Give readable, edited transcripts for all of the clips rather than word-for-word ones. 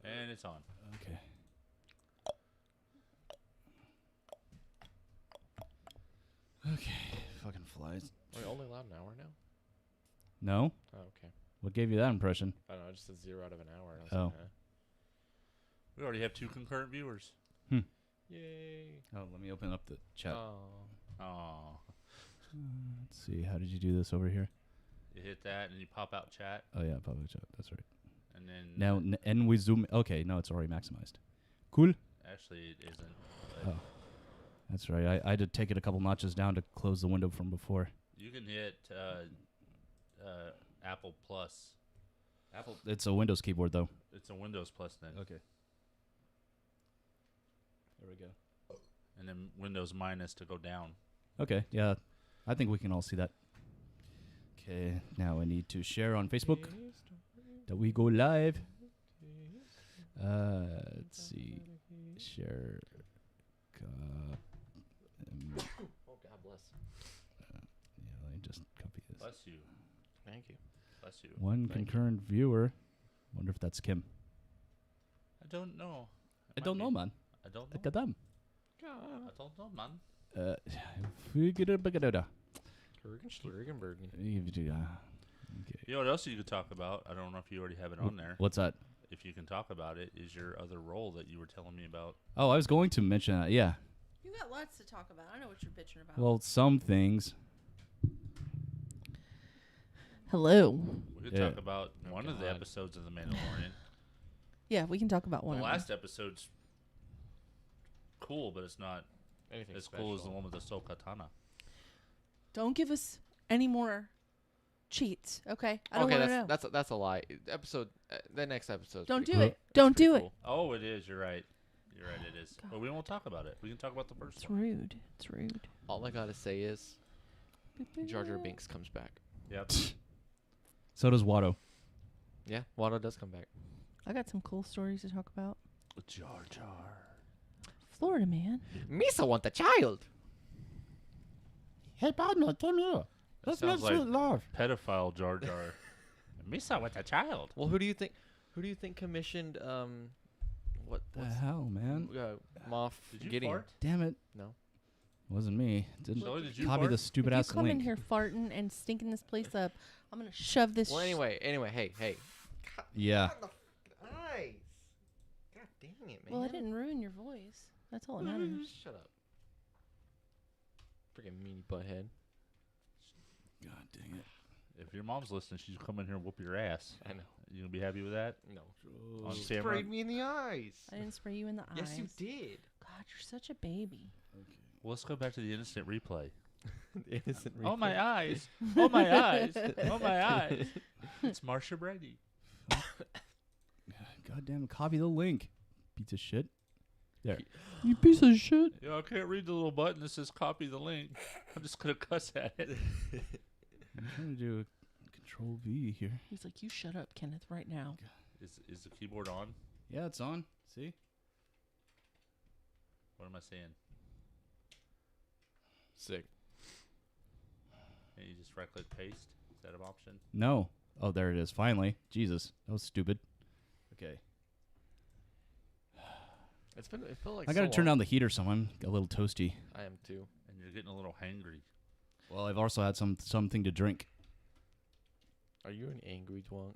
And it's on. Okay. Okay. Fucking flies. Are we only allowed an hour now? No? Oh, okay. What gave you that impression? I don't know. I just said 0 out of an hour. And I was Oh. like, We already have 2 concurrent viewers. Yay. Oh, let me open up the chat. Oh. Let's see. How did you do this over here? You hit that and you pop out chat. Oh, yeah, public chat. That's right. And then... Now, and we zoom. Okay, no, it's already maximized. Cool. Actually, it isn't. Oh. That's right. I had to take it a couple notches down to close the window from before. You can hit Apple Plus. Apple. It's a Windows keyboard, though. It's a Windows Plus then. Okay. There we go. And then Windows Minus to go down. Okay, yeah. I think we can all see that. Okay, now I need to share on Facebook that we go live. Let's see. Share. Oh, God bless. Yeah, let me just copy this. Bless you. Thank you. Bless you. One concurrent viewer. Wonder if that's Kim. I don't know. I don't know, man. I don't know. Look at them. I don't know, man. Okay. You know what else you could talk about? I don't know if you already have it on there. What's that? If you can talk about it, is your other role that you were telling me about. Oh, I was going to mention that. Yeah. You got lots to talk about. I know what you're bitching about. Well, some things. Hello. We could talk about one of the episodes of The Mandalorian. Yeah, we can talk about one The of last episode's cool, but it's not Anything as cool as the one with the Soul Katana. Don't give us any more cheats, okay? I don't Okay, want to know. that's a lie. Episode, the next episode. Don't do it. Don't do it. Oh, it is. You're right. You're right. It is. But we won't talk about it. We can talk about the first It's one. rude. It's rude. All I gotta say is, Jar Jar Binks comes back. Yep. So does Watto. Yeah, Watto does come back. I got some cool stories to talk about. Jar Jar. Florida man. Misa want a child. Hey, partner, come here. That sounds like pedophile Jar Jar. Misa with a child. Well, who do you think commissioned What the hell, man? Moff Did you Gideon? fart? Damn it. No. Wasn't me. Didn't Zoe, did you copy fart? the stupid If ass you come link. in here farting and stinking this place up, I'm gonna shove this. Well, anyway, hey. Yeah. Eyes. God dang it, man. Well, I didn't ruin your voice. That's all that matters. Shut up. Freaking meanie butthead. God dang it. If your mom's listening, she's come in here and whoop your ass. I know. You gonna be happy with that? No. On She camera? sprayed me in the eyes. I didn't spray you in the eyes. Yes, you did. God, you're such a baby. Well, let's go back to the instant replay. The innocent Oh my eyes! Oh my eyes! Oh my eyes! It's Marsha Brady. God damn, copy the link. Piece of shit. There. You piece of shit. Yeah, I can't read the little button that says copy the link. I'm just gonna cuss at it. I'm trying to do a Control V here. He's like, you shut up, Kenneth, right now. Is the keyboard on? Yeah, it's on. See? What am I saying? Sick. Can you just right click paste? Is that an option? No. Oh, there it is. Finally. Jesus. That was stupid. Okay. It felt like I gotta so turn long. down the heater some. I'm a little toasty. I am too. And you're getting a little hangry. Well, I've also had something to drink. Are you an angry drunk?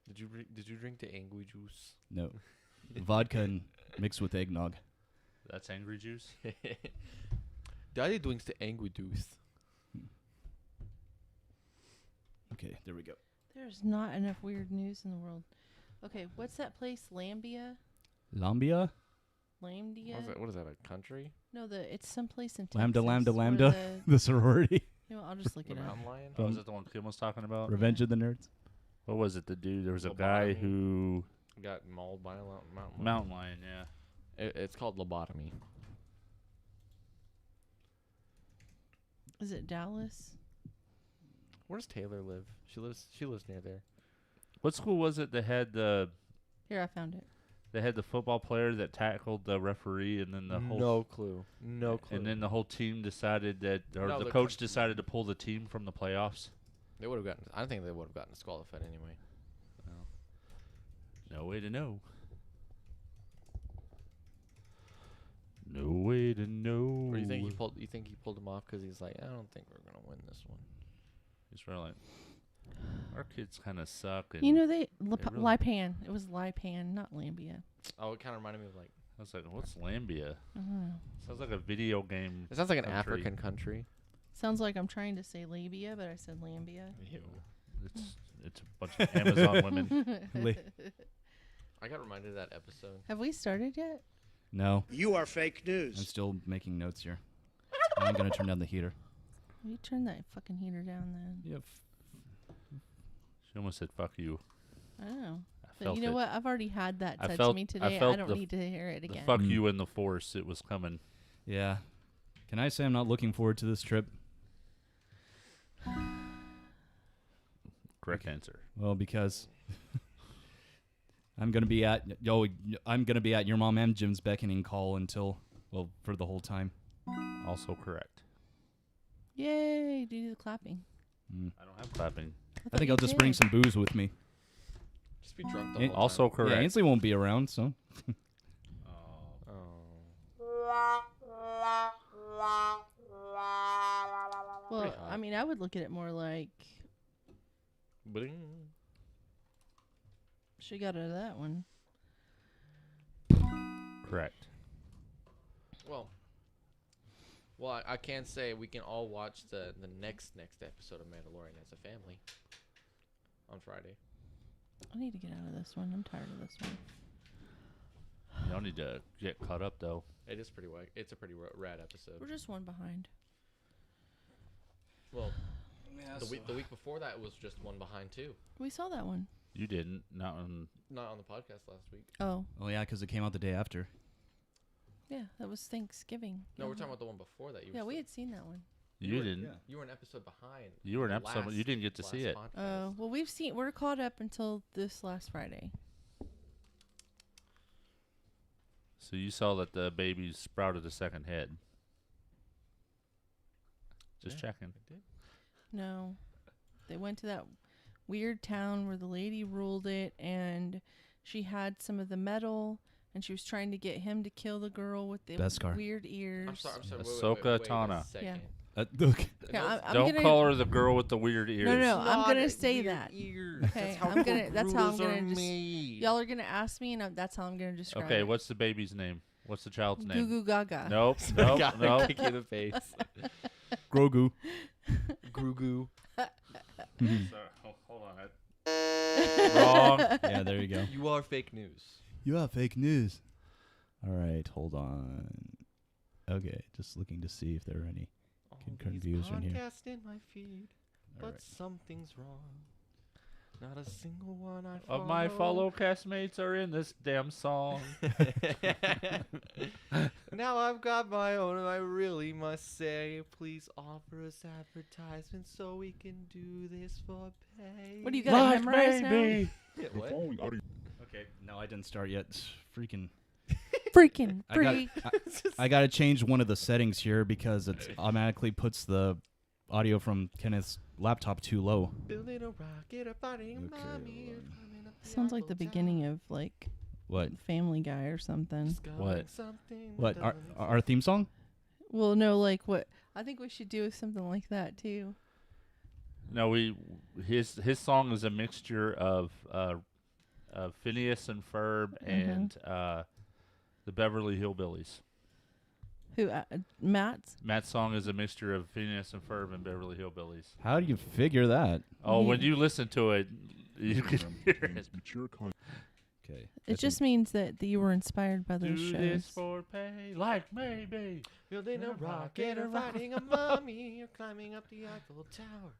Did you drink the angry juice? No. Vodka and mixed with eggnog. That's angry juice? Daddy drinks the angry juice. Okay, there we go. There's not enough weird news in the world. Okay, what's that place? Lambia? Lambia? Lambia? What is that, a country? No, it's someplace in Texas. Lambda, lambda, where lambda. The sorority. You know, I'll just look The it up. mountain lion? Oh, is that the one Kim was talking about? Revenge of the Nerds. What was it? The dude? There was a Lobotomy. guy who... Got mauled by a mountain lion. Mountain lion, yeah. It's called lobotomy. Is it Dallas? Where does Taylor live? She lives near there. What school was it that had the... Here, I found it. They had the football player that tackled the referee, and then the whole No clue. No clue. and then the whole team decided that, or No, the the coach co- decided to pull the team from the playoffs. they would have gotten. I think they would have gotten disqualified anyway. No, way to know. No way to know. Or you think he pulled? You think he pulled him off because he's like, I don't think we're gonna win this one. He's really like, our kids kind of suck. And You know, they really- Lipan. It was Lipan, not Lambia. Oh, it kind of reminded me of like. I was like, what's Lambia? I don't know. Sounds like a video game. It sounds like an country. African country. Sounds like I'm trying to say labia, but I said Lambia. Ew. It's a bunch of Amazon women. I got reminded of that episode. Have we started yet? No, You are fake I'm news. still making notes here. I'm gonna turn down the heater. You turn that fucking heater down then. Yep. She almost said, fuck you. I don't know. I But felt you know it. what? I've already had that I said to felt- me I today. I felt don't the need to hear it The again. fuck Mm. you in the force. It was coming. Yeah. Can I say I'm not looking forward to this trip? Correct answer. Well, because I'm gonna be at your mom and Jim's beckoning call for the whole time. Also correct. Yay! Do the clapping. I don't have clapping. I think I'll just bring some booze with me. Just be drunk the It- whole time. Also Yeah, correct. Ainsley won't be around, so Oh. Well, Pretty hot. I mean, I would look at it more like Bling. she got out of that one. Correct. Well, I can say we can all watch the next episode of Mandalorian as a family on Friday. I need to get out of this one. I'm tired of this one. You don't need to get caught up, though. It is pretty whack. It's a pretty rad episode. We're just one behind. Well, the week before that was just one behind too. We saw that one. You didn't. Not on. Not on the podcast last week. Oh, yeah, because it came out the day after. yeah, that was Thanksgiving. No, we're Yeah. talking about the one before that. Yeah, we had seen that one. You didn't. Yeah. You were an episode behind. You were an the episode. last- You didn't get to see it. last Oh, podcast. well, we're caught up until this last Friday. So you saw that the baby sprouted a second head. Just Yeah. checking. I did. No, they went to that weird town where the lady ruled it, and she had some of the metal, and she was trying to get him to kill the girl with the Beskar. weird ears. I'm sorry. Ahsoka wait a Tana. second. Look, Yeah, I'm Don't gonna, call her the girl with the weird ears. No, I'm Not gonna say weird that. ears. Okay, That's how I'm gonna- that's how I'm gorillas gonna are just- made. Y'all are gonna ask me, and that's how I'm gonna describe Okay, it. what's the baby's name? What's the child's Goo name? Goo Gaga. Nope. Nope. Gotta Nope. kick you in the face. Grogu. Grogu. Hold on. Wrong. Yeah, there you go. You are fake news. You have fake news. All right, hold on. Okay, just looking to see if there are any. All Concurrent these views in here. podcasts in my feed, All but right. something's wrong. Not a single one I Of my fellow castmates are in this damn song. Now I've got my own, and I really must say, please offer us advertisements so we can do this for pay. What do you got it memorized now? What? Okay, no, I didn't start yet. Freaking. Freaking I got, free. I got to change one of the settings here because it automatically puts the audio from Kenneth's laptop too low. Building a rocket or fighting a Okay, mommy or hold on. climbing up the Sounds like the Eiffel beginning Tower. of like What? Family Guy or something. Discovering What? something What? that Our, doesn't our theme song? Well, no, like what? I think we should do something like that too. No, his song is a mixture of Phineas and Ferb and the Beverly Hillbillies. Who? Matt's? Matt's song is a mixture of Phineas and Ferb and Beverly Hillbillies. How do you figure that? Oh, when Yeah. you listen to it, you can hear it. Okay. It just means that you were inspired by those Do shows. this for pay, like maybe. Building a rocket or fighting a mommy or climbing up the Eiffel Tower.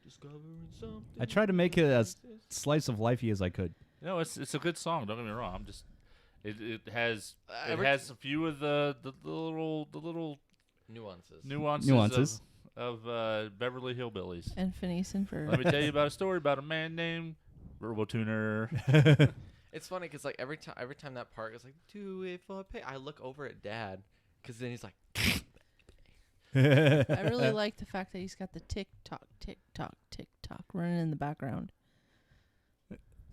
Discovering something. I tried to make it as that exists. slice of lifey as I could. No, it's a good song. Don't get me wrong. I'm just it has every a few of the little nuances. nuances of Beverly Hillbillies. And Phineas and Ferb. Let me tell you about a story about a man named RoboTuner. It's funny because like every time that part is like do it for pay, I look over at Dad because then he's like, I really like the fact that he's got the tick tock running in the background.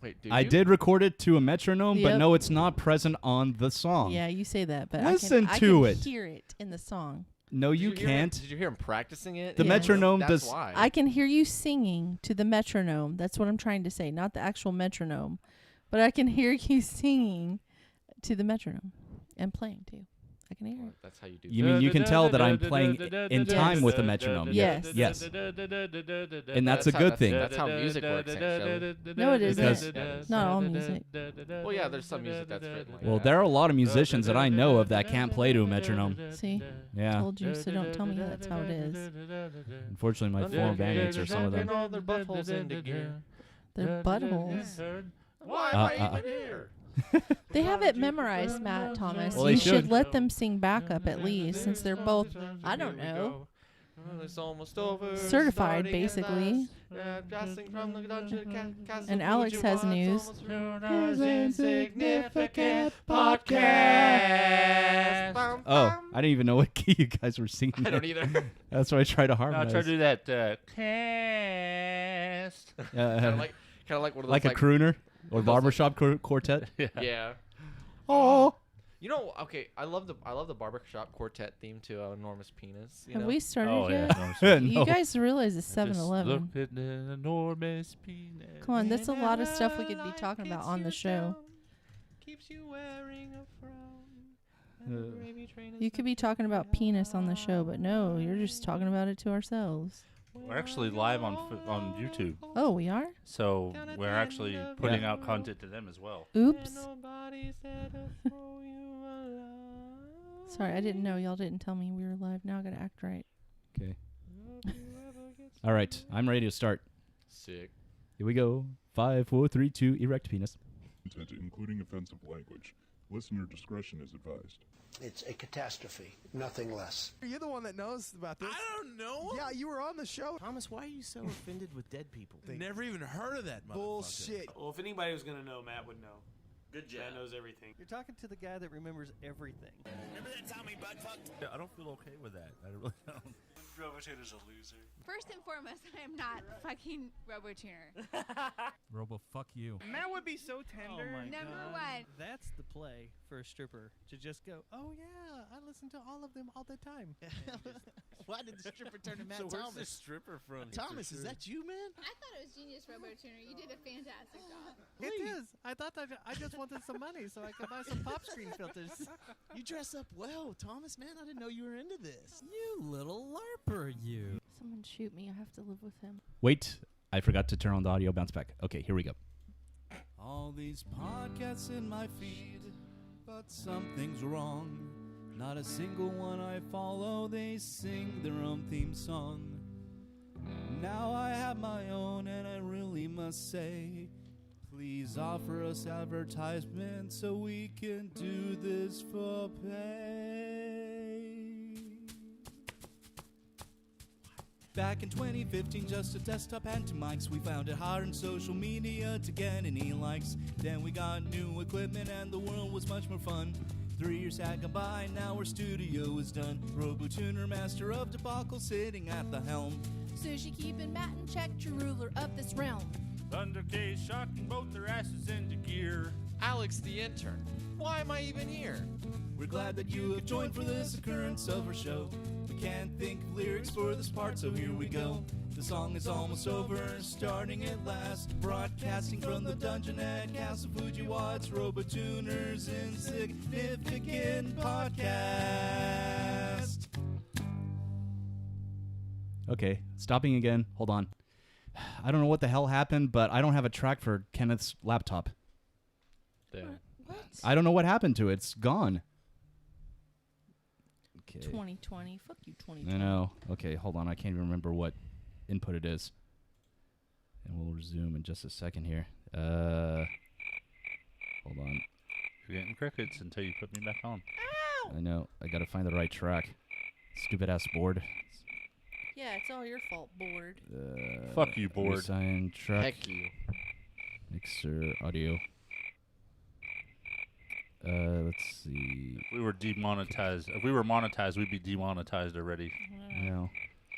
wait, Wait, did I you? did record it to a metronome, but Yep. no, it's not present on the song. Yeah, you say that, but Listen I to can it. hear it in the song. No, you Did hear him- can't. Did you hear him practicing it? The Yes. metronome That's does. why. I can hear you singing to the metronome. That's what I'm trying to say, not the actual metronome. But I can hear you singing to the metronome and playing too. I can hear it. That's how you do. You mean you can tell that I'm playing in time with the metronome? Yes. Yes. And that's a how- good thing. That's how music works, actually. No, it isn't. Because- Yeah, it is. Not all music. Well, yeah, there's some music that's written like Well, that. there are a lot of musicians that I know of that can't play to a metronome. See? Yeah. Told you, so don't tell me that's how it is. Unfortunately, my former bandmates are some of them. all their buttholes into gear. They're buttholes. Why am I even here? They have it memorized, Matt Thomas. Well, they you should should. let them sing backup at least, since they're both, I don't know, It's almost over. certified, starting at basically. last. Casting from the dungeon, casting And Alex has Fujiwa, news. it's almost over. Insignificant podcast. Oh, I didn't even know what key you guys were singing. I don't either. That's why I tried to No, harmonize. try to do that cast. kind of like one of those like a crooner or those, barbershop quartet. Yeah. Oh. You know, okay, I love the barbershop quartet theme to Enormous Penis. You Have know? we started Oh yet? yeah. No, I'm sorry. No. You guys realize it's I just 7-Eleven. looked at the enormous penis. Come on, that's a lot of stuff we could be talking about on the show. Keeps you wearing a frown. You could be talking about penis on the show, but no, you're just talking about it to ourselves. We're actually live on YouTube, Oh, we are? so we're actually putting out content to them as well. Oops. Sorry, I didn't know. Y'all didn't tell me we were live. Now I gotta act right. Okay. All right, I'm ready to start. Sick. Here we go. 5, 4, 3, 2. Erect penis. Content, including offensive language. Listener discretion is advised. It's a catastrophe, nothing less. You're the one that knows about this. I don't know. Yeah, you were on the show. Thomas, why are you so offended with dead people? Never even heard of that bullshit. Well, if anybody was going to know, Matt would know. Good job. Matt knows everything. You're talking to the guy that remembers everything. Remember that Tommy buttfuck? I don't feel okay with that. I really don't. RoboTuner's a loser. First and foremost, I am not fucking RoboTuner. Robo, fuck you. Matt would be so tender. Oh my Number God. one. That's the play for a stripper to just go, oh yeah, I listen to all of them all the time. Why did the stripper turn to Matt So where's the Thomas? stripper from? Thomas, is that you, man? I thought it was genius, RoboTuner. You did a fantastic job. It is. I thought that I just wanted some money so I could buy some pop screen filters. You dress up well, Thomas, man. I didn't know you were into this. You little larper, you. Someone shoot me. I have to live with him. Wait, I forgot to turn on the audio bounce back. Okay, here we go. All these podcasts in my feed, but something's wrong. Not a single one I follow, they sing their own theme song. Now I have my own, and I really must say, please offer us advertisement so we can do this for pay. Back in 2015, just a desktop and 2 mics. We found it hard on social media to get any likes. Then we got new equipment and the world was much more fun. 3 years had gone by, now our studio is done. RoboTuner, master of debacle, sitting at the helm. Sushi keeping Matt in check, true ruler of this realm. Thunder K shocking both their asses into gear. Alex the intern. Why am I even here? We're glad that you have joined for this occurrence of our show. We can't think of lyrics for this part, so here we go. The song is almost over, starting at last. Broadcasting from the dungeon at Castle Fujiwa, it's RoboTuner's Insignificant Podcast. Okay, stopping again. Hold on. I don't know what the hell happened, but I don't have a track for Kenneth's laptop. Damn. What? I don't know what happened to it. It's gone. Okay. 2020. Fuck you, 2020. I know. Okay, hold on. I can't even remember what input it is. And we'll resume in just a second here. Hold on. You're getting crickets until you put me back on. I know. I gotta find the right track. Stupid ass board. Yeah, it's all your fault, board. Fuck you, board. Sign track. Heck you. Mixer audio. Let's see. If we were demonetized, if we were monetized, we'd be demonetized already. No.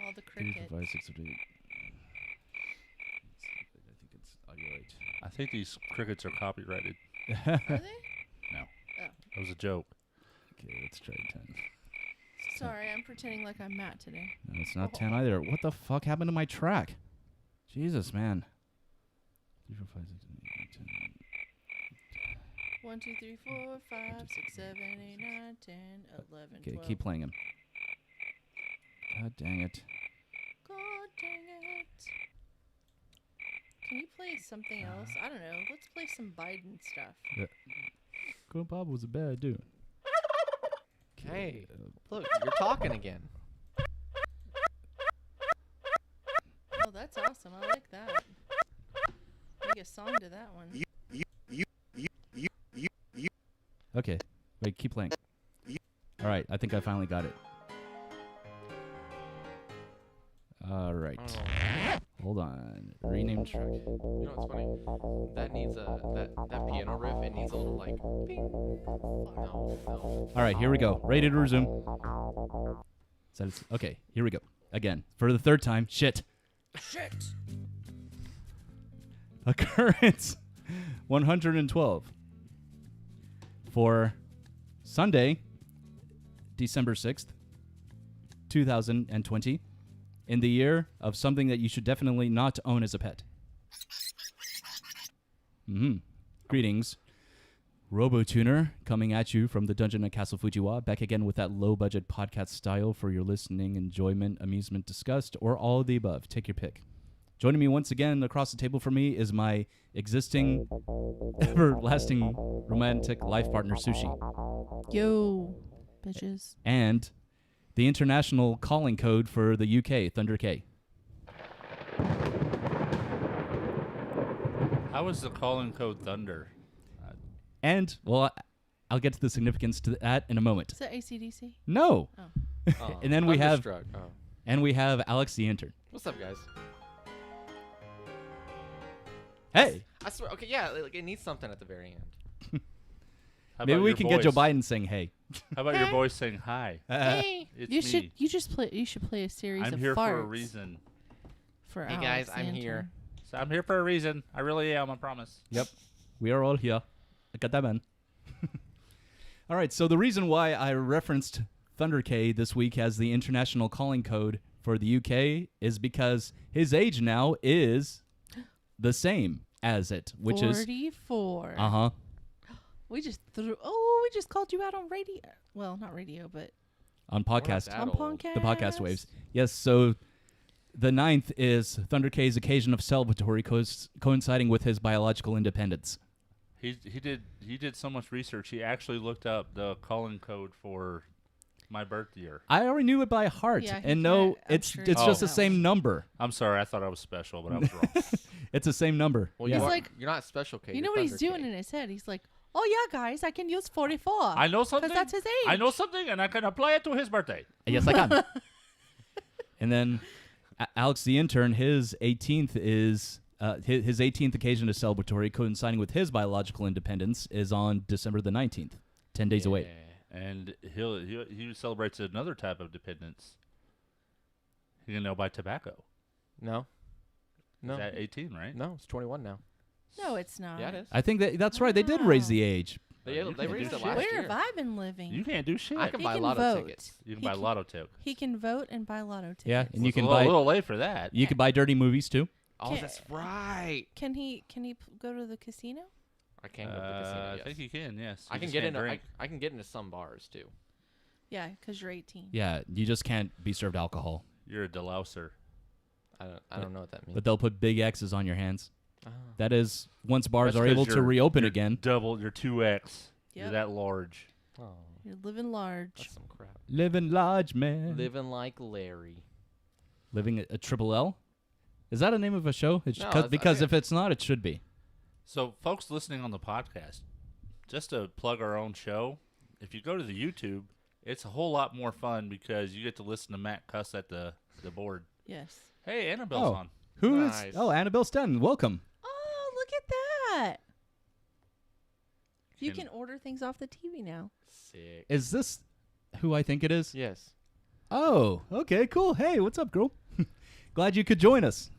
All the 3, cricket. 4, 5, 6, 7, 8. I think it's audio 8. I I think these crickets are copyrighted. Are they? No. Oh. That was a joke. Okay, let's try 10. Sorry, I'm pretending like I'm Matt today. No, it's not 10 either. What the fuck happened to my track? Jesus, man. 3, 4, 5, 6, 7, 8, 9, 10. 1, 2, 3, 4, 5, 6, 7, 8, 9, 10, 11, Okay, 12. keep playing him. God dang it. God dang it. Can you play something else? I don't know. Let's play some Biden stuff. Cool Bob was a bad dude. Okay. Look, you're talking again. Oh, that's awesome. I like that. Make a song to that one. Okay, wait, keep playing. All right, I think I finally got it. All right. Hold on. Rename track. You know what's funny? That needs that piano riff. It needs a little like. Bing. No. All right, here we go. Ready to resume. Okay, here we go. Again, for the third time. Shit. Occurrence 112 for Sunday, December 6th, 2020, in the year of something that you should definitely not own as a pet. Greetings. RoboTuner coming at you from the dungeon at Castle Fujiwa, back again with that low-budget podcast style for your listening, enjoyment, amusement, disgust, or all of the above. Take your pick. Joining me once again across the table from me is my existing, everlasting, romantic life partner, Sushi. Yo, bitches. And the international calling code for the UK, Thunder K. How is the calling code Thunder? And, well, I'll get to the significance to that in a moment. Is that AC/DC? No. Oh. And then we have, Thunderstruck. Oh. and we have Alex the intern. What's up, guys? Hey. I swear. Okay, yeah, like it needs something at the very end. How Maybe about we your can get Joe voice? Biden saying hey. How about your voice saying hi? Hey, It's me. you should play a series I'm of here farts for a reason. For Hey Alex guys, the I'm intern. here. So I'm here for a reason. I really am, I promise. Yep. We are all here. Look at that man. All right, so the reason why I referenced Thunder K this week as the international calling code for the UK is because his age now is the same as it, which 44. is... Uh-huh. We just called you out on radio. Well, not radio, but On podcast. that on old. podcast. The podcast waves. Yes, so the 9th is Thunder K's occasion of celebratory coinciding with his biological independence. He did so much research. He actually looked up the calling code for my birth year. I already knew it by heart. Yeah, and he no, kinda- I'm it's sure it's he just knew the that same one. number. I'm sorry, I thought I was special, but I was wrong. It's the same number. Well, yeah. you are, like- you're not special, Kate. You you're know what he's Thunder doing K. in his head? He's like, oh, yeah, guys, I can use 44. I know something. Because that's his age. I know something, and I can apply it to his birthday. Yes, I can. And then Alex the intern, his 18th is his 18th occasion of celebratory, coinciding with his biological independence, is on December the 19th, 10 days away. And he celebrates another type of dependence. He can now buy tobacco. No. No. Is that 18, right? No, it's 21 now. No, it's not. Yeah, it is. I think that's right. They did raise the age. They You can't raised do it shit. last Where year. have I been living? You can't do shit. I can He buy can lotto vote. tickets. You can He buy can- lotto tickets. He can vote and buy lotto tickets. Yeah, and you It's can a buy little late for that. you can buy dirty movies too. Oh, Can't- that's right. Can he go to the casino? I can go to the casino. I Yes. think you can. Yes. I You can just get can't into drink. I can get into some bars too. Yeah, because you're 18. Yeah, you just can't be served alcohol. You're a delouser. I don't know what that means. But they'll put big X's on your hands. Oh. That is, once bars That's are 'cause able to you're- reopen you're again. Double. You're 2X. You're Yep. that large. Oh, You're living large. that's some crap. Living large, man. Living like Larry. Living a triple L? Is that a name of a show? It's No, because I- if it's not, it should be. So, folks listening on the podcast, just to plug our own show, if you go to the YouTube, it's a whole lot more fun because you get to listen to Matt cuss at the board. Yes. Hey, Annabelle's Oh. on. Who's? Nice. Oh, Annabelle Stenton. Welcome. Oh, look at that. You Can- can order things off the TV now. Sick. Is this who I think it is? Yes. Oh, okay, cool. Hey, what's up, girl? Glad you could join us.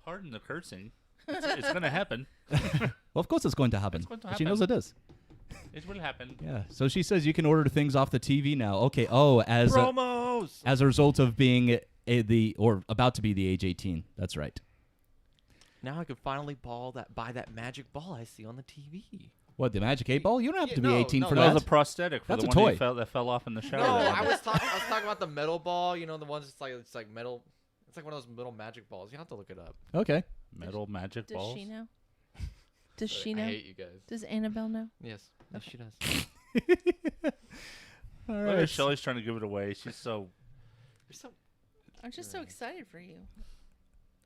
Pardon the cursing. It's going to happen. Well, of course it's going to happen. It's going to She happen. knows it is. It will happen. Yeah. So she says you can order things off the TV now. Okay. Oh, as Promos. as a result of being or about to be the age 18. That's right. Now I can finally buy that magic ball I see on the TV. What, the Magic 8 Ball? You don't have Yeah, to be no, 18 no, for no, That that. was a prosthetic for That's the a one toy. that fell off in the shower. No, the I other was talking about the metal ball. You know, the ones it's like metal. It's like one of those metal magic balls. You have to look it up. Okay. Metal magic Does balls. she know? Does she know? I hate you guys. Does Annabelle know? Yes, yes, she does. All Look at right. Shelly's trying to give it away. She's so. You're so. I'm just so excited for you.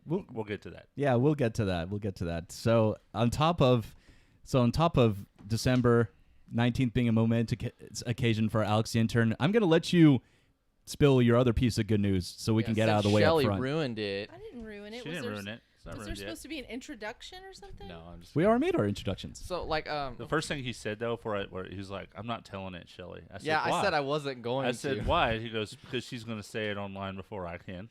We'll get to that. Yeah, we'll get to that. So on top of December 19th being a momentous occasion for Alex the Intern, I'm gonna let you spill your other piece of good news so we can get out of the way Shelly up front. ruined it. I didn't ruin it. She was didn't there ruin it. It's not Was there ruined supposed yet. to be an introduction or something? No, I'm just. We already made our introductions. So like The first thing he said though, where he was like, "I'm not telling it, Shelly." I said, yeah, why? I said I wasn't going I to. said, "Why?" He goes, "Because she's going to say it online before I can."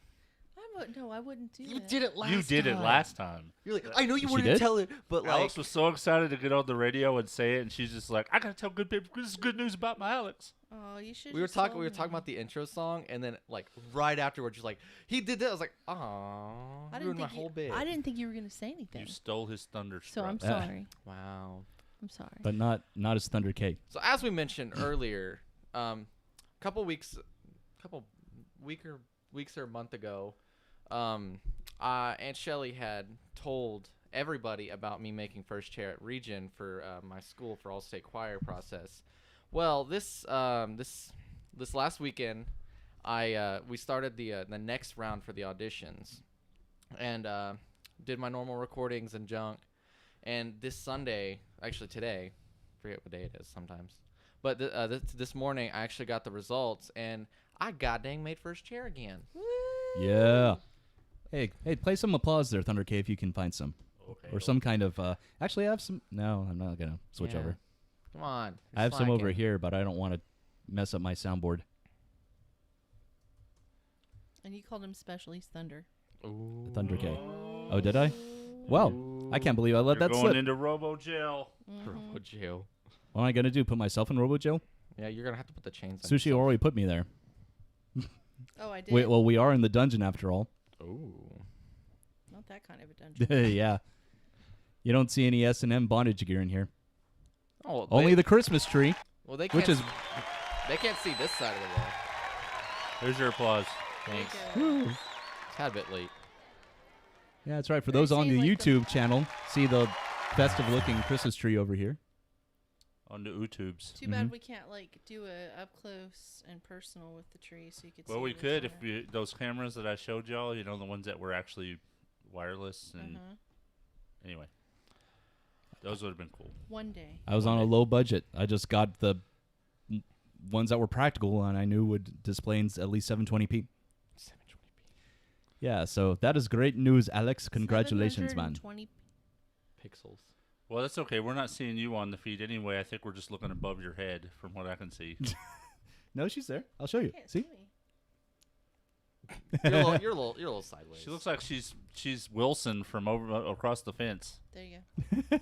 No, I wouldn't do You that. did it last. You did it last time. You're like, I know you She wanted did? to tell it, but like, Alex was so excited to get on the radio and say it, and she's just like, "I gotta tell good people. This is good news about my Alex." Oh, you should. we were talking about the intro song, and then like right afterwards, you're like, he did that. I was like, oh, I ruined didn't my think whole bit. I didn't think you were gonna say anything. You stole his thunder. So I'm Yeah. sorry. Wow. I'm sorry. But not as Thunder K. So as we mentioned earlier, weeks or a month ago, Aunt Shelly had told everybody about me making first chair at Region for my school for all-state choir process. Well, this last weekend, we started the next round for the auditions, and did my normal recordings and junk. And this Sunday, actually today, forget what day it is sometimes, but this morning I actually got the results, and I goddamn made first chair again. Yeah. Hey, play some applause there, Thunder K, if you can find some. Okay. Or some kind of actually I have some. No, I'm not going to switch Yeah. over. Come on. I have some over here, but I don't want to mess up my soundboard. And you called him Special East Thunder. Ooh. Thunder K. Oh, did I? Well, I can't believe I let You're that going slip. into Robo Jail. Robo jail. What am I going to do? Put myself in Robo Jail? Yeah, you're gonna have to put the chains on. Sushi yourself. already put me there. Oh, I did. Wait, well, we are in the dungeon after all. Ooh. Not that kind of a dungeon. Yeah. You don't see any S&M bondage gear in here. Oh, Only the Christmas tree. Well, they which can't. is They can't see this side of the wall. There's your applause. Thanks. Woo. It's a tad bit late. Yeah, that's right. For Are you those on the saying, like, the- YouTube channel, see the festive-looking Christmas tree over here. On the YouTubes. Too bad we can't like do a up close and personal with the tree, so you could. Well, see we what's could on if it. those cameras that I showed y'all, the ones that were actually wireless. And anyway, those would have been cool. One day. I was on a low budget. I just got the ones that were practical and I knew would display in at least 720p. 720p. Yeah, so that is great news, Alex. Congratulations, man. 720 Pixels. Well, that's okay. We're not seeing you on the feed anyway. I think we're just looking above your head from what I can see. No, she's there. I'll show you. Can't See? me. You're a little sideways. She looks like she's Wilson from over across the fence. There you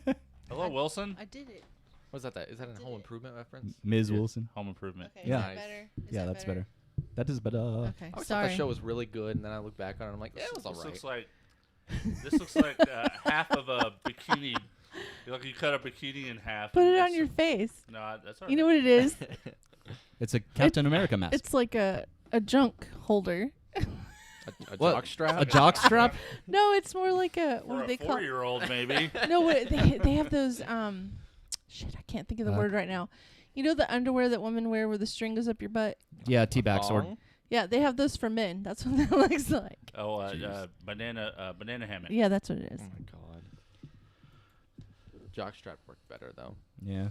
go. Hello, Wilson. I did it. What's that? Is that a Home Improvement reference? Ms. Yeah. Wilson. Home Improvement. Okay. Yeah. Is that Nice. better? Yeah, that's better. That is better. Okay. I always thought Sorry. that show was really good, and then I look back on it, and I'm like, yeah, it was This alright. This looks like half of a bikini. Like you cut a bikini in half. Put and it on it's- your face. No, that's all right. You know what it is? It's a Captain America mask. It's like a junk holder. A What? jock strap? A jock strap? No, it's more like a For what do a they call? 4-year-old, maybe. No, what, they have those shit. I can't think of the word right now. You know the underwear that women wear where the string goes up your butt? Yeah, teabag sword. Thong? Yeah, they have those for men. That's what that looks like. Oh, Jeez. banana hammock. Yeah, that's what it is. Oh my god. Jock strap worked better though. Yeah.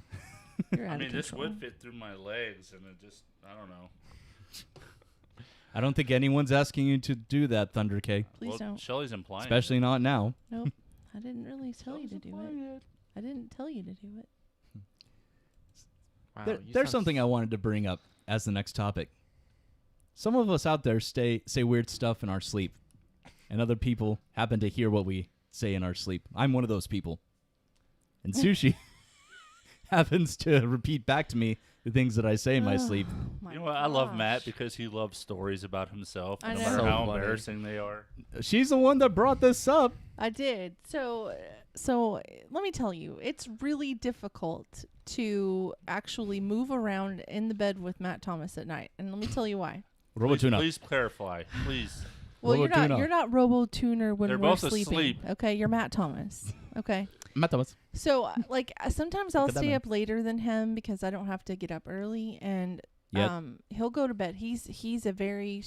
You're I out mean, of this control. would fit through my legs, and it just, I don't know. I don't think anyone's asking you to do that, Thunder K. Please Well, don't. Shelly's implying. Especially not now. Nope. I didn't really tell you to do it. I didn't tell you to do it. Wow, There, you there's sound something I wanted to bring up as the next topic. Some of us out there say weird stuff in our sleep, and other people happen to hear what we say in our sleep. I'm one of those people. And Sushi happens to repeat back to me the things that I say in my sleep. You know what? I love Matt because he loves stories about himself, I no know. matter So how funny. embarrassing they are. She's the one that brought this up. I did. So let me tell you, it's really difficult to actually move around in the bed with Matt Thomas at night. And let me tell you why. Robotuna. Please clarify, please. Well, Robotuna. you're not Robo-Tuner when They're we're both sleeping. asleep. Okay, you're Matt Thomas. Okay. Matt Thomas. So sometimes I'll Look at that stay man. up later than him because I don't have to get up early, and Yet. he'll go to bed. He's a very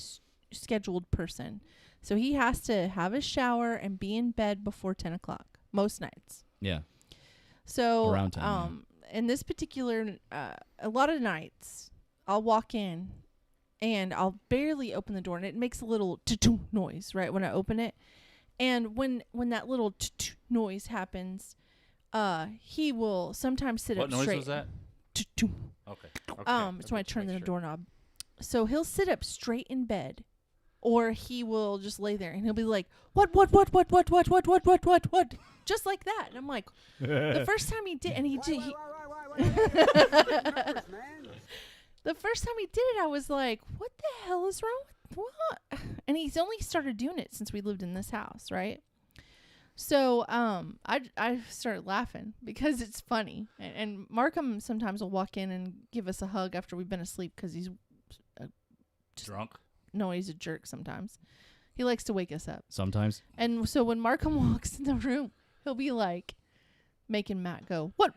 scheduled person, so he has to have his shower and be in bed before 10 o'clock most nights. Yeah. So Around 10, in this particular a lot of nights I'll walk in and I'll barely open the door and it makes a little noise right when I open it, and when that little noise happens, he will sometimes sit What up noise straight. was that? Okay. Okay. It's when I turn the doorknob. So he'll sit up straight in bed, or he will just lay there and he'll be like, what, just like that. And I'm like, the first time he did, and he did. The first time he did it, I was like, what the hell is wrong with what? And he's only started doing it since we lived in this house, right? So I started laughing because it's funny. And Markham sometimes will walk in and give us a hug after we've been asleep because he's drunk. No, he's a jerk sometimes. He likes to wake us up. Sometimes. And so when Markham walks in the room, he'll be like making Matt go, what?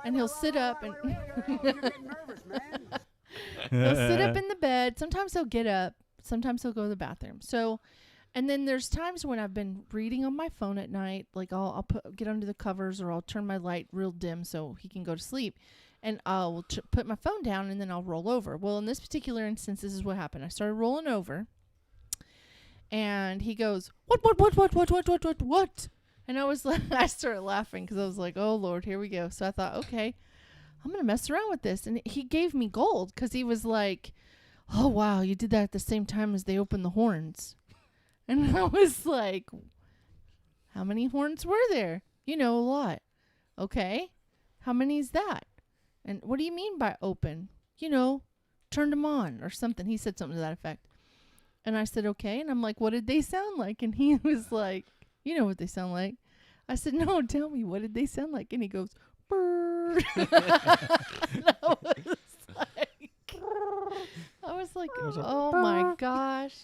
And he'll sit up and he'll sit up in the bed. Sometimes he'll get up. Sometimes he'll go to the bathroom. So, and then there's times when I've been reading on my phone at night, like I'll get under the covers or I'll turn my light real dim so he can go to sleep. And I'll put my phone down and then I'll roll over. Well, in this particular instance, this is what happened. I started rolling over and he goes, what? And I was like, I started laughing because I was like, oh Lord, here we go. So I thought, okay, I'm going to mess around with this. And he gave me gold because he was like, oh wow, you did that at the same time as they opened the horns. And I was like, how many horns were there? A lot. Okay. How many is that? And what do you mean by open? Turned them on or something. He said something to that effect. And I said, okay. And I'm like, what did they sound like? And he was like, you know what they sound like. I said, no, tell me, what did they sound like? And he goes, bird. I was like, oh my gosh.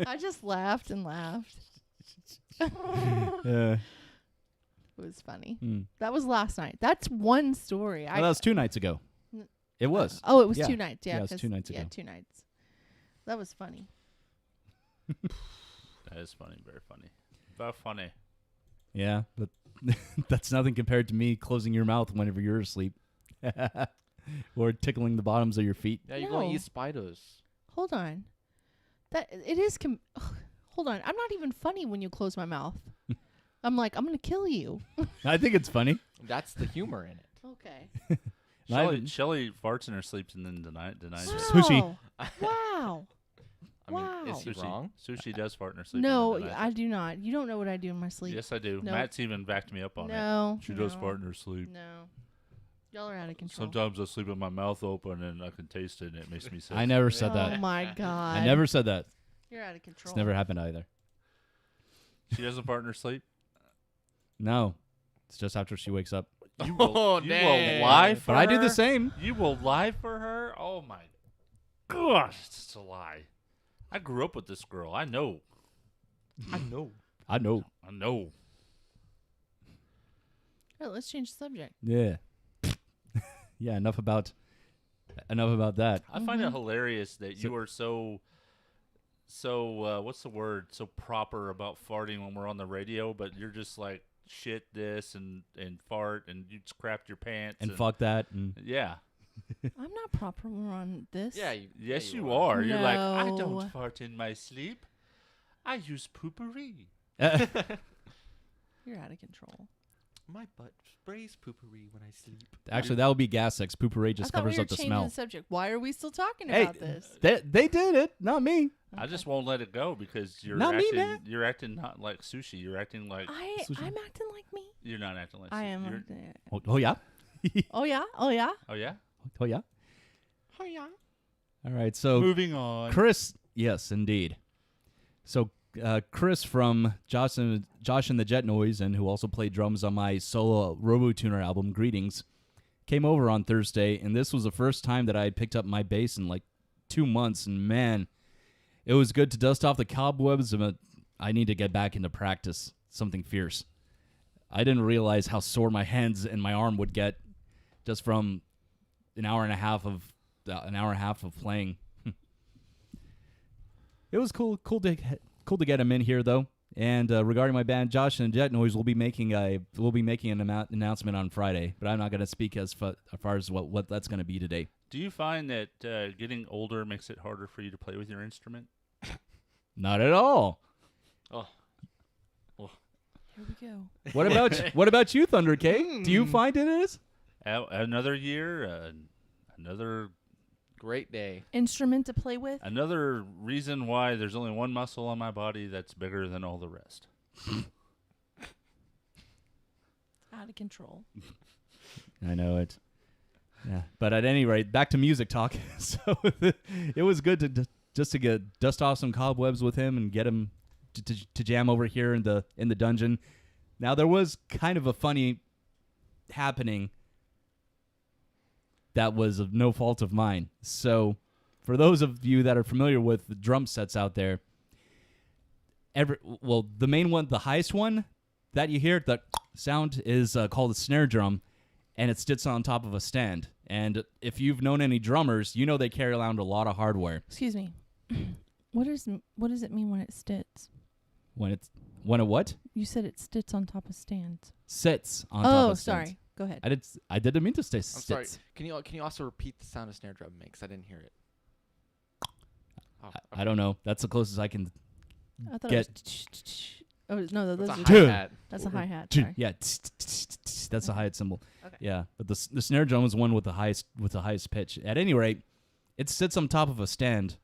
I just laughed and laughed. It was funny. That was last night. That's one story. Well, that was 2 nights ago. It was. Oh, it was 2 nights. Yeah, it was 2 nights ago. Yeah, 2 nights. That was funny. That is funny. Very funny. Very funny. Yeah, but that's nothing compared to me closing your mouth whenever you're asleep. Or tickling the bottoms of your feet. Yeah, you're going to eat spiders. Hold on. It is. Hold on. I'm not even funny when you close my mouth. I'm like, I'm going to kill you. I think it's funny. That's the humor in it. Okay. Shelly farts in her sleep and then denies it. Sushi. Wow. I mean, Wow. is he wrong? Sushi does fart in her sleep. No, and then denies I it. do not. You don't know what I do in my sleep. Yes, I do. No. Matt's even backed me up on No. it. She does fart in her sleep. No. Y'all are out of control. Sometimes I sleep with my mouth open and I can taste it and it makes me sick. I never said that. Oh my God. I never said that. You're out of control. It's never happened either. She doesn't fart in her sleep? No. It's just after she wakes up. You will lie for her? But I do the same. You will lie for her? Oh my gosh, it's just a lie. I grew up with this girl. I know. I know. I know. All right, let's change the subject. Yeah. Yeah, enough about that. I find it hilarious that you are so what's the word? So proper about farting when we're on the radio, but you're just like shit this and fart and you just crapped your pants And fuck that. And yeah. I'm not proper on this. Yeah. Yes, you are. You're like, I No. don't fart in my sleep. I use poopery. You're out of control. My butt sprays poopery when I sleep. Actually, that would be gas X. Poopery I just thought covers we were up the changing smell. the subject. Why are we still talking Hey, about this? they did it, not me. I just won't let it go because you're Not me, acting. man. You're acting not like sushi. You're acting like. I'm acting like me. You're not acting like. I sushi. am. You're- Oh yeah. Oh yeah. Oh yeah. Oh yeah. Oh yeah. Oh yeah. All right. So Moving on. Chris, yes, indeed. So Chris from Josh and the Jet Noise, and who also played drums on my solo RoboTuner album, Greetings, came over on Thursday, and this was the first time that I had picked up my bass in like 2 months, and man, it was good to dust off the cobwebs. But I need to get back into practice, something fierce. I didn't realize how sore my hands and my arm would get just from an hour and a half of playing. It was cool to get him in here though. And regarding my band, Josh and Jet Noise will be making an announcement on Friday, but I'm not going to speak as far as what that's going to be today. Do you find that getting older makes it harder for you to play with your instrument? Not at all. Oh. Here we go. What about you, Thunder K? Do you find it is? Another year, another Great day. Instrument to play with. another reason why there's only one muscle on my body that's bigger than all the rest. Out of control. I know it. Yeah, but at any rate, back to music talk. So it was good to just to get dust off some cobwebs with him and get him to jam over here in the dungeon. Now there was kind of a funny happening that was of no fault of mine. So for those of you that are familiar with the drum sets out there, the main one, the highest one that you hear, the sound is called a snare drum, and it sits on top of a stand. And if you've known any drummers, you know they carry around a lot of hardware. Excuse me. What does it mean when it sits? When it what? You said it sits on top of stands. Sits on top of stands. Sorry. Go ahead. I didn't mean to say I'm sits. sorry. Can you also repeat the sound a snare drum makes? I didn't hear it. Oh, I don't know. That's the closest I can I thought get. it was. Oh no, That's those a are hi-hat. That's a hi-hat. Sorry. Yeah, that's a hi-hat symbol. Okay. Yeah, but the snare drum is one with the highest pitch. At any rate, it sits on top of a stand,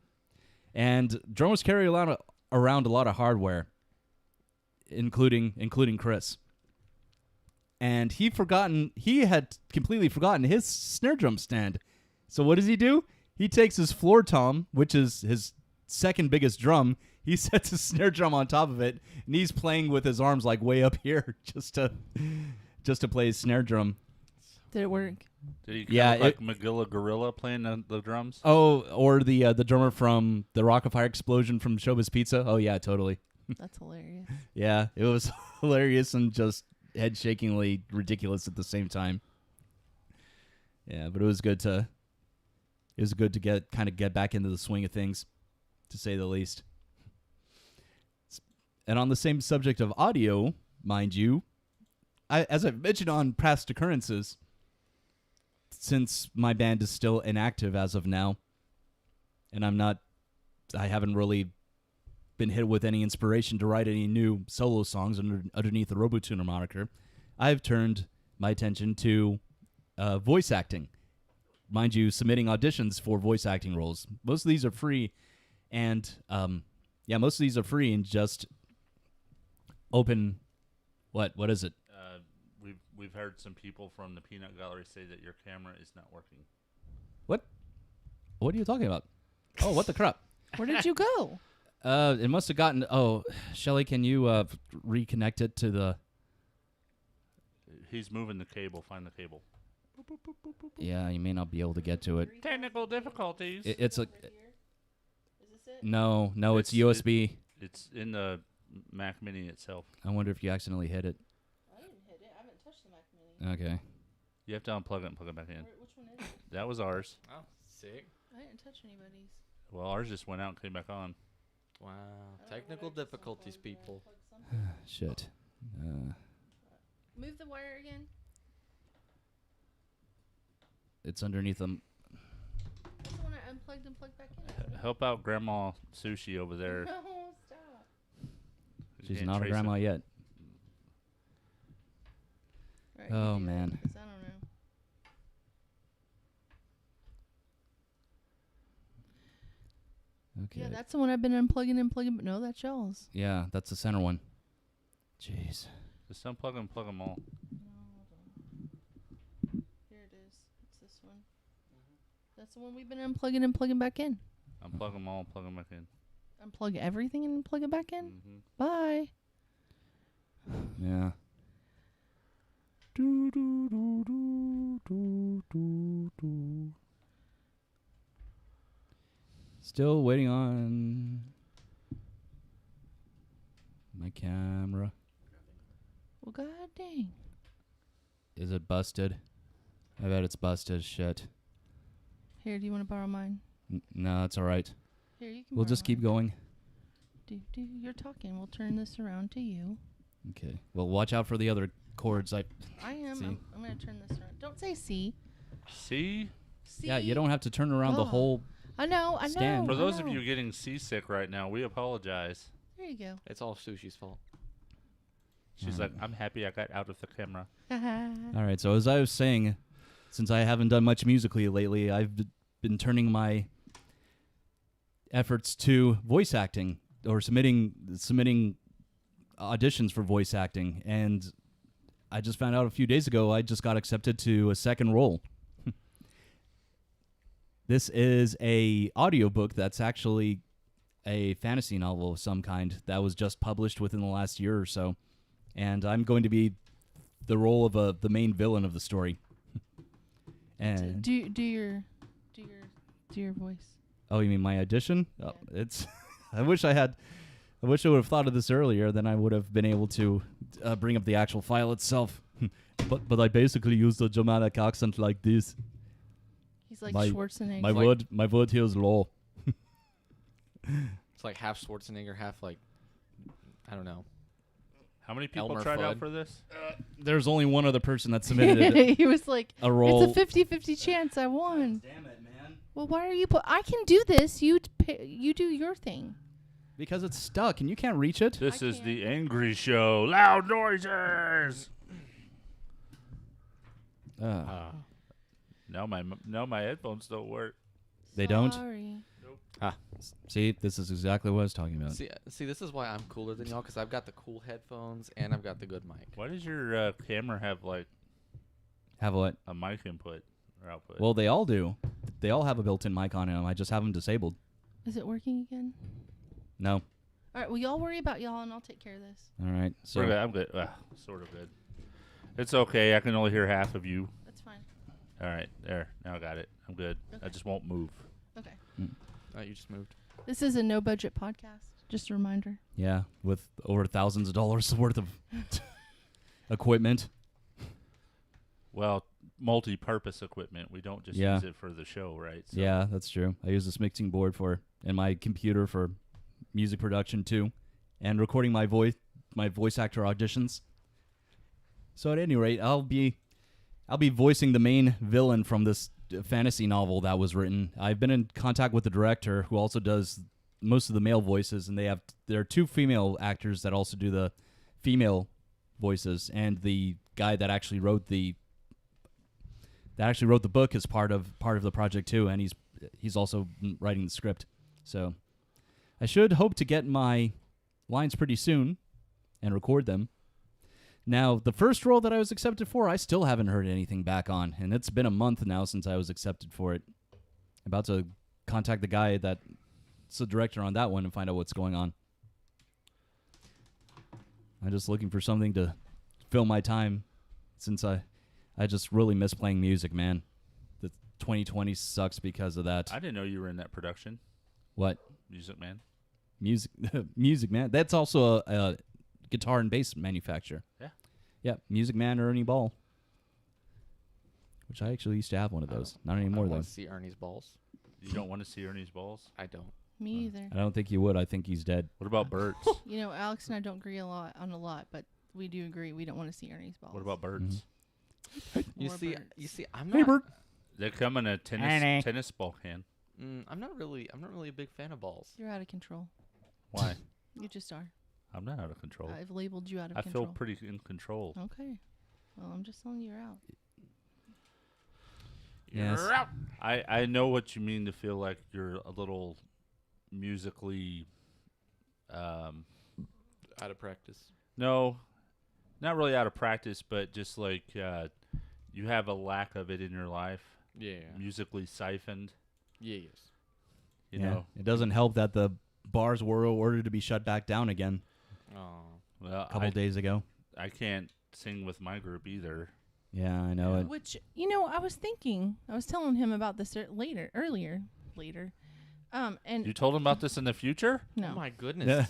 and drummers carry around a lot of hardware, including Chris. And he had completely forgotten his snare drum stand. So what does he do? He takes his floor tom, which is his second biggest drum. He sets his snare drum on top of it, and he's playing with his arms like way up here just to play his snare drum. Did it work? Did he like Magilla Gorilla playing the drums? Oh, or the drummer from the Rock of Fire Explosion from Showbiz Pizza? Oh yeah, totally. That's hilarious. Yeah, it was hilarious and just head-shakingly ridiculous at the same time. Yeah, but it was good to get back into the swing of things, to say the least. And on the same subject of audio, mind you, as I've mentioned on past occurrences, since my band is still inactive as of now, and I haven't really been hit with any inspiration to write any new solo songs underneath the RoboTuner moniker, I've turned my attention to voice acting. Mind you, submitting auditions for voice acting roles. Most of these are free, and just open. What is it? We've heard some people from the Peanut Gallery say that your camera is not working. What? What are you talking about? Oh, what the crap? Where did you go? It must have gotten. Oh, Shelly, can you reconnect it to the? He's moving the cable. Find the cable. Yeah, you may not be able to get to it. Technical difficulties. It's a. Is this it? No, it's USB. It's in the Mac Mini itself. I wonder if you accidentally hit it. I didn't hit it. I haven't touched the Mac Mini. Okay. You have to unplug it and plug it back in. Which one is it? That was ours. Oh, sick. I didn't touch anybody's. Well, ours just went out and came back on. Wow. Technical difficulties, people. Shit. Move the wire again. It's underneath them. That's the one I unplugged and plugged back in. Help out Grandma Sushi over there. No, stop. You She's can't not a trace grandma it. yet. Alright, you Oh, do that, man. 'cause I don't know. Okay. Yeah, that's the one I've been unplugging and plugging. But no, that's y'all's. Yeah, that's the center one. Jeez. Just unplug and plug them all. Here it is. It's this one. That's the one we've been unplugging and plugging back in. Unplug them all, plug them back in. Unplug everything and plug it back in. Mm-hmm. Bye. Yeah. Still waiting on my camera. Well, god dang. Is it busted? I bet it's busted. Shit. Here, do you want to borrow mine? No, it's all right. Here, you can. We'll borrow just keep mine. going. You're talking. We'll turn this around to you. Okay. Well, watch out for the other cords. I am. See? I'm going to turn this around. Don't say C. See? C. Yeah, you don't have to turn around the Oh. whole. I know. stand. For I those of know. you getting seasick right now, we apologize. There you go. It's all Sushi's fault. She's like, I'm happy I got out of the camera. All right. So as I was saying, since I haven't done much musically lately, I've been turning my efforts to voice acting or submitting auditions for voice acting, and I just found out a few days ago I just got accepted to a second role. This is a audiobook that's actually a fantasy novel of some kind that was just published within the last year or so, and I'm going to be the role of the main villain of the story. And Do your voice. oh, you mean my audition? Oh, it's. I wish I would have thought of this earlier. Then I would have been able to bring up the actual file itself. but I basically used a Germanic accent like this. He's like Schwarzenegger. My word here is law. It's like half Schwarzenegger, half like, I don't know. How many people Elmer tried out Fudd. for this? There's only one other person that submitted it. He was like, a role. it's a 50-50 chance I won. Damn it, man. Well, why are you I can do this. You do your thing. Because it's stuck and you can't reach it. This is the Angry Show. Loud noises. Now my headphones don't work. They don't? Sorry. See, this is exactly what I was talking about. See, this is why I'm cooler than y'all, because I've got the cool headphones and I've got the good mic. Why does your camera have like Have what? a mic input or output? Well, they all do. They all have a built-in mic on them. I just have them disabled. Is it working again? No. All right. Well, y'all worry about y'all, and I'll take care of this. All right. So We're good. I'm good. Sort of good. It's okay. I can only hear half of you. That's fine. All right. There. Now I got it. I'm good. I Okay. just won't move. Okay. Oh, you just moved. This is a no-budget podcast. Just a reminder. yeah, with over thousands of dollars worth of equipment. Well, multi-purpose equipment. We don't just Yeah. use it for the show, right? So Yeah, that's true. I use this mixing board and my computer for music production too, and recording my voice actor auditions. So at any rate, I'll be voicing the main villain from this fantasy novel that was written. I've been in contact with the director, who also does most of the male voices, and there are two female actors that also do the female voices, and the guy that actually wrote the book is part of the project too, and he's also writing the script. So I should hope to get my lines pretty soon and record them. Now, the first role that I was accepted for, I still haven't heard anything back on, and it's been a month now since I was accepted for it. About to contact the guy that's the director on that one and find out what's going on. I'm just looking for something to fill my time, since I just really miss playing music, man. The 2020 sucks because of that. I didn't know you were in that production. What? Music Man. Music Man. That's also a guitar and bass manufacturer. Yeah. Yeah, Music Man, Ernie Ball. Which I actually used to have one of those. Not anymore, I though. want to see Ernie's balls. You don't want to see Ernie's balls? I don't. Me either. I don't think you would. I think he's dead. What about birds? You know, Alex and I don't agree on a lot, but we do agree we don't want to see Ernie's balls. What about birds? You More see, birds. I'm Hey, not. Bert. They come in a tennis ball can. I'm not really a big fan of balls. You're out of control. Why? You just are. I'm not out of control. I've labeled you out of I control. feel pretty in control. Okay. Well, I'm just telling you, you're out. Yes. You're out. I know what you mean to feel like you're a little musically. Out of practice. No, not really out of practice, but just like you have a lack of it in your life. Yeah. Musically siphoned. Yeah, yes. You know. It doesn't help that the bars were ordered to be shut back down again Well, a couple days ago. I can't sing with my group either. Yeah, I know it. Which, I was telling him about this earlier. And You told him about this in the future? No. Oh my goodness. Yeah.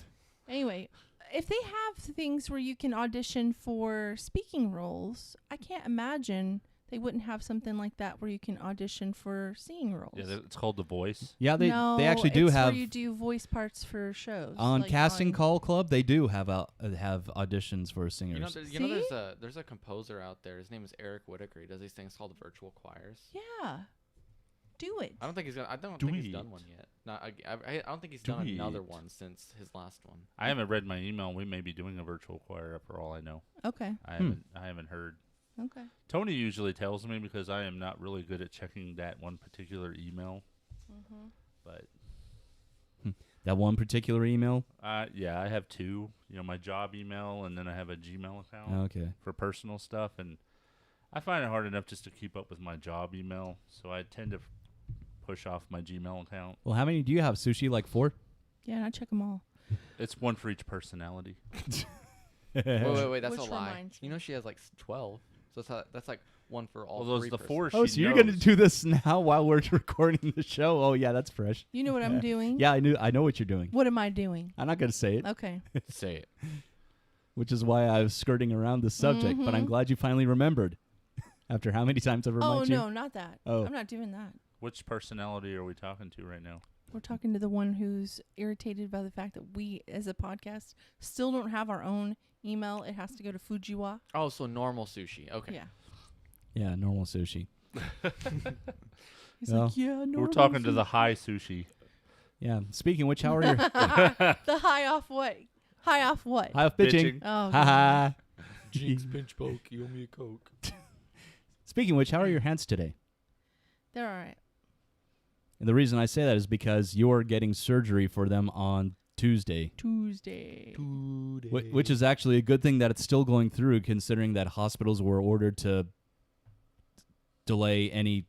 Anyway, if they have things where you can audition for speaking roles, I can't imagine they wouldn't have something like that where you can audition for singing roles. Yeah, it's called The Voice. Yeah, they actually do it's have where you do voice parts for shows. on like Casting on- Call Club. They do have auditions for singers. There's a composer out there. His name is Eric Whitaker. He does these things called virtual choirs. Yeah, do it. I don't think he's done one yet. I don't think he's done another one since his last one. I haven't read my email. We may be doing a virtual choir for all I know. Okay. I haven't heard. Okay. Tony usually tells me because I am not really good at checking that one particular email. Mm-hmm. But that one particular email? Yeah, I have two. My job email, and then I have a Gmail account. Okay. For personal stuff, and I find it hard enough just to keep up with my job email, so I tend to push off my Gmail account. Well, how many do you have, Sushi? Like 4? Yeah, I check them all. It's one for each personality. Wait, that's Which a lie. reminds You know she has like 12. So that's like one for all. Well, those the 4 Oh, she so you're going to knows. do this now while we're recording the show? Oh, yeah, that's fresh. You know what I'm doing? Yeah, I know what you're doing. What am I doing? I'm not going to say it. Okay. Say it. Which is why I was skirting around the subject, but I'm Mhm. glad you finally remembered. After how many times I've reminded you? Oh, no, not that. Oh. I'm not doing that. Which personality are we talking to right now? We're talking to the one who's irritated by the fact that we, as a podcast, still don't have our own email. It has to go to Fujiwa. Oh, so normal sushi. Okay. Yeah. Yeah, normal sushi. He's Well, like, yeah, normal We're talking to the sushi." high sushi. Yeah. Speaking of which, how are your The high off what? High off what? high off pitching? Pitching. Oh, Ha ha. Jinx pinch poke. You owe me a Coke. Speaking of which, how are your hands today? They're all right. And the reason I say that is because you're getting surgery for them on Tuesday. Which is actually a good thing that it's still going through, considering that hospitals were ordered to delay any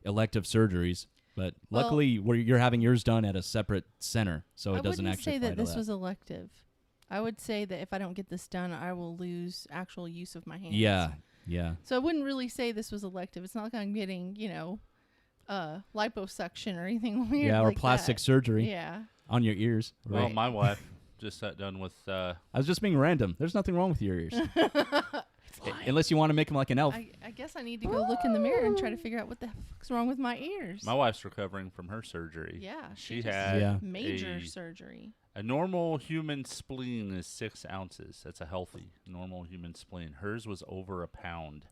elective surgeries. But Well, luckily, you're having yours done at a separate center, so it doesn't I wouldn't actually say apply that to this was elective. I would say that if I don't get this done, I will lose actual use of my hands. Yeah. So I wouldn't really say this was elective. It's not like I'm getting, liposuction or anything weird. Yeah, or like plastic that. surgery. Yeah. On your ears. Well, Right. my wife just sat done with. I was just being random. There's nothing wrong with your ears. Unless you want to make them like an elf. I guess I need to go look in the mirror and try to figure out what the fuck's wrong with my ears. My wife's recovering from her surgery. Yeah, she just had major surgery. A normal human spleen is 6 ounces. That's a healthy normal human spleen. Hers was over a pound.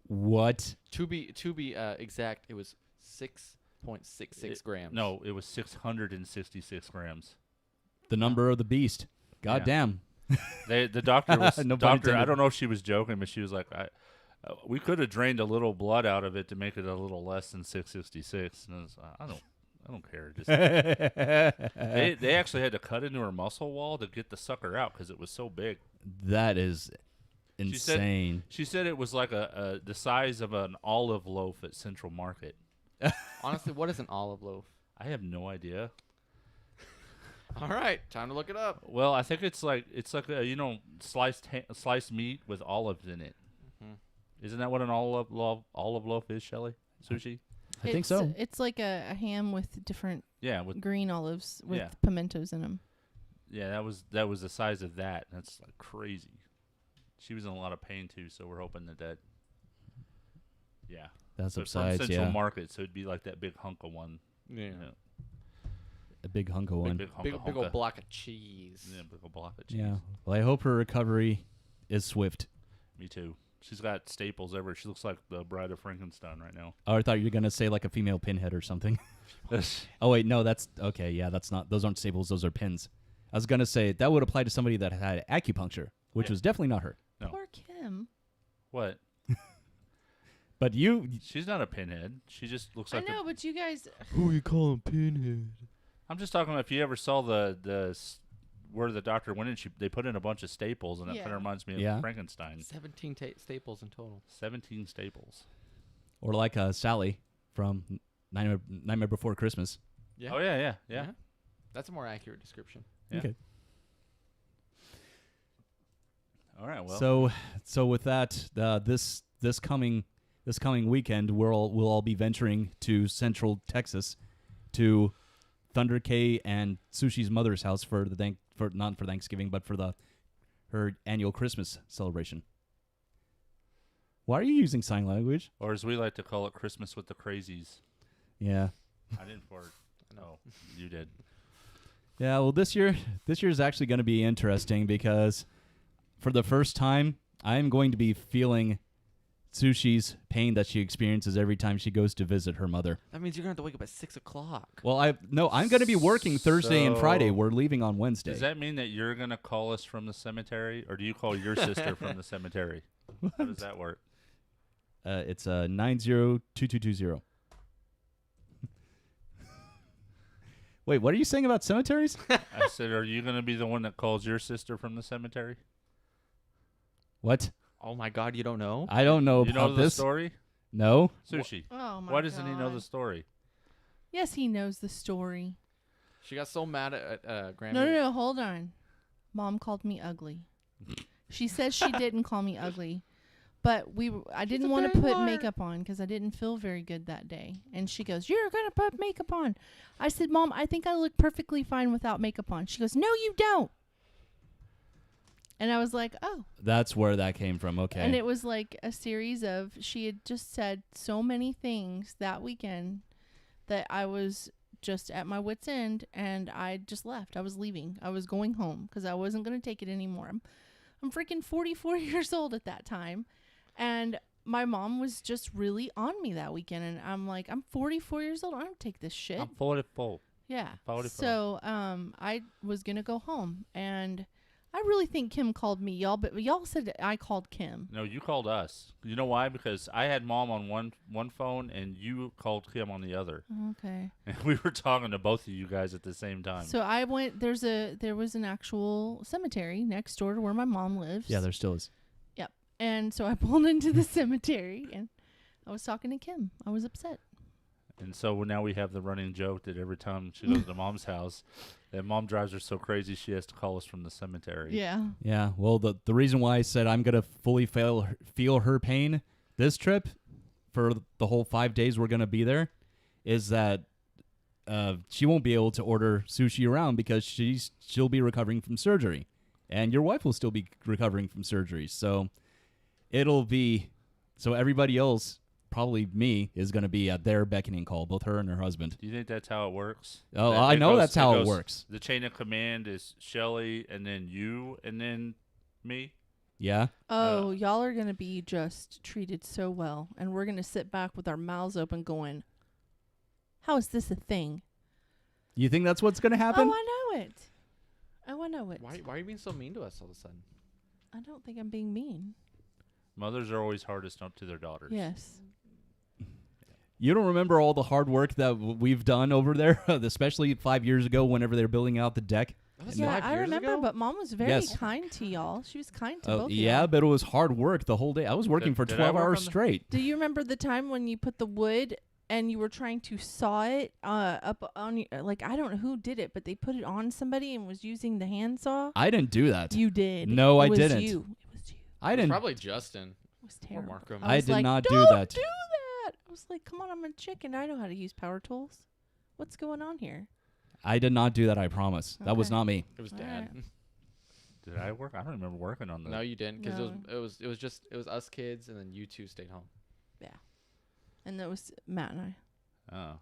What? To be exact, it was 6.66 grams. No, it was 666 grams. The number of the beast. God Yeah. damn. The doctor was No pun doctor. I intended. don't know if she was joking, but she was like, we could have drained a little blood out of it to make it a little less than 666. And I was, I don't care. Just they actually had to cut into her muscle wall to get the sucker out because it was so big. That is insane. She said it was like the size of an olive loaf at Central Market. Honestly, what is an olive loaf? I have no idea. All right, time to look it up. Well, I think it's like a, sliced meat with olives in it. Mhm. Isn't that what an olive loaf is, Shelley? Sushi? I think so. It's like a ham with different with green olives with Yeah. pimentos in them. Yeah, that was the size of that. That's like crazy. She was in a lot of pain too, so we're hoping that yeah. That But subsides, from Central yeah. Market, so it'd be like that big hunk of one. Yeah. A big hunk of one. Big hunk Big, of big hunka. old block of cheese. Yeah, big old block of cheese. Yeah. Well, I hope her recovery is swift. Me too. She's got staples everywhere. She looks like the Bride of Frankenstein right now. Oh, I thought you were going to say like a female pinhead or something. Oh, wait. No, that's okay. Yeah, that's not. Those aren't staples. Those are pins. I was going to say that would apply to somebody that had acupuncture, which was definitely not her. No. Poor Kim. What? But She's not a pinhead. She just looks I like. know, but you guys. Who you calling Pinhead? I'm just talking about if you ever saw where the doctor went in. They put in a bunch of staples, and it Yeah. kind of reminds me Yeah. of Frankenstein. 17 staples in total. 17 staples. or like Sally from Nightmare Before Christmas. Yeah. Oh yeah. That's a more accurate description. Yeah. Okay. All right. Well. So with that, this coming weekend, we'll all be venturing to Central Texas, to Thunder K and Sushi's mother's house for not for Thanksgiving, but for her annual Christmas celebration. Why are you using sign language? Or as we like to call it, Christmas with the Crazies. Yeah. I didn't fart. No, you did. Yeah. Well, this year is actually going to be interesting because for the first time, I'm going to be feeling Sushi's pain that she experiences every time she goes to visit her mother. That means you're going to have to wake up at 6 o'clock. Well, I'm going to be working Thursday and Friday. So- We're leaving on Wednesday. Does that mean that you're going to call us from the cemetery, or do you call your sister from the cemetery? How does that work? It's 902220. Wait, what are you saying about cemeteries? I said, are you going to be the one that calls your sister from the cemetery? What? Oh my God, you don't know? I don't know You about know the this. story? No. Sushi. Oh my Why doesn't he know God. the story? Yes, he knows the story. She got so mad at Grammy. No, hold on. Mom called me ugly. She says she didn't call me ugly, but I didn't want to put makeup on because I didn't feel very good that day. And she goes, "You're gonna put makeup on." I said, "Mom, I think I look perfectly fine without makeup on." She goes, "No, you don't." And I was like, "Oh." That's where that came from. Okay. And it was like a series of, she had just said so many things that weekend that I was just at my wit's end, and I just left. I was leaving. I was going home because I wasn't going to take it anymore. I'm freaking 44 years old at that time. And my mom was just really on me that weekend. And I'm like, I'm 44 years old. I don't take this shit. I'm 44. Yeah. 44. So I was going to go home. And I really think Kim called me, y'all. But y'all said that I called Kim. No, you called us. You know why? Because I had Mom on one phone, and you called Kim on the other. Okay. And we were talking to both of you guys at the same time. So I went, there was an actual cemetery next door to where my mom lives. yeah, there still is. Yep. And so I pulled into the cemetery and I was talking to Kim. I was upset. And so now we have the running joke that every time she goes to Mom's house, that Mom drives her so crazy she has to call us from the cemetery. Yeah. Yeah. Well, the reason why I said I'm gonna fully feel her pain this trip for the whole 5 days we're gonna be there is that she won't be able to order sushi around because she'll be recovering from surgery, and your wife will still be recovering from surgery. So everybody else, probably me, is going to be at their beckoning call, both her and her husband. Do you think that's how it works? Oh, I know that's how it works. The chain of command is Shelly, and then you, and then me. Yeah. Oh, y'all are going to be just treated so well. And we're going to sit back with our mouths open going, how is this a thing? You think that's what's going to happen? Oh, I know it. Oh, I know it. Why are you being so mean to us all of a sudden? I don't think I'm being mean. Mothers are always hardest up to their daughters. Yes. You don't remember all the hard work that we've done over there, especially 5 years ago whenever they were building out the deck? Yeah, I remember, but Mom was very Yes. kind to y'all. She was kind to both of yeah, y'all. but it was hard work the whole day. I was working for did I 12 work hours on the- straight. Do you remember the time when you put the wood and you were trying to saw it up on your, like, I don't know who did it, but they put it on somebody and was using the handsaw? I didn't do that. You did. No, It I was didn't. you. It was you. I didn't. Probably Justin. It was Or terrible. Markham. I was did like, not do "Don't that." do that. I was like, come on, I'm a chicken. I know how to use power tools. What's going on here? I did not do that, I promise. That was Okay. not me. It was All Dad. right. Did I work? I don't remember working on that. No, you didn't, because No. it was us kids, and then you two stayed home. And that was Matt and I. Oh.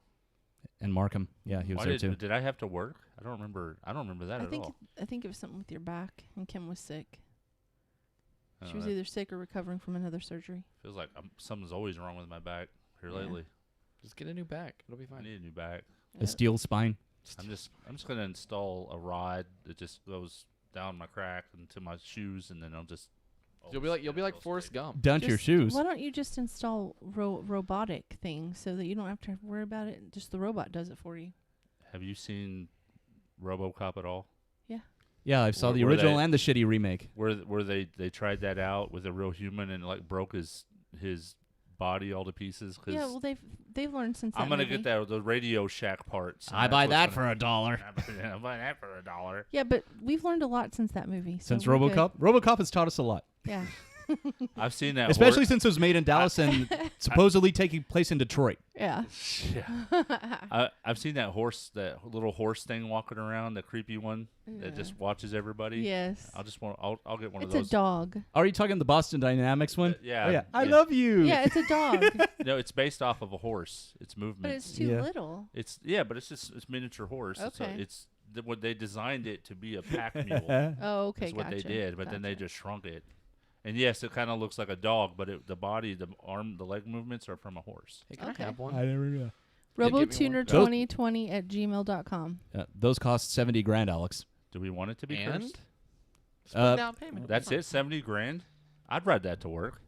And Markham. Yeah, he was Why there too. did I have to work? I don't remember that I at think all. I think it was something with your back, and Kim was sick. She Oh, was that either sick or recovering from another surgery. feels like something's always wrong with my back here Yeah. lately. Just get a new back. It'll be I fine. need a new back. A steel spine. I'm just gonna install a rod that just goes down my crack into my shoes, and then I'll just You'll be like Forrest Gump. Down to your shoes. Why don't you just install robotic things so that you don't have to worry about it? Just the robot does it for you. Have you seen RoboCop at all? Yeah, I saw Were- the were original they- and the shitty remake. Where they tried that out with a real human and like broke his body all to pieces. Cause Yeah, well they've learned since that I'm gonna movie. get that the Radio Shack parts. and I that's buy what's that gonna- for $1. Yeah, I buy that for $1. Yeah, but we've learned a lot since that movie. So Since we're good. RoboCop has taught us a lot. Yeah. I've seen that, Especially since it was made in Dallas and supposedly taking place in Detroit. Yeah. I've seen that little horse thing walking around, the creepy one that just watches everybody. Yes. I'll get one It's of those. a dog. Are you talking the Boston Dynamics one? Yeah. Oh, yeah. I Yeah. love you. Yeah, it's a dog. No, it's based off of a horse. It's movement. But it's too little. It's but it's miniature horse. Okay. It's what they designed it to be a pack mule. Oh, okay, That's what they gotcha, did, but then they just shrunk it. And yes, it kind of looks like a dog, but the body, the arm, the leg movements are from a horse. Hey, can Okay. I have one? I never know. RoboTuner2020@gmail.com. Those cost $70,000, Alex. Do we want it to be And? cursed? Split down payment. That's it, $70,000. I'd ride that to work.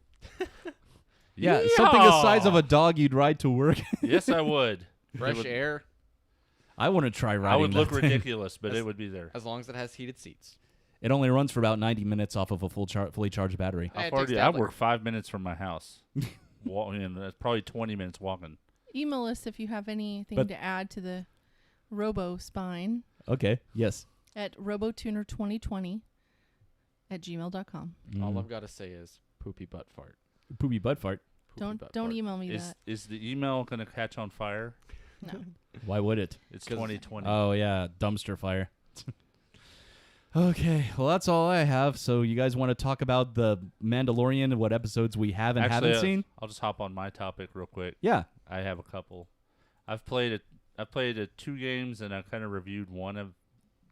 Yeah, something the size of Yeehaw! a dog you'd ride to work. Yes, I would. Fresh It would- air. I want to try riding I would look that thing. ridiculous, but it would be there. As long as it has heated seats. It only runs for about 90 minutes off of a fully charged battery. Hey, How it far takes do you? down I like- work 5 minutes from my house. That's probably 20 minutes walking. Email us if you have anything But- to add to the Robo Spine Okay, yes. at RoboTuner2020@gmail.com. All I've got to say is poopy butt fart. Poopy butt fart. Poopy butt Don't fart. email me Is that. is the email gonna catch on fire? No. Why would it? It's 2020. Oh, yeah, dumpster fire. Okay, well, that's all I have. So you guys want to talk about the Mandalorian and what episodes we have and Actually, haven't seen? I'll just hop on my topic real quick. Yeah. I have a couple. I've played 2 games, and I kind of reviewed one of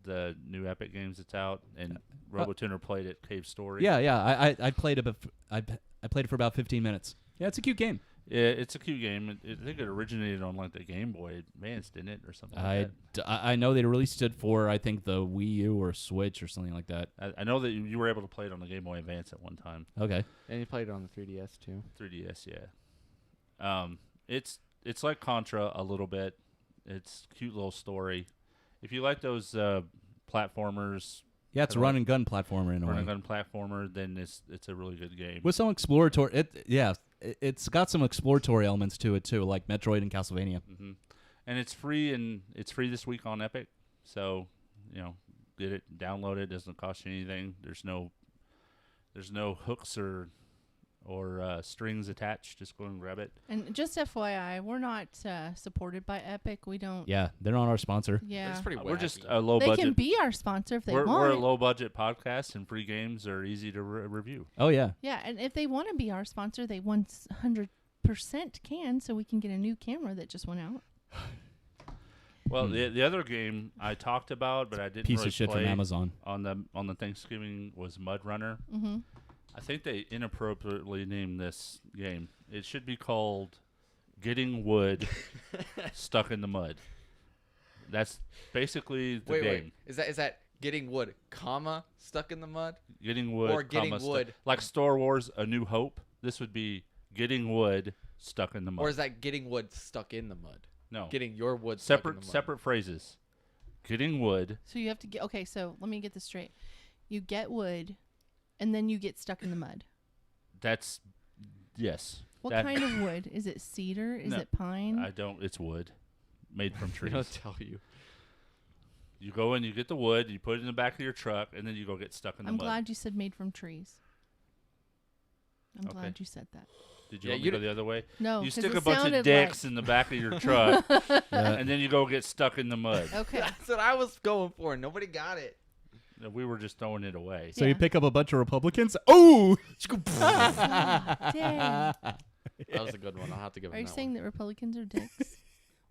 the new Epic games that's out, and RoboTuner played it, Cave Story. Yeah. I played it. I played it for about 15 minutes. Yeah, it's a cute game. Yeah, it's a cute game. I think it originated on like the Game Boy Advance, didn't it, or something like that? I know they released it for, I think, the Wii U or Switch or something like that. I know that you were able to play it on the Game Boy Advance at one time. Okay. And you played it on the 3DS too. 3DS, yeah. It's like Contra a little bit. It's a cute little story. If you like those platformers, Yeah, it's a run and gun platformer in a way. run and gun platformer, then it's a really good game. With some exploratory, it's got some exploratory elements to it too, like Metroid and Castlevania. Mm-hmm. And it's free, this week on Epic. So, get it, download it. Doesn't cost you anything. There's no hooks or strings attached. Just go and grab it. And just FYI, we're not supported by Epic. We don't. Yeah, they're not our sponsor. Yeah. It's pretty We're just wacky. a low They budget. can be our sponsor if they want. We're a low budget podcast, and free games are easy to review. Oh yeah. Yeah, and if they want to be our sponsor, they 100% can, so we can get a new camera that just went out. Well, the other game I talked about, but I didn't Piece really of shit play from Amazon. on the Thanksgiving was Mud Runner. Mm-hmm. I think they inappropriately named this game. It should be called Getting Wood Stuck in the Mud. That's basically the game. Wait. Is that getting wood, comma, stuck in the mud? Getting wood, Or getting comma, wood. like Star Wars: A New Hope. This would be Getting Wood Stuck in the Mud. Or is that getting wood stuck in the mud? No. Getting your wood stuck in the mud. Separate phrases. Getting wood. So you have to get. Okay, so let me get this straight. You get wood, and then you get stuck in the mud. That's yes. What kind of wood? Is it cedar? Is it pine? I don't. It's wood, made from trees. I'll tell you. You go in, you get the wood, you put it in the back of your truck, and then you go get stuck in the I'm mud. glad you said made from trees. I'm Okay. glad you said that. Did you want me to go the other way? No, You 'cause stick it a bunch of sounded dicks like- in the back of your truck, and then you go get stuck in the mud. Okay. That's what I was going for. Nobody got it. We were just throwing it away. So you pick up a bunch of Republicans. Oh! Dang. That was a good one. I'll have to give Are him you that saying that Republicans are dicks?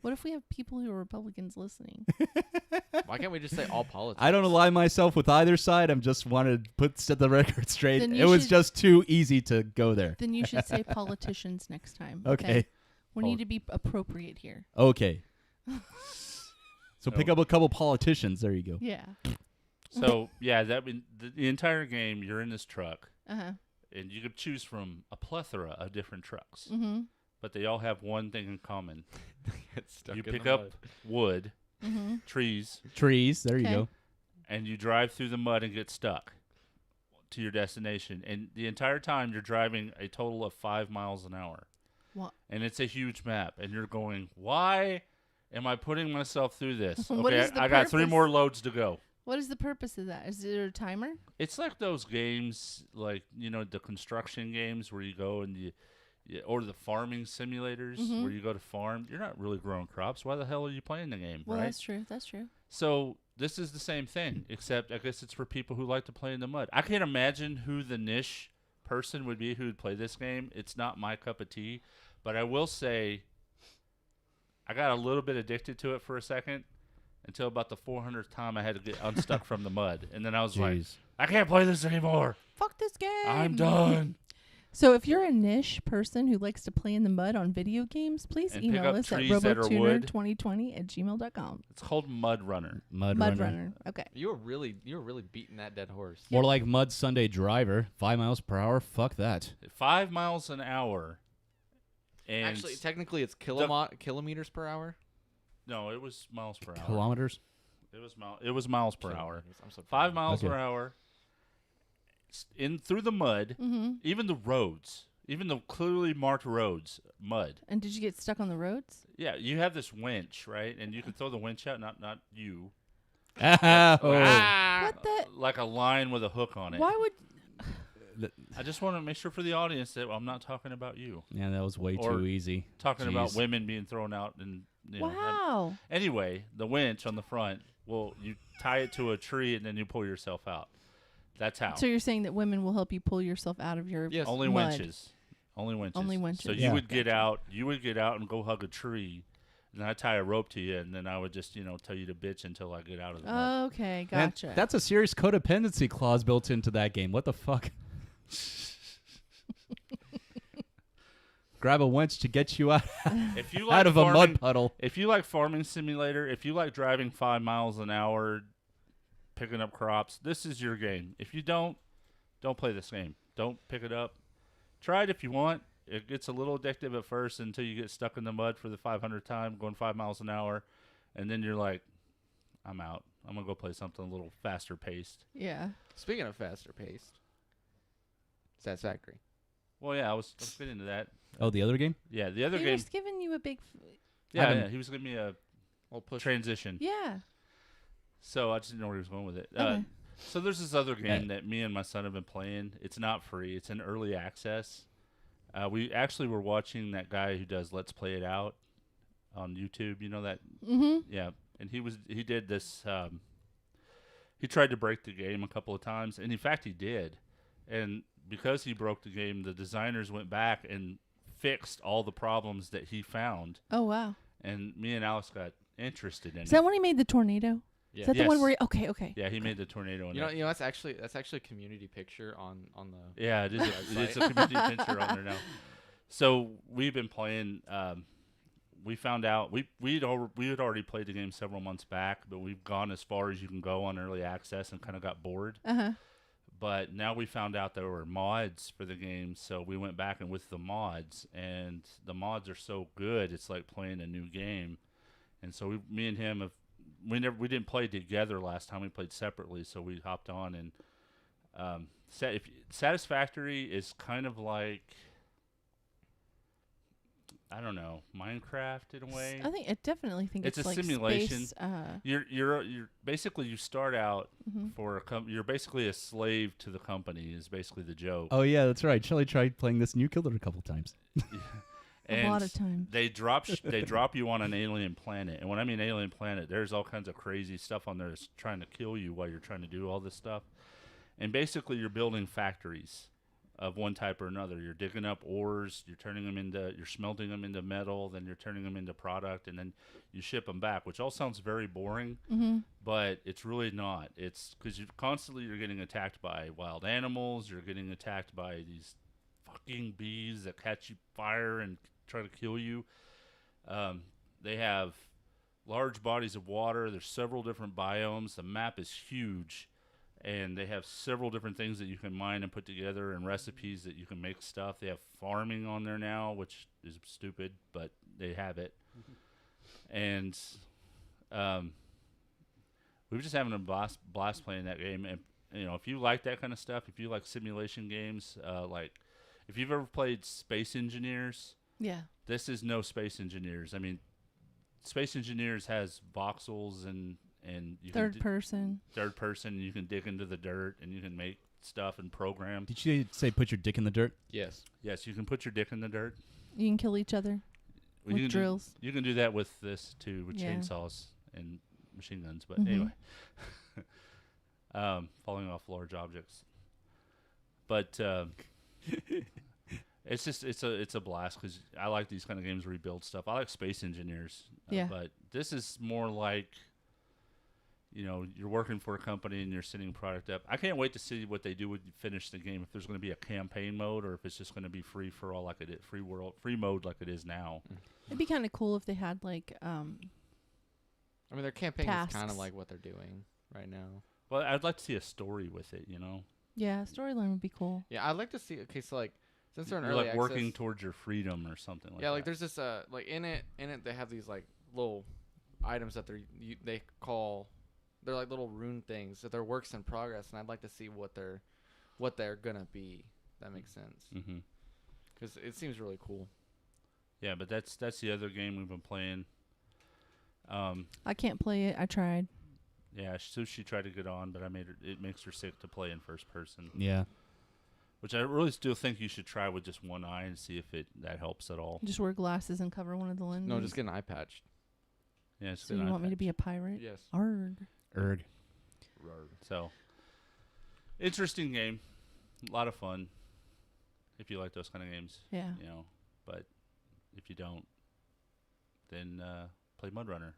What if we have people who are Republicans listening? one. Why can't we just say all politics? I don't align myself with either side. I'm just wanted to set the record straight. Then It you was should- just too easy to go there. Then you should say politicians next time. Okay. We need to be appropriate here. Okay. So pick up a couple politicians. There you go. Yeah. So yeah, the entire game, you're in this truck, Uh-huh. and you could choose from a plethora of different trucks, Mm-hmm. but they all have one thing in common. Get stuck You in pick the up mud. wood, Mm-hmm. trees, Trees. There you Okay. go. and you drive through the mud and get stuck to your destination. And the entire time you're driving a total of 5 miles an hour. What? And it's a huge map. And you're going, why am I putting myself through this? What Okay, is the I got 3 purpose? more loads to go. What is the purpose of that? Is there a timer? It's like those games, like, the construction games where you go and or the farming simulators Mhm. where you go to farm. You're not really growing crops. Why the hell are you playing the game, Well, right? that's true. That's true. So this is the same thing, except I guess it's for people who like to play in the mud. I can't imagine who the niche person would be who would play this game. It's not my cup of tea, but I will say I got a little bit addicted to it for a second until about the 400th time I had to get unstuck from the mud. And then I was like, Jeez. I can't play this anymore. Fuck this game. I'm done. So if you're a niche person who likes to play in the mud on video games, please And pick email up us at trees that are wood. robotuner2020@gmail.com. It's called Mud Runner. Mud Mud runner. runner. Okay. You were really beating that dead horse. More like Mud Sunday Driver. 5 miles per hour. Fuck that. 5 miles an hour. And Actually, technically, it's kilometers per hour. no, it was miles per hour. Kilometers. It was miles per hour. Kilometers. I'm so 5 miles Okay. per hour. In through the mud, Mm-hmm. even the roads, even the clearly marked roads, mud. And did you get stuck on the roads? Yeah, you have this winch, right? And you can throw the winch out, not you. Oh. What the? Like a line with a hook on it. Why would? I just want to make sure for the audience that I'm not talking about you. Yeah, that was way Or too easy. Talking about Jeez. women being thrown out and Wow. anyway, the winch on the front, well, you tie it to a tree and then you pull yourself out. That's how. So you're saying that women will help you pull yourself out of your Yes. Only mud. winches. Only winches. Only winches. So you Yeah. would get out. You would get out and go hug a tree, and I tie a rope to you, and then I would just tell you to bitch until I get out of the mud. Okay, Man, gotcha. that's a serious codependency clause built into that game. What the fuck? Grab a winch to get you out, If you like out of a farming, mud puddle. if you like farming simulator, if you like driving 5 miles an hour, picking up crops, this is your game. If you don't play this game. Don't pick it up. Try it if you want. It gets a little addictive at first until you get stuck in the mud for the 500th time, going 5 miles an hour, and then you're like, I'm out. I'm gonna go play something a little faster paced. Yeah. Speaking of faster paced, Satisfactory. Well, yeah, I was getting into that. Oh, the other game? Yeah, the other He game. was giving you a big. Yeah, he was giving me a I'll push. transition. Yeah. So I just didn't know where he was going with it. Okay. So there's this other game that me and my son have been playing. It's not free. It's in early access. We actually were watching that guy who does Let's Play It Out on YouTube. You know that? Mm-hmm. Yeah. And he did this. He tried to break the game a couple of times, and in fact he did. And because he broke the game, the designers went back and fixed all the problems that he found. Oh wow. And me and Alex got interested in Is it. that when he made the tornado? Yeah. Is that the one where? Okay. Yeah, he made the tornado. In You know, it. that's actually a community picture on the. Yeah, it is. It's a community picture on there now. So we've been playing. We found out we had already played the game several months back, but we've gone as far as you can go on early access and kind of got bored. Uh-huh. But now we found out there were mods for the game, so we went back and with the mods, and the mods are so good, it's like playing a new game. And so me and him we didn't play together last time. We played separately, so we hopped on and Satisfactory is kind of like, I don't know, Minecraft in a way. I definitely think It's it's a like simulation. Space, You're basically you start out Mhm. for you're basically a slave to the company is basically the joke. Oh, yeah, that's right. Shelly tried playing this and you killed her a couple times. A lot of times. They drop you on an alien planet, and when I mean alien planet, there's all kinds of crazy stuff on there that's trying to kill you while you're trying to do all this stuff. And basically, you're building factories of one type or another. You're digging up ores, you're smelting them into metal, then you're turning them into product, and then you ship them back, which all sounds very boring, but it's really not. It's because you're getting attacked by wild animals, you're getting attacked by these fucking bees that catch you fire and try to kill you. They have large bodies of water. There's several different biomes. The map is huge. and they have several different things that you can mine and put together, and recipes that you can make stuff. They have farming on there now, which is stupid, but they have it. And we were just having a blast playing that game. And if you like that kind of stuff, if you like simulation games, like if you've ever played Space Engineers, Yeah. this is no Space Engineers. I mean, Space Engineers has voxels and you Third person. Third person, you can dig into the dirt and you can make stuff and program. Did you say put your dick in the dirt? Yes. Yes, you can put your dick in the dirt. You can kill each other Well, with drills. You can do that with this too, with Yeah. chainsaws and machine guns. But Mhm. anyway, falling off large objects. But it's just it's a blast because I like these kind of games where you build stuff. I like Space Engineers. Yeah. But this is more like, you're working for a company and you're sending product up. I can't wait to see what they do when you finish the game. If there's going to be a campaign mode or if it's just going to be free for all, like it is, free mode like it is now. It'd be kind of cool if they had like I mean, their campaign is kind tasks. of like what they're doing right now. Well, I'd like to see a story with it. Yeah, storyline would be cool. Yeah, I'd like to see. Okay, so like since they're in You're early like access, working towards your freedom or something like yeah, that. like there's this like in it they have these like little items that they call, they're like little rune things that they're works in progress, and I'd like to see what they're gonna be. That makes sense. Mm-hmm. Because it seems really cool. Yeah, but that's the other game we've been playing. I can't play it. I tried. Yeah, she tried to get on, but it makes her sick to play in first person. Yeah. Which I really still think you should try with just one eye and see if that helps at all. Just wear glasses and cover one of the lenses. No, just get an eye patch. Yeah, So you want me to be a pirate? Yes. Arg. Erg. So, interesting game. A lot of fun. If you like those kind of games. Yeah. But if you don't, then play Mud Runner.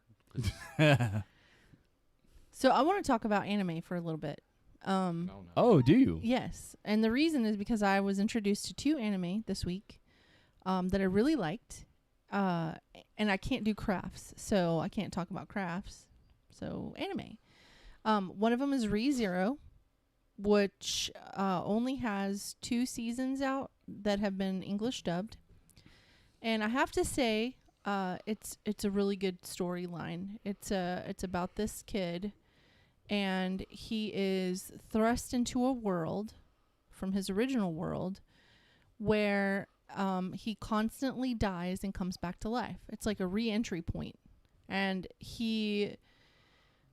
So I want to talk about anime for a little bit. No. Oh, do you? Yes, and the reason is because I was introduced to 2 anime this week that I really liked, and I can't do crafts, so I can't talk about crafts. So anime. One of them is Re:Zero, which only has 2 seasons out that have been English dubbed, and I have to say, it's a really good storyline. It's about this kid. And he is thrust into a world from his original world where he constantly dies and comes back to life. It's like a re-entry point. And he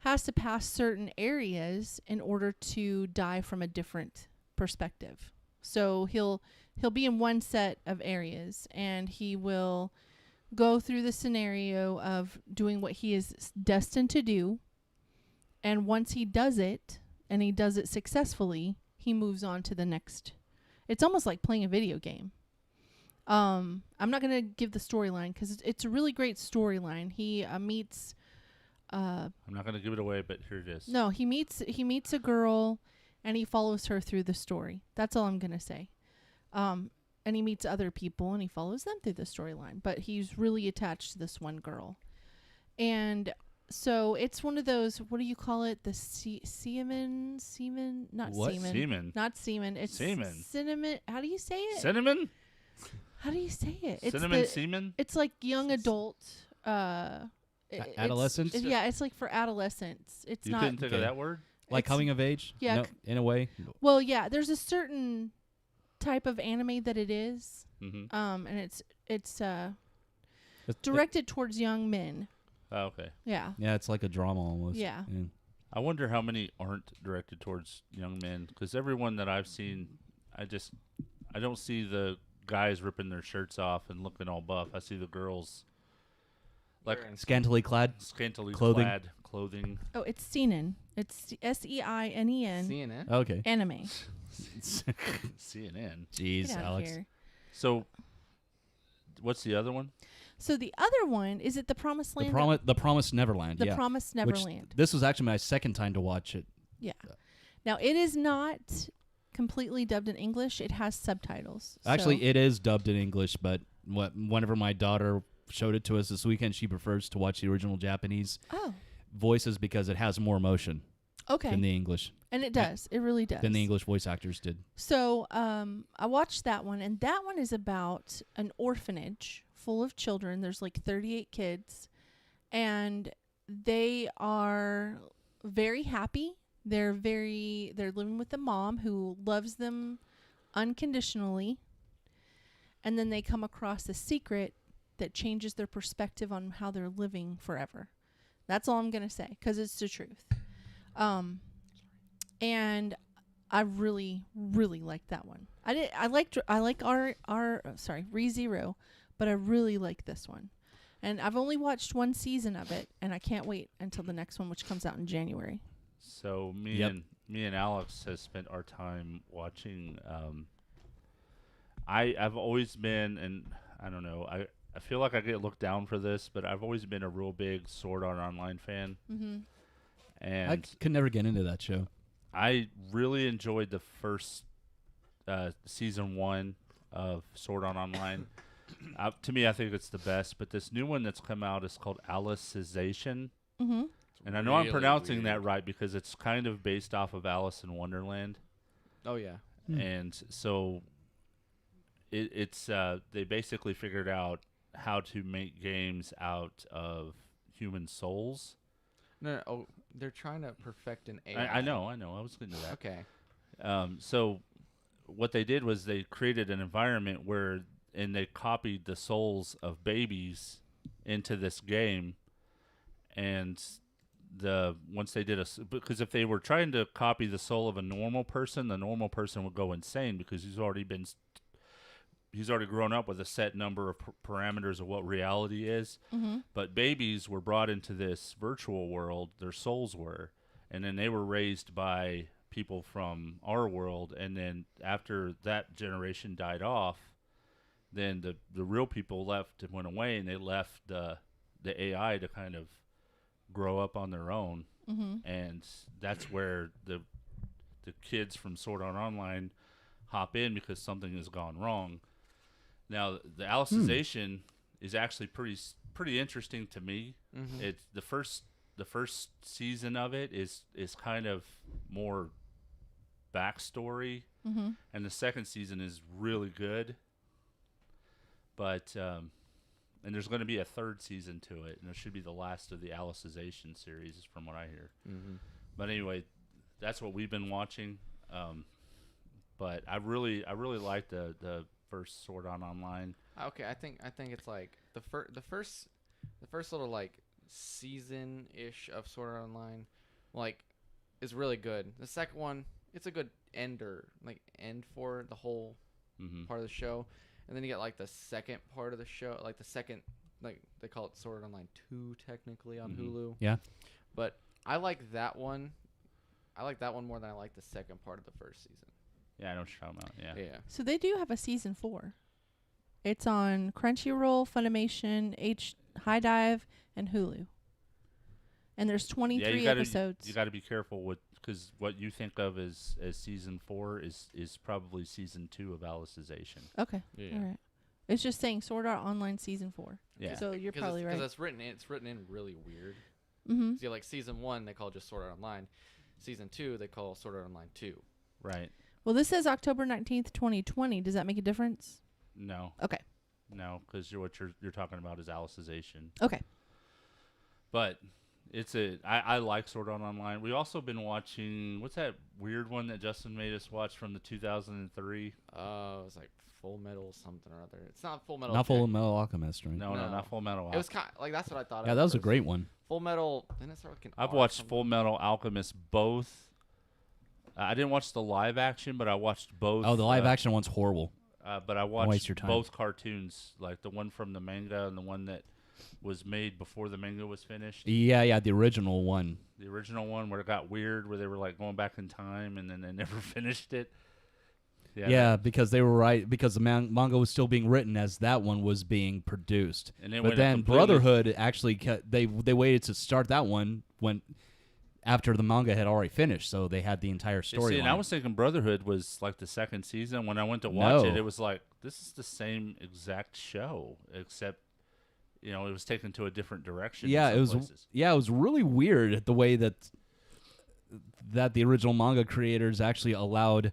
has to pass certain areas in order to die from a different perspective. So he'll be in one set of areas and he will go through the scenario of doing what he is destined to do. And once he does it, and he does it successfully, he moves on to the next. It's almost like playing a video game. I'm not going to give the storyline because it's a really great storyline. He meets... I'm not going to give it away, but here it is. No, he meets a girl, and he follows her through the story. That's all I'm going to say. And he meets other people, and he follows them through the storyline. But he's really attached to this one girl. And... So it's one of those, what do you call it? The semen? Not what? Semen. Semen. Not semen. It's semen. Cinnamon. How do you say it? Cinnamon? How do you say it? It's Cinnamon semen? It's like young adult. Adolescence? Yeah, it's like for adolescents. It's You not. couldn't think of that word? Like coming of age? Yeah. No, in a way. Well, yeah. There's a certain type of anime that it is. Mm-hmm. And it's directed towards young men. Oh, okay. Yeah. Yeah, it's like a drama almost. Yeah. I wonder how many aren't directed towards young men, because everyone that I've seen, I don't see the guys ripping their shirts off and looking all buff. I see the girls like scantily clad clothing. Oh, it's seinen. It's SEINEN. CNN. Okay. Anime. CNN. Jeez, Get out of Alex. here. So, what's the other one? So the other one, is it The Promised Land? The Promised Neverland. The yeah. Promised Which Neverland. this was actually my second time to watch it. Yeah. Now, it is not completely dubbed in English. It has subtitles. Actually, it is dubbed in English, but whenever my daughter showed it to us this weekend, she prefers to watch the original Japanese voices because it has more emotion. Okay. than the English. And it does. It really does. Than the English voice actors did. So I watched that one, and that one is about an orphanage full of children. There's like 38 kids, and they are very happy. They're living with a mom who loves them unconditionally, and then they come across a secret that changes their perspective on how they're living forever. That's all I'm going to say, because it's the truth. And I really, really liked that one. I like ReZero, but I really like this one. And I've only watched one season of it, and I can't wait until the next one, which comes out in January. So me and Alex has spent our time watching. I've always been, and I don't know, I feel like I get looked down for this, but I've always been a real big Sword Art Online fan. Mm-hmm. And I could never get into that show. I really enjoyed the first season 1 of Sword Art Online. To me, I think it's the best. But this new one that's come out is called Alicization. Mm-hmm. And I know I'm pronouncing that right because it's kind of based off of Alice in Wonderland. Oh, yeah. And so it's they basically figured out how to make games out of human souls. No, oh, they're trying to perfect an AI. I know. I was getting to that. Okay. So what they did was they created an environment where, and they copied the souls of babies into this game, and once they did because if they were trying to copy the soul of a normal person, the normal person would go insane because he's already grown up with a set number of parameters of what reality is. Mm-hmm. But babies were brought into this virtual world, their souls were, and then they were raised by people from our world, and then after that generation died off, then the real people left and went away, and they left the AI to kind of grow up on their own. Mm-hmm. And that's where the kids from Sword Art Online hop in because something has gone wrong. Now, the Alicization is actually pretty interesting to me. Mm-hmm. It's the first season of it is kind of more backstory, Mm-hmm. and the second season is really good. But and there's going to be a third season to it, and it should be the last of the Alicization series, from what I hear. Mm-hmm. But anyway, that's what we've been watching. But I really like the first Sword Art Online. Okay, I think it's like the first little like season ish of Sword Art Online, like, is really good. The second one, it's a good end for the whole part of the show, and then you get like the second part of the show, like the second, like they call it Sword Art Online 2 technically on Hulu. Yeah, but I like that one. I like that one more than I like the second part of the first season. Yeah, I know what you're talking about. Yeah. So they do have a season 4. It's on Crunchyroll, Funimation, High Dive, and Hulu. And there's 23 episodes. You got to be careful because what you think of as season 4 is probably season 2 of Alicization. Okay. Yeah. All right. It's just saying Sword Art Online season 4. Yeah. So you're probably right. Because it's written in really weird. Mm-hmm. So like season 1 they call it just Sword Art Online. Season 2 they call Sword Art Online 2. Right. Well, this says October 19th, 2020. Does that make a difference? No. Okay. No, because what you're talking about is Alicization. Okay. But I like Sword Art Online. We also been watching, what's that weird one that Justin made us watch from the 2003? It was like Full Metal something or other. It's not Full Metal. Not Full Metal Alchemist, right? No, not Full Metal Alchemist. It was kind of, like, that's what I thought. Yeah, that was a great one. Full Metal. Didn't it start with an I've R watched something? Full Metal Alchemist both. I didn't watch the live action, but I watched both. Oh, the live action one's horrible. But I Waste watched your time. both cartoons, like the one from the manga and the one that was made before the manga was finished. Yeah, the original one. The original one where it got weird, where they were like going back in time, and then they never finished it. Yeah, because they were right, because the manga was still being written as that one was being produced. And it but went then completely- Brotherhood actually they waited to start that one after the manga had already finished, so they had the entire story. And I was thinking Brotherhood was like the second season. When I went to watch it was like, this is the same exact show, except it was taken to a different direction. Yeah, in some it was. places. Yeah, it was really weird the way that that the original manga creators actually allowed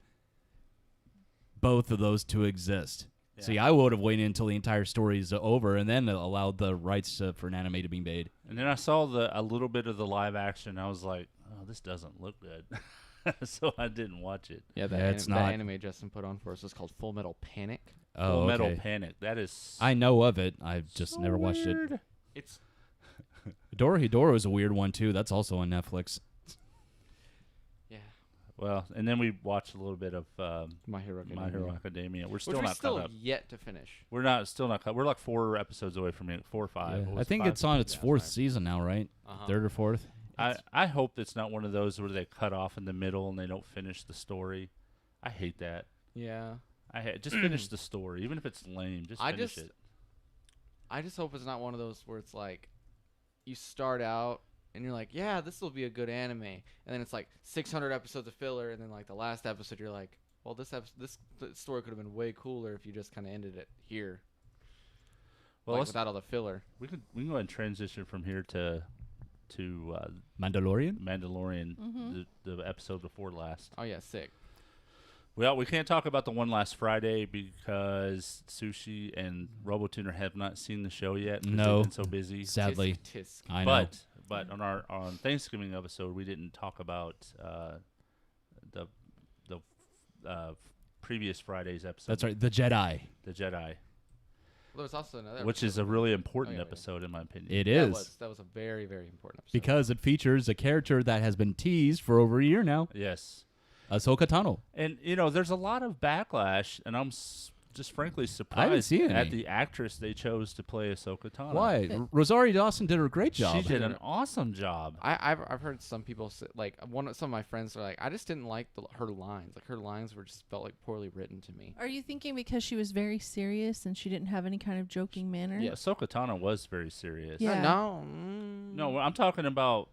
both of those to exist. Yeah. See, I would have waited until the entire story is over and then allowed the rights for an anime to be made. And then I saw a little bit of the live action. I was like, oh, this doesn't look good. So I didn't watch it. Yeah, it's that not. anime Justin put on for us was called Full Metal Panic. Oh, Full Metal okay. Panic. That is. I know of it. I've just so never watched it. weird. It's Dorohedoro is a weird one too. That's also on Netflix. Yeah. well, and then we watched a little bit of My Hero Academia. My Hero Academia. We're Which still we're not still caught up. yet to finish. We're not still not caught. We're like 4 episodes away from it. 4 or 5. Yeah. What I was think 5? it's on its Yeah, 4th 5. season now, right? Uh-huh. 3rd or 4th. I hope it's not one of those where they cut off in the middle and they don't finish the story. I hate that. Yeah. Just finish the story, even if it's lame. Just finish it. I just hope it's not one of those where it's like you start out and you're like, yeah, this will be a good anime, and then it's like 600 episodes of filler, and then like the last episode you're like, well, this story could have been way cooler if you just kind of ended it here. Well, like, without all the filler. We can go ahead and transition from here to Mandalorian? Mandalorian, the episode before last. Oh yeah, sick. Well, we can't talk about the one last Friday because Sushi and RoboTuner have not seen the show yet. 'Cause No. they've been so busy. Sadly. Tisk. I know. But on Thanksgiving episode, we didn't talk about the previous Friday's episode. That's right. The Jedi. The Jedi, Well, there was also another which episode is a really important yeah. episode in my opinion. It That is. that was a very, very important episode. Because it features a character that has been teased for over a year now. Yes. Ahsoka Tano. And, there's a lot of backlash, and I'm just frankly surprised see any. at the actress they chose to play Ahsoka Tano. Why? Rosario Dawson did a great job. She did an awesome job. I've heard some people say, like some of my friends are like, I just didn't like her lines. Like her lines were just felt like poorly written to me. Are you thinking because she was very serious and she didn't have any kind of joking manner? Yeah, Ahsoka Tano was very serious. Yeah. No, I'm talking about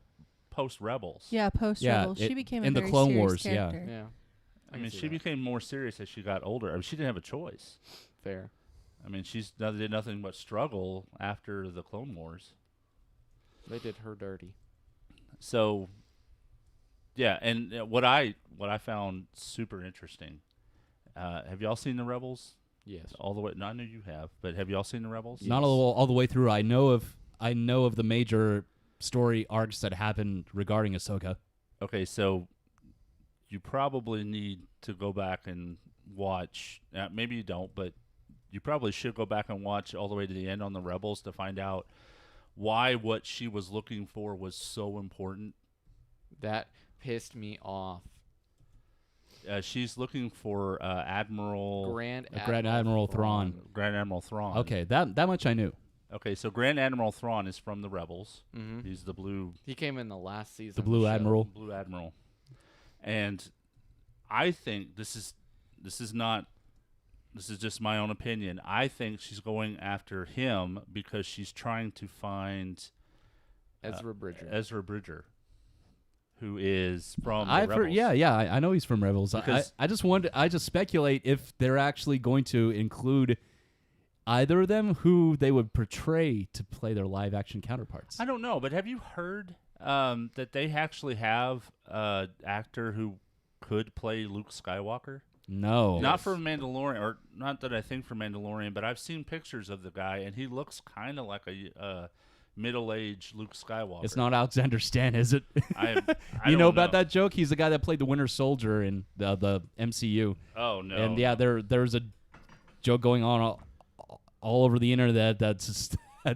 post-Rebels. Yeah, post-Rebels. Yeah, She became in a the very Clone serious Wars, yeah. character. Yeah. I mean, she became more serious as she got older. I mean, she didn't have a choice. Fair. I mean, she's did nothing but struggle after the Clone Wars. They did her dirty. So, yeah, and what I found super interesting. Have y'all seen the Rebels? Yes. All the way. No, I know you have, but have y'all seen the Rebels? Not all the way through. I know of the major story arcs that happened regarding Ahsoka. Okay, so you probably need to go back and watch. Maybe you don't, but you probably should go back and watch all the way to the end on the Rebels to find out why what she was looking for was so important. That pissed me off. She's looking for Grand Admiral Thrawn. Grand Admiral Thrawn. Okay, that much I knew. Okay, so Grand Admiral Thrawn is from the Rebels. Mm-hmm. He's the blue. He came in the last season. The of Blue show. Admiral. Blue Admiral. And I think this is just my own opinion. I think she's going after him because she's trying to find Ezra Bridger. Ezra Bridger, who is from the I've Rebels. heard, yeah, I know he's from Rebels. I just speculate if they're actually going to include either of them who they would portray to play their live action counterparts. I don't know, but have you heard that they actually have an actor who could play Luke Skywalker? No. Not for Mandalorian, or not that I think for Mandalorian, but I've seen pictures of the guy, and he looks kind of like a middle-aged Luke Skywalker. It's not Alexander Stan, is it? I you don't know about that joke? He's the guy that played the Winter Soldier in the MCU. Oh, no. And yeah, there's a joke going on all over the internet that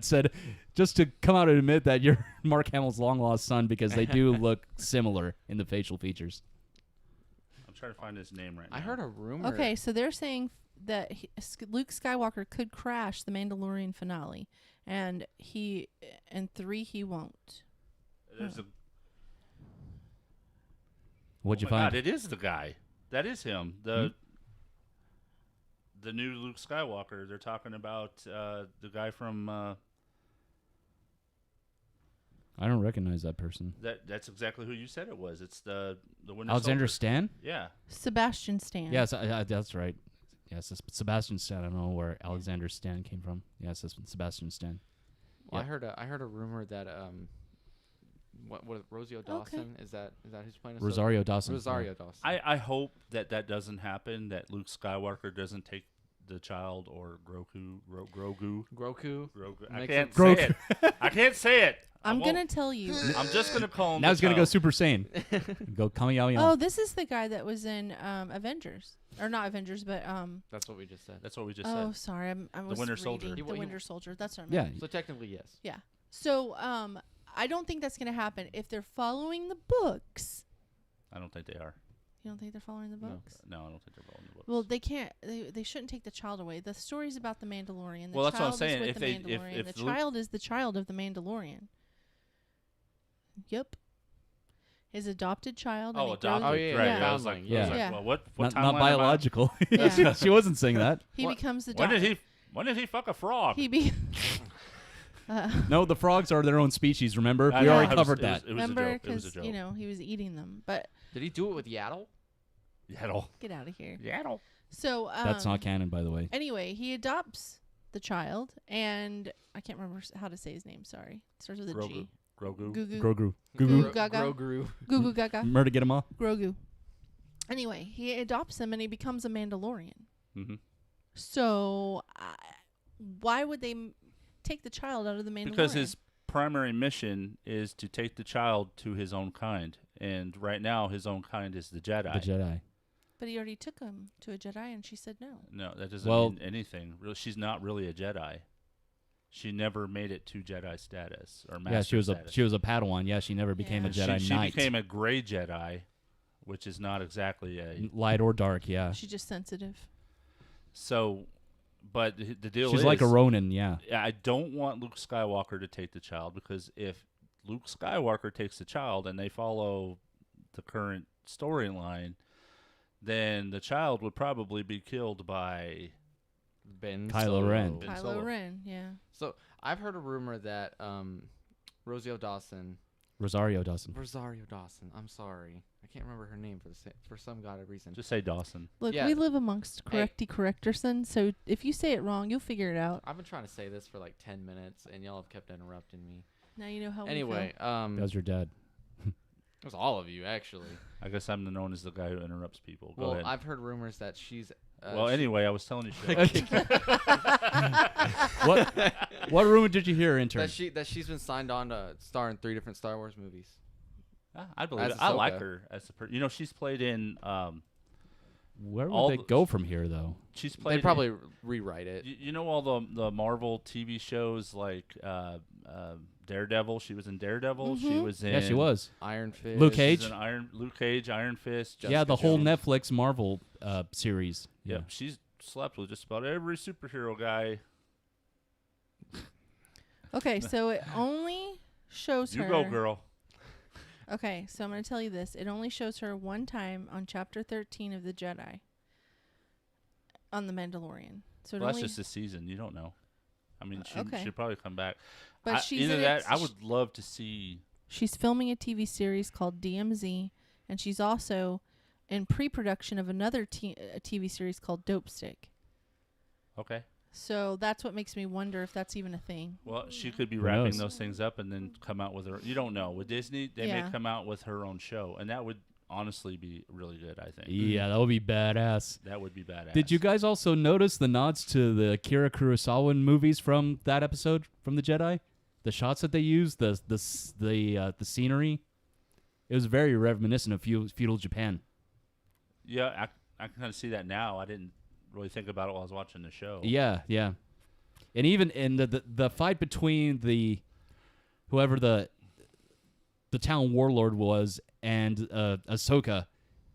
said just to come out and admit that you're Mark Hamill's long-lost son because they do look similar in the facial features. I'm trying to find his name right now. I heard a rumor. Okay, so they're saying that Luke Skywalker could crash the Mandalorian finale, and in 3 he won't. There's What'd you my find? God, it is the guy. That is him. The new Luke Skywalker. They're talking about the guy from... I don't recognize that person. That's exactly who you said it was. It's the Winter Alexander Soldier. Stan? Yeah. Sebastian Stan. Yes, that's right. Yes, Sebastian Stan. I don't know where Alexander Stan came from. Yes, it's Sebastian Stan. Well, Yeah. I heard a rumor that What Rosario Dawson? Is that who's playing? Rosario Dawson. Rosario Dawson. I hope that doesn't happen. That Luke Skywalker doesn't take the child, or Grogu. I can't say it. I can't say it. I'm gonna tell you. I'm just gonna call him. Now he's gonna go Super Saiyan. Go Kamehameha. Oh, this is the guy that was in Avengers, or not Avengers, but That's what we just said. That's what we just said. Oh, sorry, I was Winter reading Soldier. The Winter Soldier. That's what I Yeah. meant. So technically, yes. Yeah. So I don't think that's gonna happen if they're following the books. I don't think they are. You don't think they're following the books? No, I don't think they're following the books. Well, they can't. They shouldn't take the child away. The story's about the Mandalorian. The Well, that's what I'm child saying. is with If the they- Mandalorian. if the Luke- child is the child of the Mandalorian. Yep. His adopted child. and Oh, he adopted. grows- yeah, Right. yeah. I was like, Yeah. Yeah. well, what not timeline am I- biological. Yeah. She wasn't saying that. He becomes the. When did he fuck a frog? He be. No, the frogs are their own species. Remember, I we know, already it was- covered it was- that. It was a Remember, joke. It was a because joke. he was eating them. But Did he do it with Yaddle? Yaddle. get out of here. Yaddle. So That's not canon, by the way. Anyway, he adopts the child, and I can't remember how to say his name. Sorry, it starts with a Grogu. G. Grogu. Gugu. Grogu. Goo Gaga. Grogu. Goo Goo Gaga. Murder get him all. Grogu. Anyway, he adopts him, and he becomes a Mandalorian. Mm-hmm. So, why would they take the child out of the Mandalorian? Because his primary mission is to take the child to his own kind, and right now his own kind is the Jedi. The Jedi. But he already took him to a Jedi, and she said no. No, that doesn't Well- mean anything. Really, she's not really a Jedi. She never made it to Jedi status or master Yeah, she was status. a Padawan. Yeah, she never became a Yeah. Jedi She Knight. became a gray Jedi, which is not exactly a. Light or dark, yeah. She's just sensitive. So, but the deal She's is, like a Ronin, yeah. I don't want Luke Skywalker to take the child, because if Luke Skywalker takes the child and they follow the current storyline, then the child would probably be killed by Ben Kylo Solo. Ren. Ben Kylo Solo. Ren, yeah. So I've heard a rumor that Rosario Dawson. Rosario Dawson. I'm sorry, I can't remember her name for some god of reason. Just say Dawson. Look, Yeah. we live amongst correcterson, so if you say it wrong, you'll figure it out. I've been trying to say this for like 10 minutes, and y'all have kept interrupting me. Now you know how Anyway, That was your dad. it was all of you actually. I guess I'm known as the guy who interrupts people. Go Well, ahead. I've heard rumors that she's. Well, anyway, I was telling you. Shit. What rumor did you hear, intern? that she's been signed on to star in 3 different Star Wars movies. I believe As it. I like Ahsoka. her as a she's played in. Where all would they the- go from here, though? She's played. They probably rewrite it. You know all the Marvel TV shows like Daredevil. She was in Daredevil. She Mhm. was in. Yeah, she was. Iron Fist. Luke She's Cage. in Luke Cage, Iron Fist. Yeah, Jessica the whole Jones. Netflix Marvel series. Yep, she's slept with just about every superhero guy. Okay, so it only shows You her. go, girl. Okay, so I'm going to tell you this. It only shows her one time on Chapter 13 of the Jedi on The Mandalorian. So it Well, that's only, just this season. You don't know. I mean, okay. she'll probably come back. But she's either in that. it- I would love to see. she's filming a TV series called DMZ, and she's also in pre-production of another a TV series called Dope Stick. Okay. So that's what makes me wonder if that's even a thing. Well, she could be Who wrapping knows? those things up and then come out with her. You don't know. With Disney, they Yeah. may come out with her own show, and that would honestly be really good. I think. Yeah, that would be badass. That would be badass. Did you guys also notice the nods to the Akira Kurosawa movies from that episode from the Jedi? The shots that they used, the scenery, it was very reminiscent of feudal Japan. Yeah, I can kind of see that now. I didn't really think about it while I was watching the show. Yeah, yeah, and even in the fight between whoever the town warlord was and Ahsoka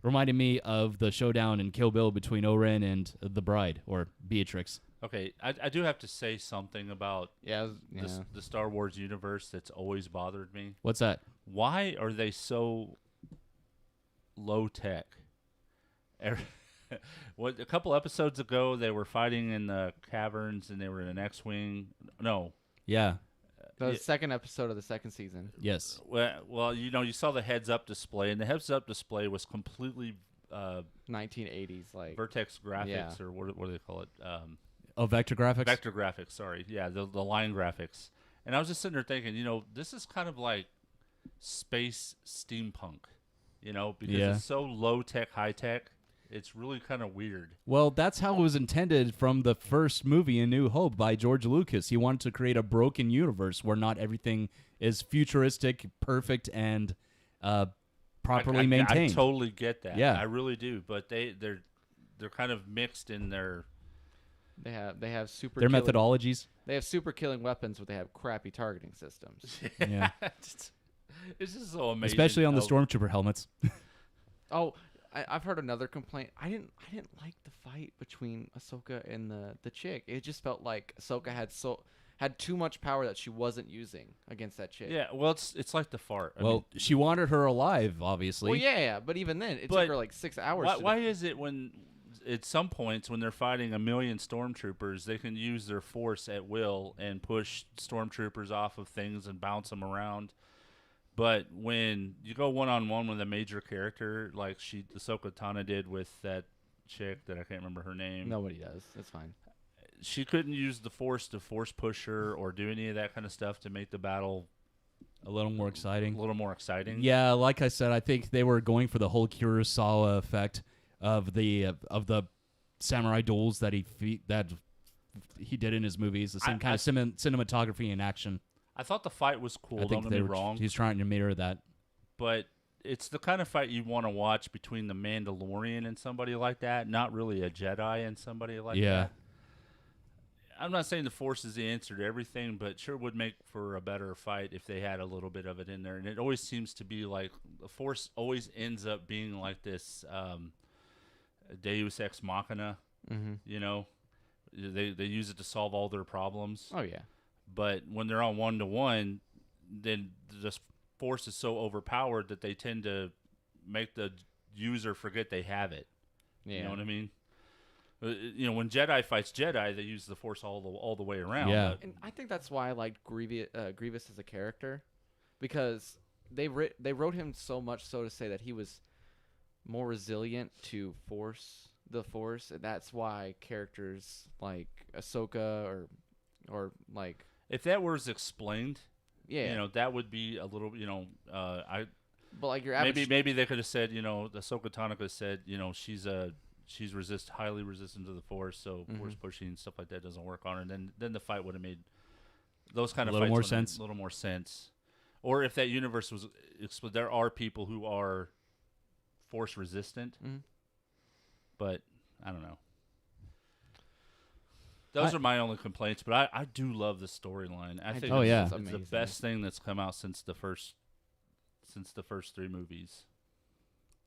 reminded me of the showdown in Kill Bill between Oren and the bride, or Beatrix. Okay, I do have to say something about Yeah. the Star Wars universe that's always bothered me. What's that? Why are they so low tech? What, a couple episodes ago, they were fighting in the caverns and they were in an X-wing. No. Yeah. The second episode of the second season. Yes. Well, you saw the heads-up display, and the heads-up display was completely 1980s, like Vertex graphics, Yeah. or what do they call it? Vector graphics? Vector graphics, sorry. Yeah, the line graphics. And I was just sitting there thinking, this is kind of like space steampunk, because Yeah. it's so low tech, high tech. It's really kind of weird. Well, that's how it was intended from the first movie, A New Hope, by George Lucas. He wanted to create a broken universe where not everything is futuristic, perfect, and properly maintained. I totally get that. Yeah. I really do. But they're kind of mixed in their. They have super. Their killing- methodologies. They have super killing weapons, but they have crappy targeting systems. Yeah. it's just so amazing. Especially on the Stormtrooper helmets. Oh, I've heard another complaint. I didn't like the fight between Ahsoka and the chick. It just felt like Ahsoka had too much power that she wasn't using against that chick. Yeah, well, it's like the fart. I Well, mean, she wanted her alive, obviously. Well, yeah, but even then, it But took her like 6 hours. why is it when at some points when they're fighting a million stormtroopers, they can use their force at will and push stormtroopers off of things and bounce them around? But when you go one-on-one with a major character, like Ahsoka Tano did with that chick that I can't remember her name. Nobody does. That's fine. She couldn't use the force to force push her or do any of that kind of stuff to make the battle a little more exciting. Yeah, like I said, I think they were going for the whole Kurosawa effect of the samurai duels that he did in his movies. The same kind of cinematography and action. I thought the fight was cool. I think Don't get me wrong. He's trying to mirror that. But it's the kind of fight you want to watch between the Mandalorian and somebody like that, not really a Jedi and somebody like that. I'm not saying the Force is the answer to everything, but sure would make for a better fight if they had a little bit of it in there. And it always seems to be like the Force always ends up being like this Deus Ex Machina. Mm-hmm. They use it to solve all their problems. Oh yeah. But when they're on 1-to-1, then the Force is so overpowered that they tend to make the user forget they have it. Yeah. You know what I mean? When Jedi fights Jedi, they use the Force all the way around. Yeah. And I think that's why I liked Grievous as a character, because they wrote him so much so to say that he was more resilient to the Force, and that's why characters like Ahsoka or like. If that was explained, yeah, that would be a little, But like your average, maybe they could have said, the Ahsoka Tano could have said, she's highly resistant to the Force, so Force pushing and stuff like that doesn't work on her. And then the fight would have made those kind of a little fights more sense. A little more sense. Or if that universe was, there are people who are Force resistant, but I don't know. Those are my only complaints, but I do love the storyline. I think it's the best thing that's come out since the first 3 movies.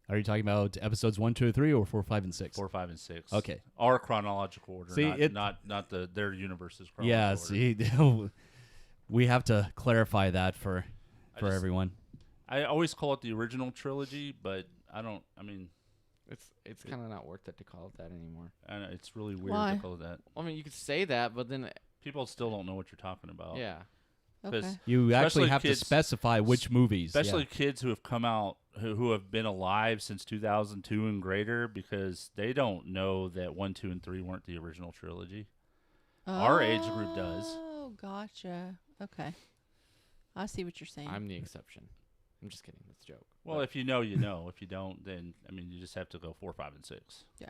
Are you talking about episodes 1, 2, 3, or 4, 5, and 6? 4, 5, and 6. Okay. Our chronological order, See, not their universe's chronological See, order. we have to clarify that for everyone. I always call it the original trilogy, but it's kind of not worth it to call it that anymore. I know, it's really weird Why? to call it that. I mean, you could say that, but then people still don't know what you're talking about. Yeah. Okay. You actually have kids, to specify which movies. Especially kids who have come out, who have been alive since 2002 and greater, because they don't know that 1, 2, and 3 weren't the original trilogy. Our age group does. Oh, gotcha. Okay. I see what you're saying. I'm the exception. I'm just kidding. That's a joke. Well, if you know, you know. If you don't, then, you just have to go 4, 5, and 6. Yeah.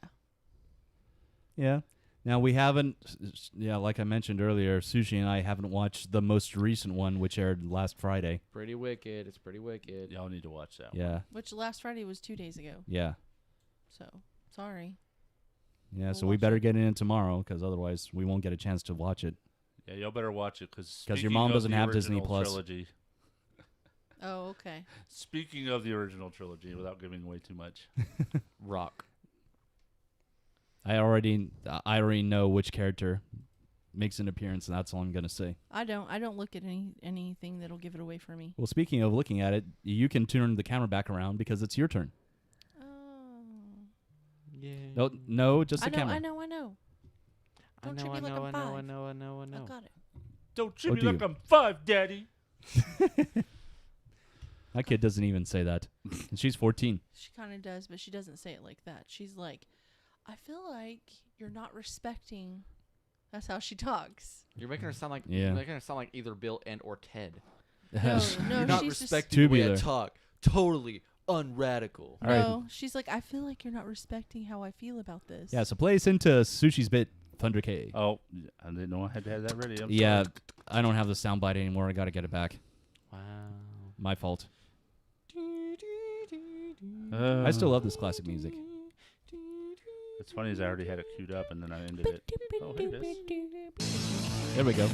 Yeah. Now, we haven't, like I mentioned earlier, Sushi and I haven't watched the most recent one, which aired last Friday. Pretty wicked. It's pretty wicked. Y'all need to watch that one. Which last Friday was 2 days ago. Yeah. So, sorry. Yeah, so we better get in tomorrow, because otherwise we won't get a chance to watch it. Yeah, y'all better watch it, because your mom doesn't have Disney Plus. Trilogy, oh, okay. Speaking of the original trilogy, without giving away too much. Rock. I already know which character makes an appearance, and that's all I'm gonna say. I don't look at anything that'll give it away for me. Well, speaking of looking at it, you can turn the camera back around because it's your turn. Oh. Yeah. No, just the I know, camera. I know. Don't treat me like I'm 5. I know. I got it. Don't treat me like I'm 5, Daddy. My kid doesn't even say that. And she's 14. She kind of does, but she doesn't say it like that. She's like, I feel like you're not respecting. That's how she talks. You're making her sound like Yeah. you're making her sound like either Bill and or Ted. No, You're not she's just respecting the way I Tubular. talk. Totally unradical. All right. no. She's like, I feel like you're not respecting how I feel about this. Yeah, so play us into Sushi's bit, Thunder K. Oh, I didn't know I had to have that ready. I'm Yeah, sorry. I don't have the soundbite anymore. I got to get it back. Wow. My fault. I still love this classic music. It's funny as I already had it queued up and then I ended it. Oh, here it is. There we go.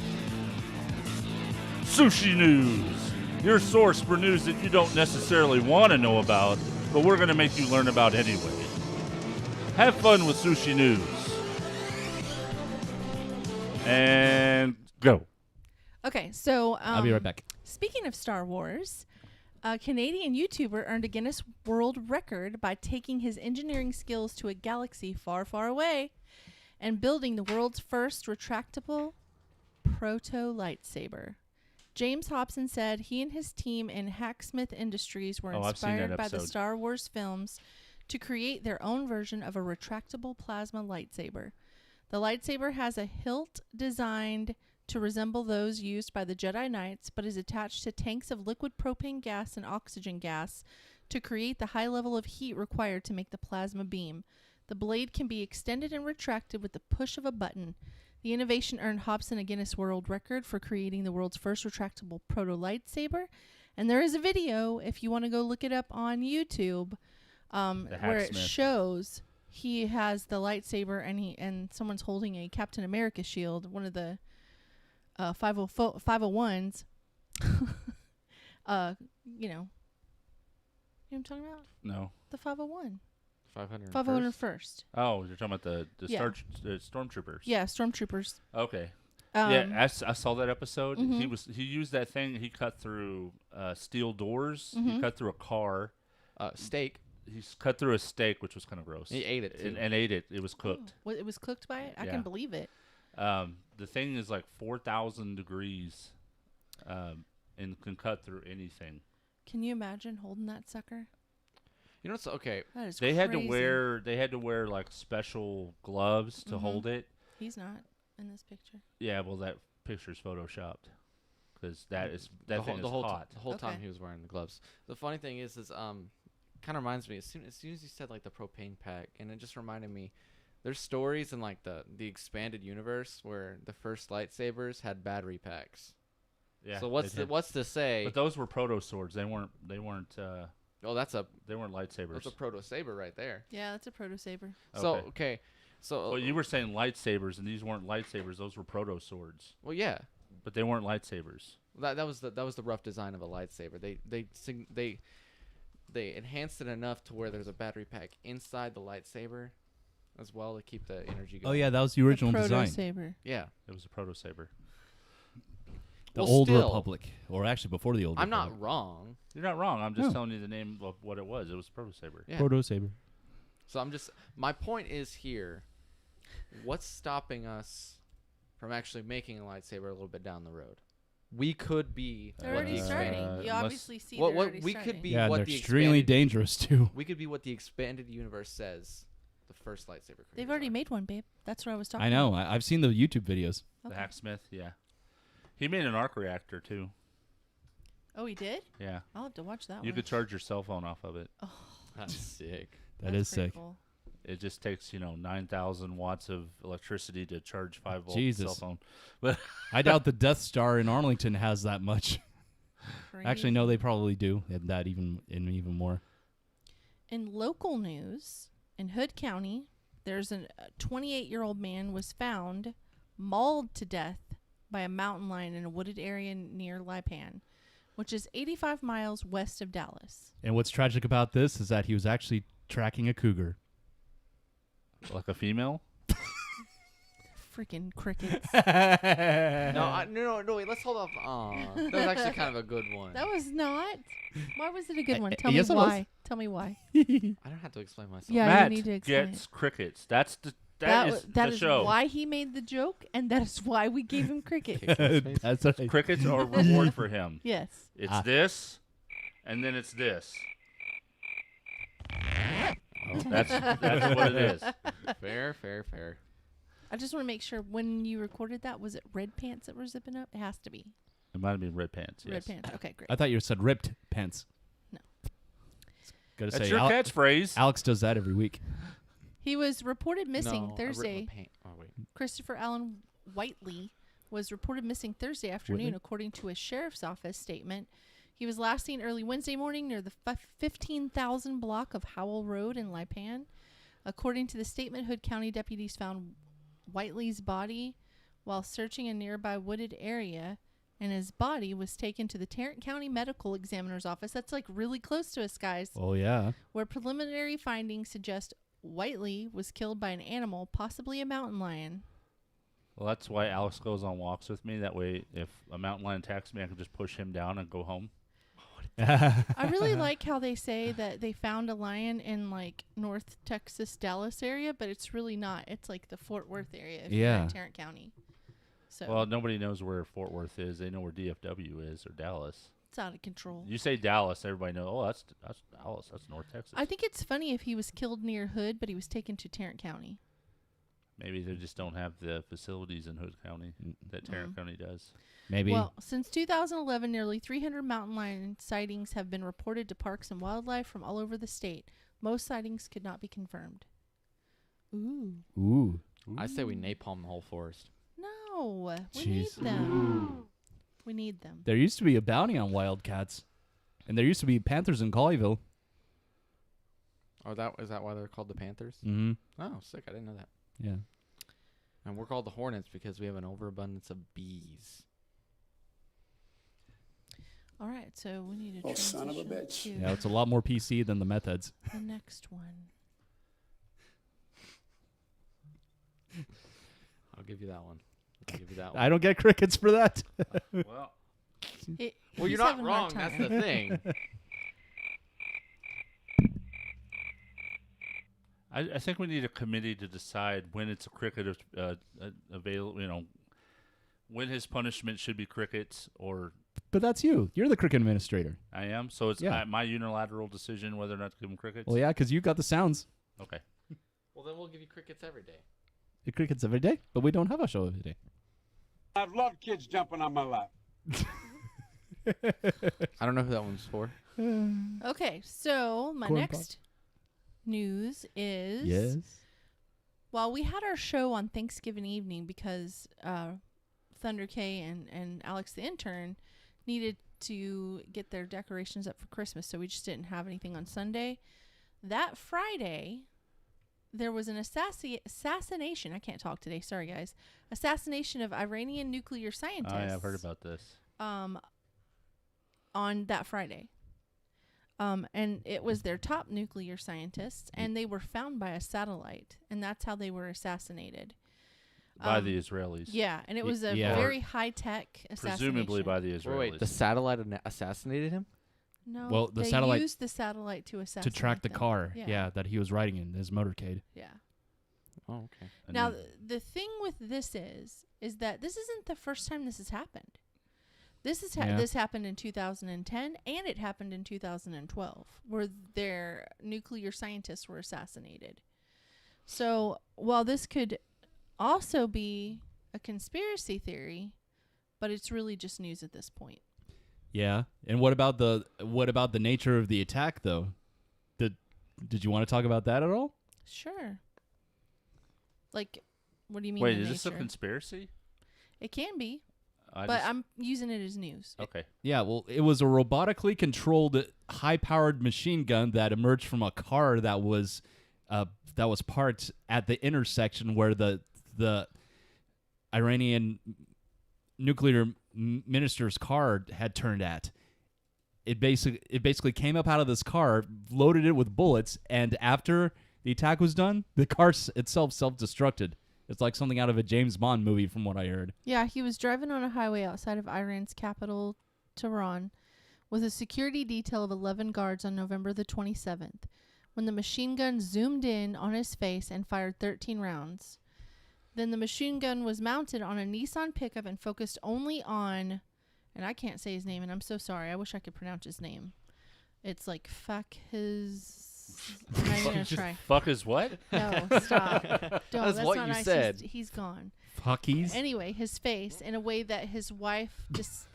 Sushi News, your source for news that you don't necessarily want to know about, but we're going to make you learn about anyway. Have fun with Sushi News. And go. Okay, so I'll be right back. Speaking of Star Wars, a Canadian YouTuber earned a Guinness World Record by taking his engineering skills to a galaxy far, far away and building the world's first retractable proto-lightsaber. James Hobson said he and his team in Hacksmith Industries were I've seen that inspired by the episode. Star Wars films to create their own version of a retractable plasma lightsaber. The lightsaber has a hilt designed to resemble those used by the Jedi Knights, but is attached to tanks of liquid propane gas and oxygen gas to create the high level of heat required to make the plasma beam. The blade can be extended and retracted with the push of a button. The innovation earned Hobson a Guinness World Record for creating the world's first retractable proto-lightsaber. And there is a video, if you want to go look it up on YouTube, where it Hacksmith. shows he has the lightsaber and someone's holding a Captain America shield, one of the 501s. You know what I'm talking about? No. The 501. 501st. Oh, you're talking about the Yeah. stormtroopers. Yeah, stormtroopers. Okay. Um, Yeah, I saw that episode. Mhm. He used that thing. He cut through steel doors. Mhm. He cut through a car. Steak. He's cut through a steak, which was kind of gross. He ate it, too. and ate it. It was cooked. What, it was cooked by it? I Yeah. can believe it. The thing is like 4,000 degrees, and can cut through anything. Can you imagine holding that sucker? You know what's okay? That is They crazy. had to wear like special gloves to Mhm. hold it. He's not in this picture. Yeah, well, that picture's photoshopped because that thing is whole hot. The whole time Okay. he was wearing the gloves. The funny thing is kind of reminds me as soon as you said like the propane pack, and it just reminded me. There's stories in like the expanded universe where the first lightsabers had battery packs. Yeah. So they did. what's to say? But those were proto swords. They weren't. They weren't lightsabers. That's a proto saber right there. Yeah, that's a proto saber. So okay. So well, you were saying lightsabers, and these weren't lightsabers. Those were proto swords. Well, yeah. But they weren't lightsabers. That was the rough design of a lightsaber. They enhanced it enough to where there's a battery pack inside the lightsaber, as well to keep the energy going. Oh, yeah, that was the original design. Proto-saber. Yeah. It was a proto saber. The Well, Old still, Republic, or actually before the Old I'm Republic. not wrong. You're not wrong. I'm just No. telling you the name of what it was. It was proto saber. Yeah. Proto Saber. So my point is here, what's stopping us from actually making a lightsaber a little bit down the road? We could be. They're already starting. You obviously see they're already we starting. could be Yeah, what they're the extremely expanded- dangerous, too. We could be what the expanded universe says the first lightsaber creators They've already are. made one, babe. That's what I was talking I know. about. I've seen the YouTube videos. The Okay. hacksmith. Yeah. He made an arc reactor too. Oh, he did? Yeah. I'll have to watch that You one. could charge your cell phone off of it. Oh, That's sick. That that's is pretty sick. cool. It just takes 9,000 watts of electricity to charge 5-volt Jesus. cell phone. But I doubt the Death Star in Arlington has that much. Actually, no, they probably do. And that even more. In local news, in Hood County, there's a 28-year-old man was found mauled to death by a mountain lion in a wooded area near Lipan, which is 85 miles west of Dallas. And what's tragic about this is that he was actually tracking a cougar. like a female? Freaking crickets. No, wait, let's hold off. That was actually kind of a good one. That was not. Why was it a good one? Tell yes, me it was. why. Tell me why. I don't have to explain myself. Yeah, Matt you need to explain gets it. crickets. That is That the is show. why he made the joke, and that is why we gave him crickets. That's right. Crickets are a reward for him. Yes. It's this, and then it's this. That's what it is. Fair. I just want to make sure when you recorded that, was it red pants that were zipping up? It has to be. It might have been red pants. Red Yes. pants. Okay, great. I thought you said ripped pants. No. Gotta That's say, your catchphrase. Alex does that every week. He was reported missing No, I ripped my Thursday. pant- Oh, wait. Christopher Allen Whiteley was reported missing Thursday afternoon, Whitley? according to a sheriff's office statement. He was last seen early Wednesday morning near the 15,000 block of Howell Road in Lipan. According to the statement, Hood County deputies found Whiteley's body while searching a nearby wooded area, and his body was taken to the Tarrant County Medical Examiner's office. That's like really close to us, guys. Oh, yeah. Where preliminary findings suggest Whiteley was killed by an animal, possibly a mountain lion. Well, that's why Alex goes on walks with me. That way, if a mountain lion attacks me, I can just push him down and go home. I really like how they say that they found a lion in like North Texas, Dallas area, but it's really not. It's like the Fort Worth area if you're in Tarrant County. So Well, nobody knows where Fort Worth is. They know where DFW is or Dallas. it's out of control. You say Dallas, everybody knows. Oh, that's Dallas. That's North Texas. I think it's funny if he was killed near Hood, but he was taken to Tarrant County. Maybe they just don't have the facilities in Hood County that Tarrant County does. Maybe. Well, since 2011, nearly 300 mountain lion sightings have been reported to parks and wildlife from all over the state. Most sightings could not be confirmed. Ooh. I say we napalm the whole forest. No, we Jeez. need them. We need them. There used to be a bounty on wildcats. And there used to be panthers in Colleyville. Oh, is that why they're called the Panthers? Mm-hmm. Oh, sick. I didn't know that. Yeah. And we're called the Hornets because we have an overabundance of bees. All right, so we need to Oh, son of a transition bitch. to Yeah, it's a lot more PC than the meth heads. the next one. I'll give you that one. I'll give you that one. I don't get crickets for that. Well, Well, He's you're not having a hard wrong. That's time. the thing. I think we need a committee to decide when it's a cricket available. You know, when his punishment should be crickets, or But that's you. You're the cricket administrator. I am. So it's Yeah. my unilateral decision whether or not to give him crickets. Well, yeah, because you got the sounds. Okay. Well, then we'll give you crickets every day. The crickets every day, but we don't have a show every day. I've loved kids jumping on my lap. I don't know who that one's for. Okay, so my Corn next news is Yes. Well, we had our show on Thanksgiving evening because Thunder K and Alex the intern needed to get their decorations up for Christmas, so we just didn't have anything on Sunday. That Friday, there was an assassination. I can't talk today. Sorry, guys. Assassination of Iranian nuclear scientists. I've heard about this. On that Friday. And it was their top nuclear scientists, and they were found by a satellite, and that's how they were assassinated. By the Israelis. Yeah, and it was a yeah. very high-tech assassination. Presumably by the Israelis. Wait, the satellite assassinated him? No, Well, the they satellite- used the satellite to To assassinate track the them. car, Yeah. yeah, that he was riding in, his motorcade. Yeah. Oh, okay. And Now, then- the thing with this is that this isn't the first time this has happened. This happened in 2010, and it happened in 2012, where their nuclear scientists were assassinated. So, while this could also be a conspiracy theory, but it's really just news at this point. Yeah. And what about the nature of the attack, though? Did you want to talk about that at all? Sure. Like, what do you mean? Wait, the is this a nature? conspiracy? It can be, I but just- I'm using it as news. Okay. Yeah, well, it was a robotically controlled, high-powered machine gun that emerged from a car that was parked at the intersection where the Iranian nuclear minister's car had turned at. It basically came up out of this car, loaded it with bullets, and after the attack was done, the car itself self-destructed. It's like something out of a James Bond movie, from what I heard. Yeah, he was driving on a highway outside of Iran's capital, Tehran, with a security detail of 11 guards on November the 27th, when the machine gun zoomed in on his face and fired 13 rounds. Then the machine gun was mounted on a Nissan pickup and focused only on, and I can't say his name, and I'm so sorry. I wish I could pronounce his name. It's like fuck his... I'm not even going to try. Fuck is what? No, stop. Don't. That's what not you nice. said. He's gone. Fuckies. Anyway, his face in a way that his wife just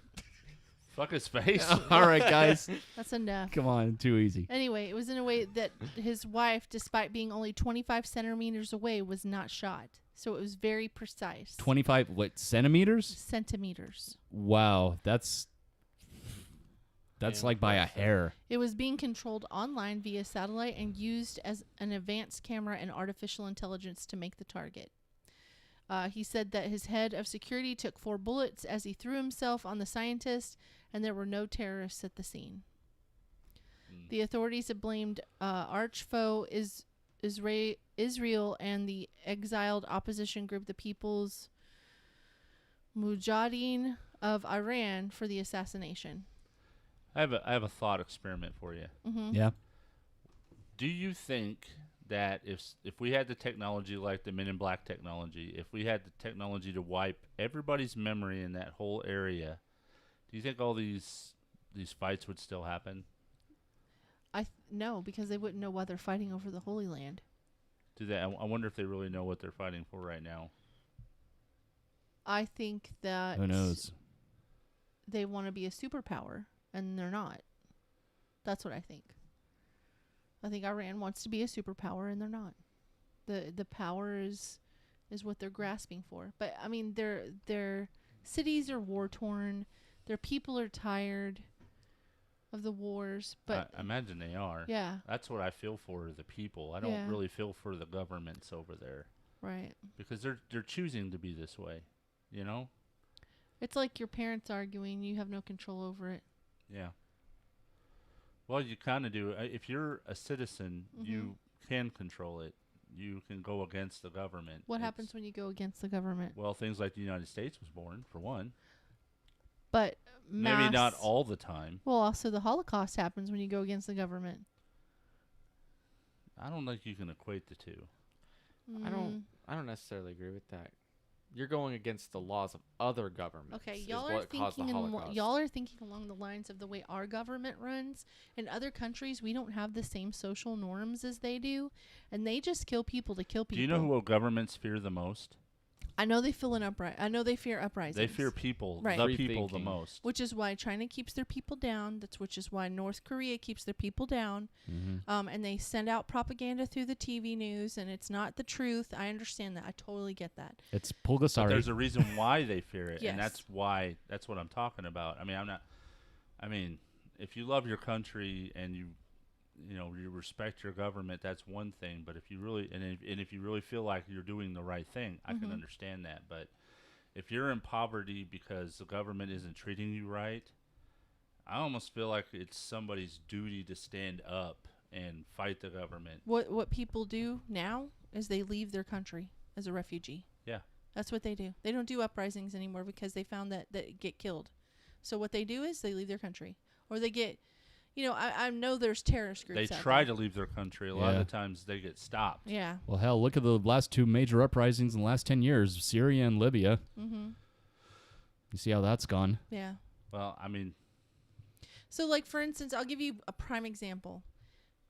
Fuck his face. All right, guys. That's enough. Come on, too easy. Anyway, it was in a way that his wife, despite being only 25 centimeters away, was not shot. So it was very precise. 25 centimeters? Centimeters. Wow, that's like by a hair. It was being controlled online via satellite and used as an advanced camera and artificial intelligence to make the target. He said that his head of security took 4 bullets as he threw himself on the scientist, and there were no terrorists at the scene. The authorities have blamed arch foe Israel and the exiled opposition group, the People's Mujahideen of Iran, for the assassination. I have a thought experiment for you. Mm-hmm. Yeah. Do you think that if we had the technology like the Men in Black technology, if we had the technology to wipe everybody's memory in that whole area, do you think all these fights would still happen? No, because they wouldn't know why they're fighting over the Holy Land. Do they? I wonder if they really know what they're fighting for right now. I think that Who knows? they want to be a superpower, and they're not. That's what I think. I think Iran wants to be a superpower, and they're not. The power is what they're grasping for. But I mean, their cities are war torn. Their people are tired of the wars. But I imagine they are. Yeah. That's what I feel for the people. I don't really feel for the governments over there. Right. Because they're choosing to be this way, you know? It's like your parents arguing. You have no control over it. Yeah. Well, you kind of do. If you're a citizen, you can control it. You can go against the government. What happens when you go against the government? Well, things like the United States was born, for one. But maybe not all the time. Well, also the Holocaust happens when you go against the government. I don't think you can equate the two. I don't necessarily agree with that. You're going against the laws of other governments. Okay, y'all are thinking along the lines of the way our government runs. In other countries, we don't have the same social norms as they do, and they just kill people to kill people. Do you know who governments fear the most? I know they fear uprisings. They fear people, right. the people the most. Which is why China keeps their people down. Which is why North Korea keeps their people down. Mm-hmm. And they send out propaganda through the TV news, and it's not the truth. I understand that. I totally get that. It's Pulgasari. But there's a reason why they fear it, Yes. and that's what I'm talking about. I mean, if you love your country and you respect your government, that's one thing. But if you really if you really feel like you're doing the right thing, I can understand that. But if you're in poverty because the government isn't treating you right, I almost feel like it's somebody's duty to stand up and fight the government. What people do now is they leave their country as a refugee. Yeah. That's what they do. They don't do uprisings anymore because they found that get killed. So what they do is they leave their country, or they get. I know there's terrorist groups. They out try there. to leave their country. A lot of the times they get stopped. Yeah. Well, hell, look at the last 2 major uprisings in the last 10 years, Syria and Libya. Mm-hmm. You see how that's gone. Yeah. Well, I mean. So, like, for instance, I'll give you a prime example.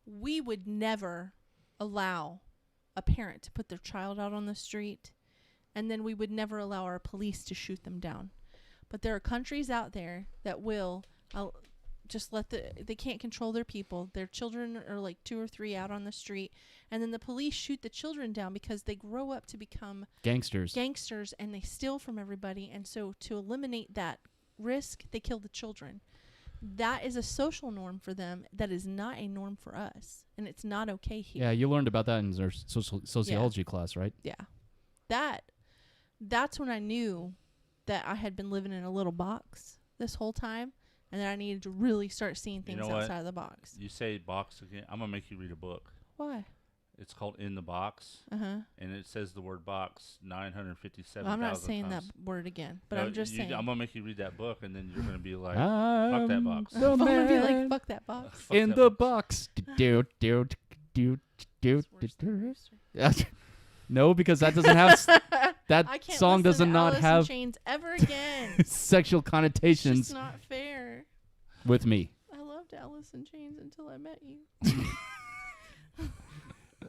We would never allow a parent to put their child out on the street, and then we would never allow our police to shoot them down. But there are countries out there that will just they can't control their people. Their children are like 2 or 3 out on the street, and then the police shoot the children down because they grow up to become gangsters, and they steal from everybody. And so to eliminate that risk, they kill the children. That is a social norm for them. That is not a norm for us, and it's not okay here. Yeah, you learned about that in our sociology class, right? Yeah. That's when I knew that I had been living in a little box this whole time, and that I needed to really start seeing things outside of the box. You say box again. I'm going to make you read a book. Why? It's called In the Box. Uh-huh. And it says the word box 957,000 I'm not saying times. that word again, but I'm just saying. I'm going to make you read that book, and then you're going to be like, fuck that box. I'm going to be like, fuck that box. In the box. No, because that doesn't have that song does not have Chains ever again. sexual connotations. It's just not fair. With me. I loved Alice in Chains until I met you.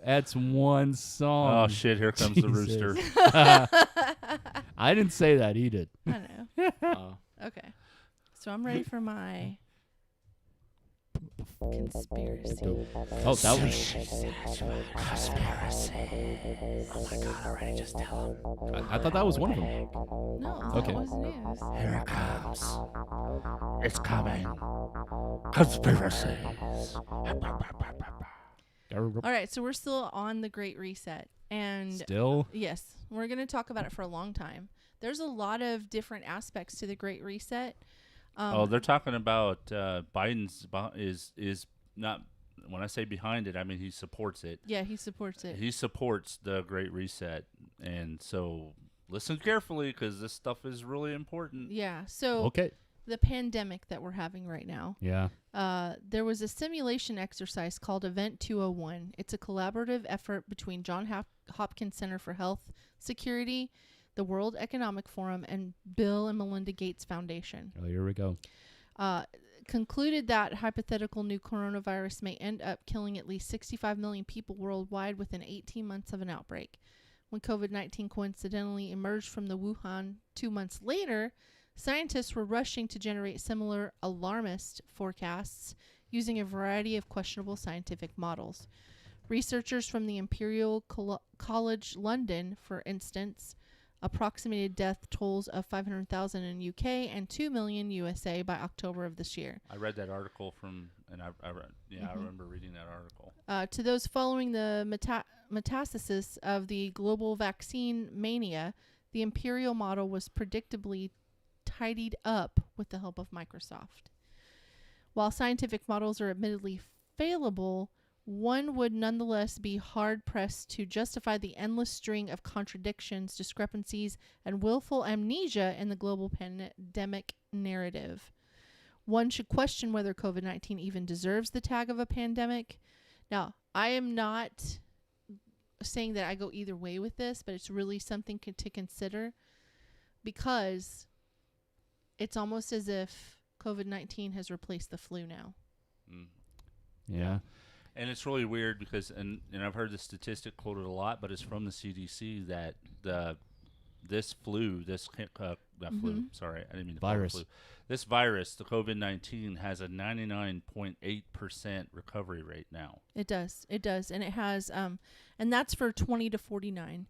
That's one song. Oh shit! Here comes the rooster. I didn't say that. He did. I know. Oh. Okay. So I'm ready for my conspiracy. Oh, that was. Conspiracy. Oh my God! Already, just tell him. I thought that was one of them. No, Okay. that was news. Here it comes. It's coming. Conspiracy. All right, so we're still on the Great Reset, and Still? yes, we're going to talk about it for a long time. There's a lot of different aspects to the Great Reset. They're talking about Biden's is not. When I say behind it, I mean he supports it. Yeah, he supports it. He supports the Great Reset, and so listen carefully because this stuff is really important. Yeah. So Okay. the pandemic that we're having right now. Yeah. There was a simulation exercise called Event 201. It's a collaborative effort between Johns Hopkins Center for Health Security, the World Economic Forum, and Bill and Melinda Gates Foundation. Oh, here we go. Concluded that hypothetical new coronavirus may end up killing at least 65 million people worldwide within 18 months of an outbreak. When COVID-19 coincidentally emerged from the Wuhan 2 months later, scientists were rushing to generate similar alarmist forecasts using a variety of questionable scientific models. Researchers from the Imperial College London, for instance, approximated death tolls of 500,000 in UK and 2 million USA by October of this year. I read that article and I remember reading that article. To those following the metastasis of the global vaccine mania, the Imperial model was predictably tidied up with the help of Microsoft. While scientific models are admittedly fallible, one would nonetheless be hard-pressed to justify the endless string of contradictions, discrepancies, and willful amnesia in the global pandemic narrative. One should question whether COVID-19 even deserves the tag of a pandemic. Now, I am not saying that I go either way with this, but it's really something to consider because it's almost as if COVID-19 has replaced the flu now. Yeah. And it's really weird because, and I've heard the statistic quoted a lot, but it's from the CDC that this flu, sorry, I didn't mean to call it Virus. flu. This virus, the COVID-19, has a 99.8% recovery rate now. It does, and it has, and that's for 20 to 49.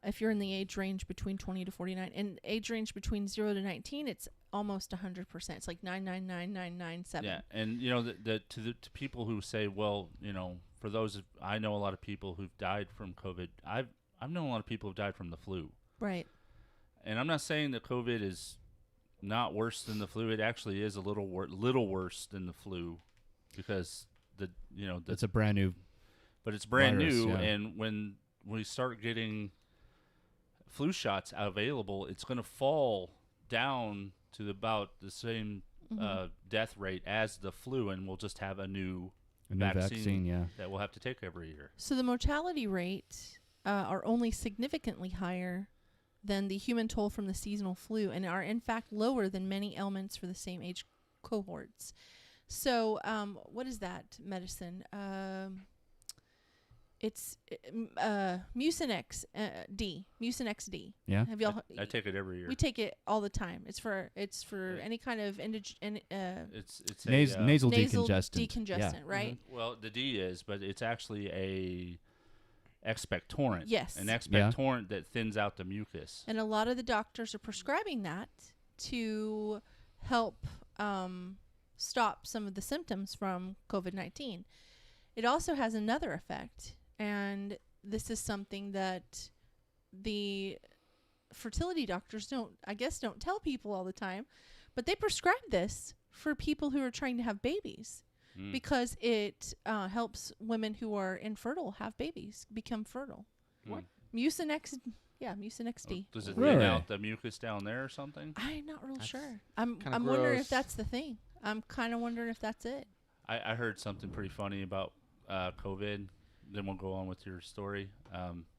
If you're in the age range between 20 to 49, and age range between 0 to 19, it's almost 100%. It's like 9999997. Yeah, and you know, to people who say, well, you know, for those I know a lot of people who've died from COVID. I've known a lot of people who've died from the flu. Right. And I'm not saying that COVID is not worse than the flu. It actually is a little worse than the flu, because it's a brand new. But it's brand virus, new, yeah. and when we start getting flu shots available, it's going to fall down to about the same death rate as the flu, and we'll just have a new vaccine yeah, that we'll have to take every year. So the mortality rate are only significantly higher than the human toll from the seasonal flu, and are in fact lower than many ailments for the same age cohorts. So what is that medicine? It's Mucinex D. Mucinex D. Yeah. Have y'all? I take it every year. We take it all the time. It's for any kind of it's nasal decongestant. Decongestant, right? Mm-hmm. Well, the D is, but it's actually a expectorant. Yes. An expectorant that thins out the mucus. And a lot of the doctors are prescribing that to help stop some of the symptoms from COVID-19. It also has another effect, and this is something that the fertility doctors don't tell people all the time, but they prescribe this for people who are trying to have babies because it helps women who are infertile have babies, become fertile. What? Mucinex D. Does it thin out the mucus down there or something? I'm not real sure. I'm wondering if that's the thing. I'm kind of wondering if that's it. I heard something pretty funny about COVID. Then we'll go on with your story.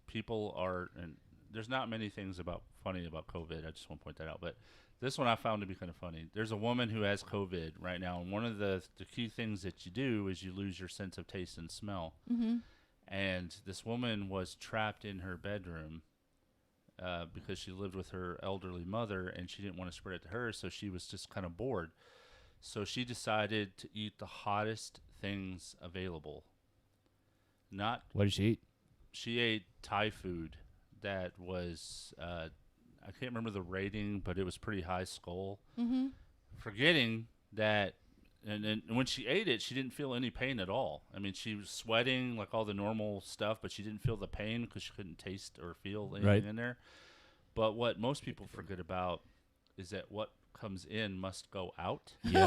People are, and there's not many things funny about COVID. I just want to point that out. But this one I found to be kind of funny. There's a woman who has COVID right now, and one of the key things that you do is you lose your sense of taste and smell. Mm-hmm. And this woman was trapped in her bedroom because she lived with her elderly mother and she didn't want to spread it to her, so she was just kind of bored. So she decided to eat the hottest things available. Not What did she eat? She ate Thai food that was, I can't remember the rating, but it was pretty high skull. Mm-hmm. Forgetting that, and when she ate it, she didn't feel any pain at all. I mean, she was sweating like all the normal stuff, but she didn't feel the pain because she couldn't taste or feel anything in there. But what most people forget about is that what comes in must go out. Yeah.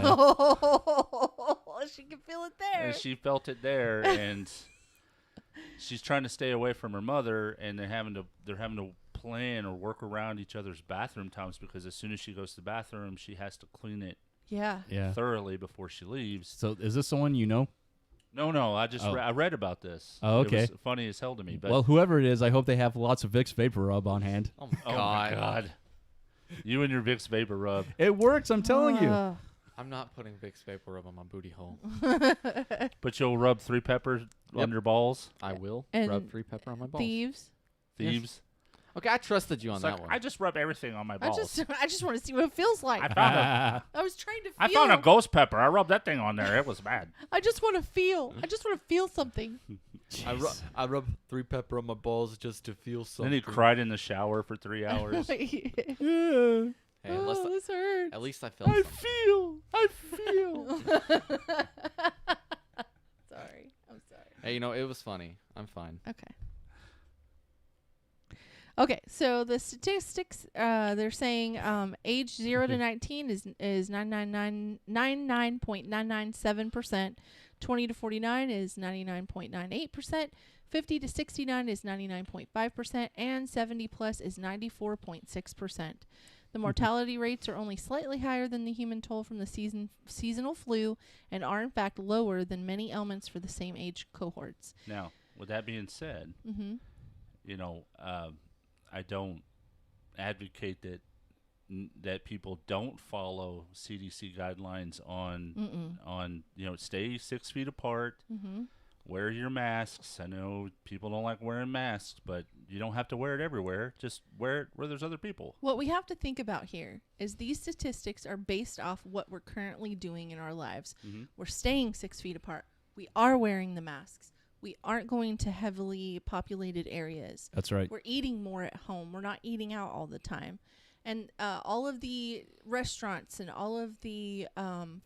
She can feel it there. And she felt it there, and she's trying to stay away from her mother, and they're having to plan or work around each other's bathroom times, because as soon as she goes to the bathroom, she has to clean it Yeah. thoroughly before she leaves. So is this someone you know? No, I just I read about this. Oh, okay. It was funny as hell to me. But Well, whoever it is, I hope they have lots of Vicks Vapor Rub on hand. Oh my oh god. my God. You and your Vicks Vapor Rub. It works, I'm telling you. I'm not putting Vicks Vapor Rub on my booty hole. But you'll rub 3 peppers on your balls? I will And rub 3 pepper on my balls. Thieves. Thieves? Okay, I trusted you on It's that like, one. I just rub everything on my balls. I just want to see what it feels like. I was trying to feel. I found a ghost pepper. I rubbed that thing on there. It was bad. I just want to feel. I just want to feel something. I rub 3 pepper on my balls just to feel something. Then he cried in the shower for 3 hours. Hey, this hurts. at least I felt something. I feel. Sorry. I'm sorry. Hey, it was funny. I'm fine. Okay, so the statistics, they're saying age 0 to 19 is 99.997%, 20 to 49 is 99.98%, 50 to 69 is 99.5%, and 70 plus is 94.6%. The mortality rates are only slightly higher than the human toll from the seasonal flu, and are in fact lower than many ailments for the same age cohorts. Now, with that being said, Mm-hmm. I don't advocate that people don't follow CDC guidelines on stay 6 feet apart, Mm-hmm. wear your masks. I know people don't like wearing masks, but you don't have to wear it everywhere. Just wear it where there's other people. What we have to think about here is these statistics are based off what we're currently doing in our lives. Mm-hmm. We're staying 6 feet apart. We are wearing the masks. We aren't going to heavily populated areas. That's right. We're eating more at home. We're not eating out all the time. And all of the restaurants and all of the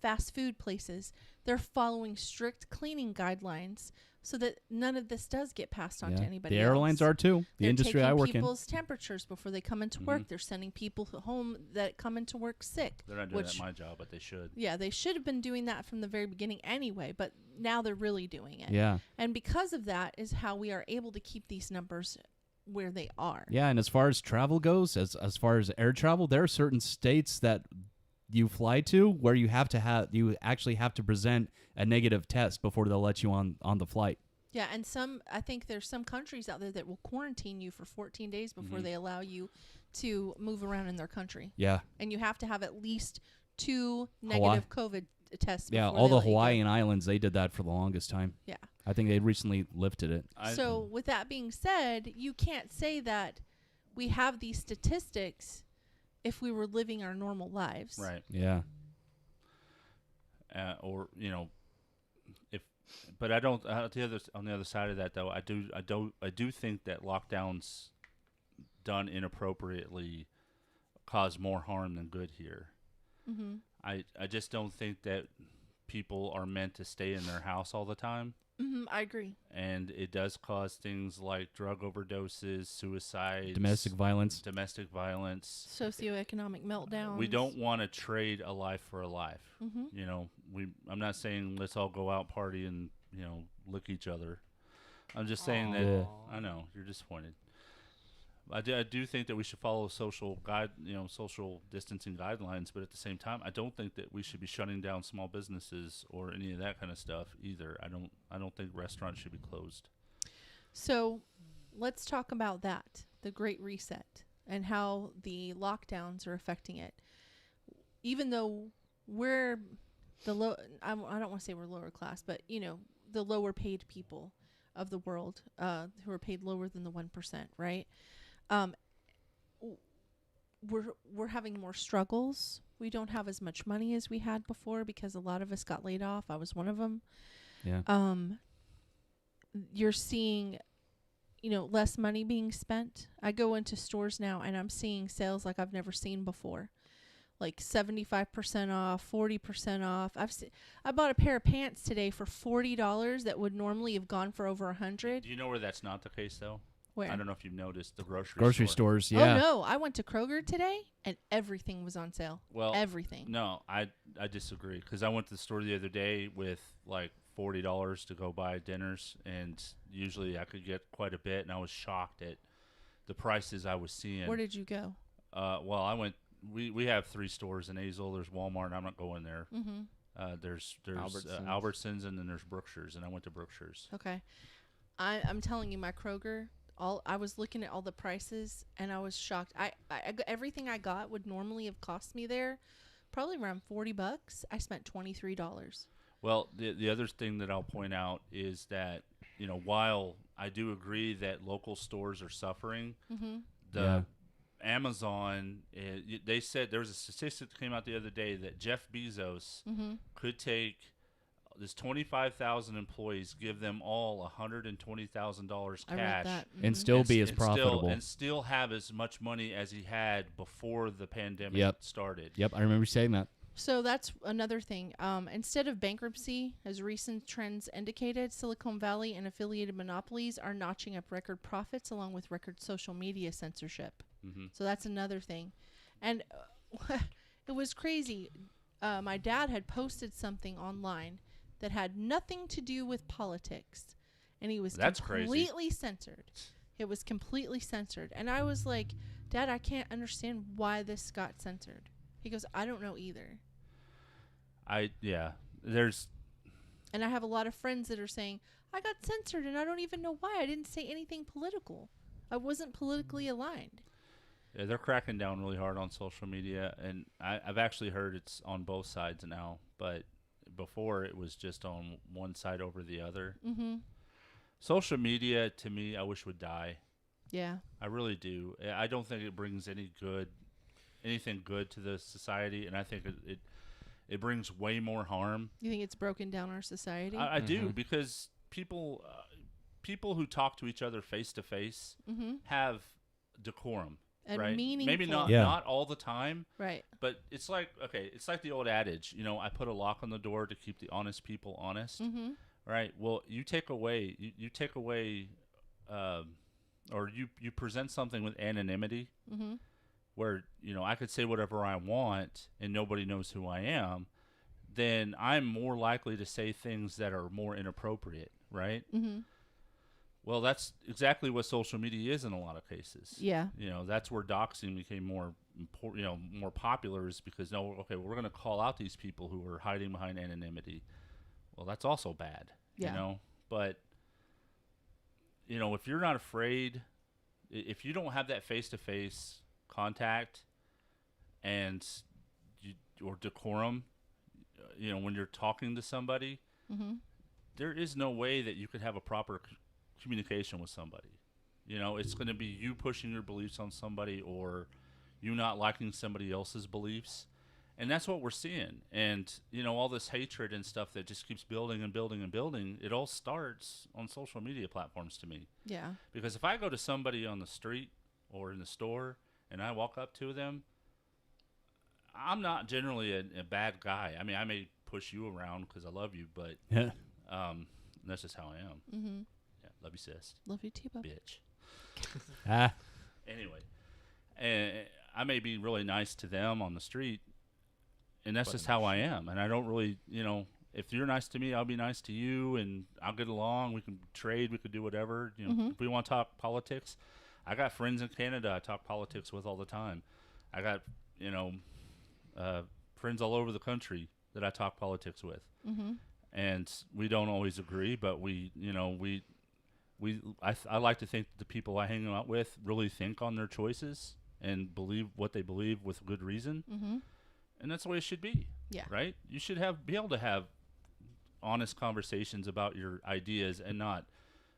fast food places, they're following strict cleaning guidelines so that none of this does get passed on to anybody The else. airlines are too. The industry I work in. They're taking people's temperatures before they come into work. They're sending people home that come into work sick. They're not doing that at my job, but they should. Yeah, they should have been doing that from the very beginning anyway, but now they're really doing it. Yeah. And because of that is how we are able to keep these numbers where they are. Yeah, and as far as travel goes, as far as air travel, there are certain states that you fly to where you actually have to present a negative test before they'll let you on the flight. Yeah, and I think there's some countries out there that will quarantine you for 14 days before they allow you to move around in their country. Yeah. And you have to have at least 2 negative COVID tests. Yeah, before all they the let you go. Hawaiian Islands, they did that for the longest time. Yeah. I think they recently lifted it. So with that being said, you can't say that we have these statistics if we were living our normal lives. Right. Yeah. But I don't. On the other side of that, though, I do think that lockdowns done inappropriately cause more harm than good here. Mm-hmm. I just don't think that people are meant to stay in their house all the time. Mm-hmm, I agree. And it does cause things like drug overdoses, suicides, Domestic violence, socioeconomic meltdowns. We don't want to trade a life for a life. Mm-hmm. I'm not saying let's all go out party and lick each other. I'm just saying that I know you're disappointed. I do think that we should follow social distancing guidelines, but at the same time, I don't think that we should be shutting down small businesses or any of that kind of stuff either. I don't think restaurants should be closed. So, let's talk about that, the Great Reset, and how the lockdowns are affecting it. Even though we're the low, I don't want to say we're lower class, but the lower paid people of the world, who are paid lower than the 1%, right? we're having more struggles. We don't have as much money as we had before because a lot of us got laid off. I was one of them. Yeah. You're seeing, less money being spent. I go into stores now and I'm seeing sales like I've never seen before. Like 75% off, 40% off. I bought a pair of pants today for $40 that would normally have gone for over $100. Do you know where that's not the case though? Where? I don't know if you've noticed the grocery stores. Yeah. Oh no, I went to Kroger today and everything was on sale. Well, everything. No, I disagree because I went to the store the other day with like $40 to go buy dinners, and usually I could get quite a bit, and I was shocked at the prices I was seeing. Where did you go? Well, I went. We have 3 stores in Azle. There's Walmart, and I'm not going there. Mm-hmm. There's Albertsons. and then there's Brookshire's, and I went to Brookshire's. Okay, I'm telling you, my Kroger. I was looking at all the prices and I was shocked. I everything I got would normally have cost me there probably around $40. I spent $23. Well, the other thing that I'll point out is that, while I do agree that local stores are suffering, the Amazon, they said there was a statistic that came out the other day that Jeff Bezos could take this 25,000 employees, give them all $120,000 cash, and still be as profitable, and still have as much money as he had before the pandemic started. Yep, I remember you saying that. So that's another thing. Instead of bankruptcy, as recent trends indicated, Silicon Valley and affiliated monopolies are notching up record profits along with record social media censorship. So that's another thing. And it was crazy. My dad had posted something online that had nothing to do with politics, and he was completely censored. It was completely censored, and I was like, Dad, I can't understand why this got censored. He goes, I don't know either. There's, and I have a lot of friends that are saying, I got censored and I don't even know why. I didn't say anything political. I wasn't politically aligned. Yeah, they're cracking down really hard on social media, and I've actually heard it's on both sides now, but before it was just on one side over the other. Social media, to me, I wish would die. Yeah. I really do. I don't think it brings anything good to the society, and I think it brings way more harm. You think it's broken down our society? I do, because people who talk to each other face to face have decorum. And right? meaningful. Maybe not all the time. Right. But it's like the old adage, I put a lock on the door to keep the honest people honest. Right. Well, you take away or you present something with anonymity where, I could say whatever I want and nobody knows who I am, then I'm more likely to say things that are more inappropriate, right? Well, that's exactly what social media is in a lot of cases. Yeah. That's where doxing became more important, more popular, is because we're going to call out these people who are hiding behind anonymity. Well, that's also bad, But, if you're not afraid, if you don't have that face-to-face contact or decorum, when you're talking to somebody, there is no way that you could have a proper communication with somebody. It's going to be you pushing your beliefs on somebody or you not liking somebody else's beliefs. And that's what we're seeing. And, all this hatred and stuff that just keeps building and building and building, it all starts on social media platforms to me. Yeah. Because if I go to somebody on the street or in the store and I walk up to them, I'm not generally a bad guy. I mean, I may push you around because I love you, but that's just how I am. Yeah, love you, sis. Love you too, bub. Bitch. Anyway, and I may be really nice to them on the street, and that's just how I am. And I don't really, if you're nice to me, I'll be nice to you, and I'll get along. We can trade. We could do whatever. If we want to talk politics, I got friends in Canada I talk politics with all the time. I got, friends all over the country that I talk politics with. And we don't always agree, but I like to think that the people I hang out with really think on their choices and believe what they believe with good reason. And that's the way it should be. Yeah. Right? You should be able to have honest conversations about your ideas and not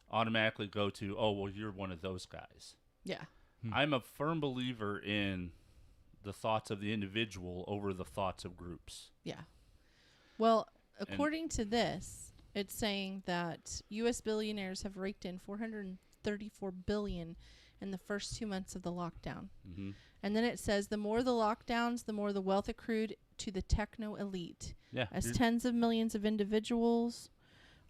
automatically go to, oh, well, you're one of those guys. Yeah. I'm a firm believer in the thoughts of the individual over the thoughts of groups. Yeah. Well, according to this, it's saying that U.S. billionaires have raked in $434 billion in the first 2 months of the lockdown. Mm-hmm. And then it says the more the lockdowns, the more the wealth accrued to the techno elite. Yeah. As tens of millions of individuals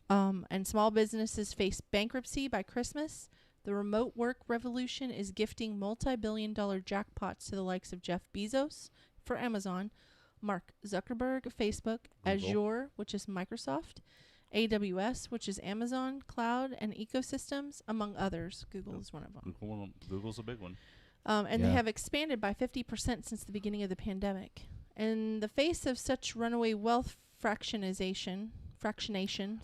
and small businesses face bankruptcy by Christmas, the remote work revolution is gifting multi-billion-dollar jackpots to the likes of Jeff Bezos for Amazon, Mark Zuckerberg, Facebook, Google. Azure, which is Microsoft, AWS, which is Amazon, Cloud and Ecosystems, among others. Google is one of them. Google's a big one. And they have expanded by 50% since the beginning of the pandemic. In the face of such runaway wealth fractionation,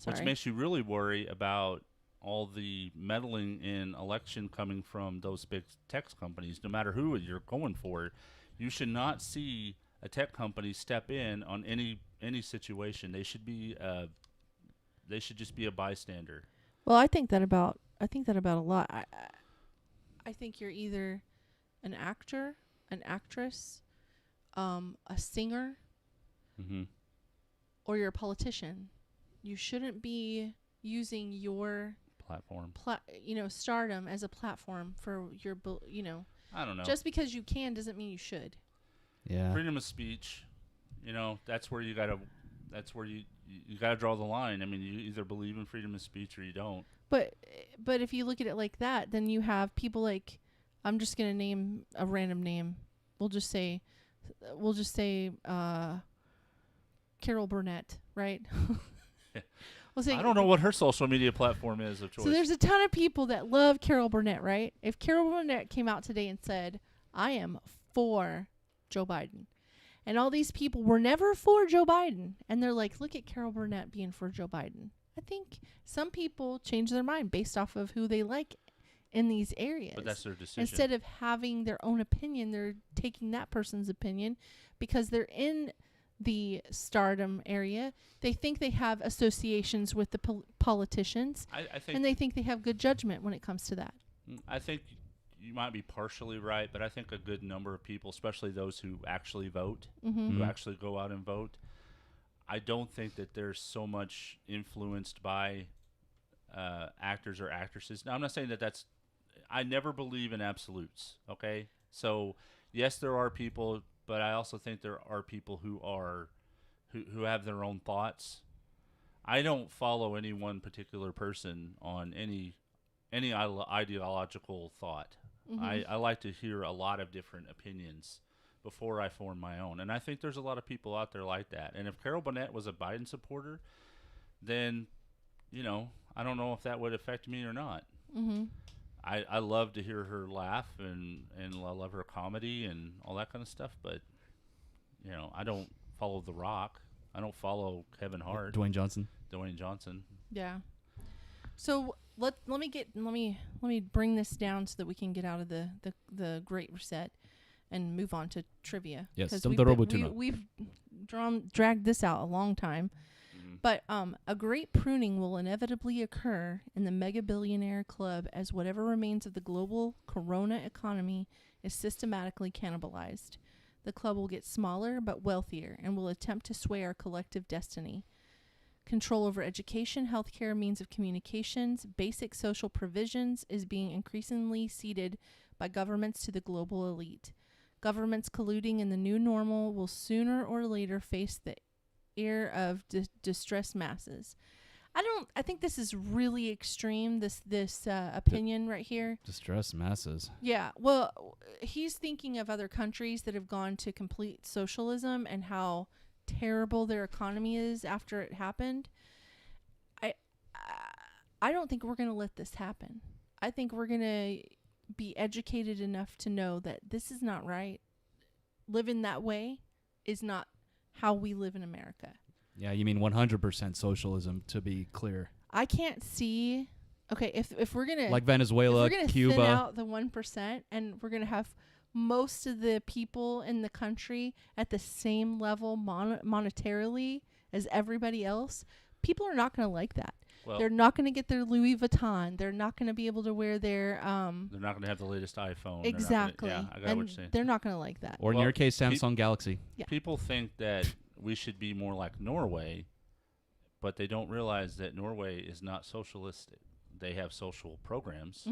which makes you really worry about all the meddling in election coming from those big tech companies. No matter who you're going for, you should not see a tech company step in on any situation. They should be they should just be a bystander. Well, I think that about a lot. I think you're either an actor, an actress, a singer, or you're a politician. You shouldn't be using your platform, stardom as a platform for your, I don't know. Just because you can doesn't mean you should. Yeah. Freedom of speech, that's where you gotta draw the line. I mean, you either believe in freedom of speech or you don't. But if you look at it like that, then you have people like, I'm just gonna name a random name. We'll just say Carol Burnett, right? We'll say, I don't know what her social media platform is of choice. So there's a ton of people that love Carol Burnett, right? If Carol Burnett came out today and said, I am for Joe Biden, and all these people were never for Joe Biden, and they're like, look at Carol Burnett being for Joe Biden. I think some people change their mind based off of who they like in these areas. But that's their decision. Instead of having their own opinion, they're taking that person's opinion because they're in the stardom area. They think they have associations with the politicians, I think, and they think they have good judgment when it comes to that. I think you might be partially right, but I think a good number of people, especially those who actually vote, who actually go out and vote, I don't think that they're so much influenced by actors or actresses. Now, I'm not saying that's... I never believe in absolutes, okay? So, yes, there are people, but I also think there are people who have their own thoughts. I don't follow any one particular person on any ideological thought. I like to hear a lot of different opinions before I form my own. And I think there's a lot of people out there like that. And if Carol Burnett was a Biden supporter, then, I don't know if that would affect me or not. I love to hear her laugh, and I love her comedy and all that kind of stuff. But, I don't follow The Rock. I don't follow Kevin Hart. Dwayne Johnson. Yeah. So let me bring this down so that we can get out of the Great Reset and move on to trivia. Yes, dump the Robo-Tuna. We've dragged this out a long time. But a great pruning will inevitably occur in the mega billionaire club as whatever remains of the global corona economy is systematically cannibalized. The club will get smaller but wealthier and will attempt to sway our collective destiny. Control over education, healthcare, means of communications, basic social provisions is being increasingly ceded by governments to the global elite. Governments colluding in the new normal will sooner or later face the ear of distressed masses. I think this is really extreme, this opinion right here. Distressed masses. Yeah. Well, he's thinking of other countries that have gone to complete socialism and how terrible their economy is after it happened. I don't think we're going to let this happen. I think we're going to be educated enough to know that this is not right. Living that way is not how we live in America. Yeah, you mean 100% socialism, to be clear. I can't see... Okay, if we're going to... Like Venezuela, if we're gonna Cuba... thin out the 1% and we're going to have most of the people in the country at the same level monetarily as everybody else, people are not going to like that. Well, They're not going to get their Louis Vuitton. They're not going to be able to wear their they're not going to have the latest iPhone. exactly. They're not gonna, yeah, I got and what you're saying. they're not going to like that. Or in your case, Samsung Galaxy. Yeah. People think that we should be more like Norway, but they don't realize that Norway is not socialistic. They have social programs,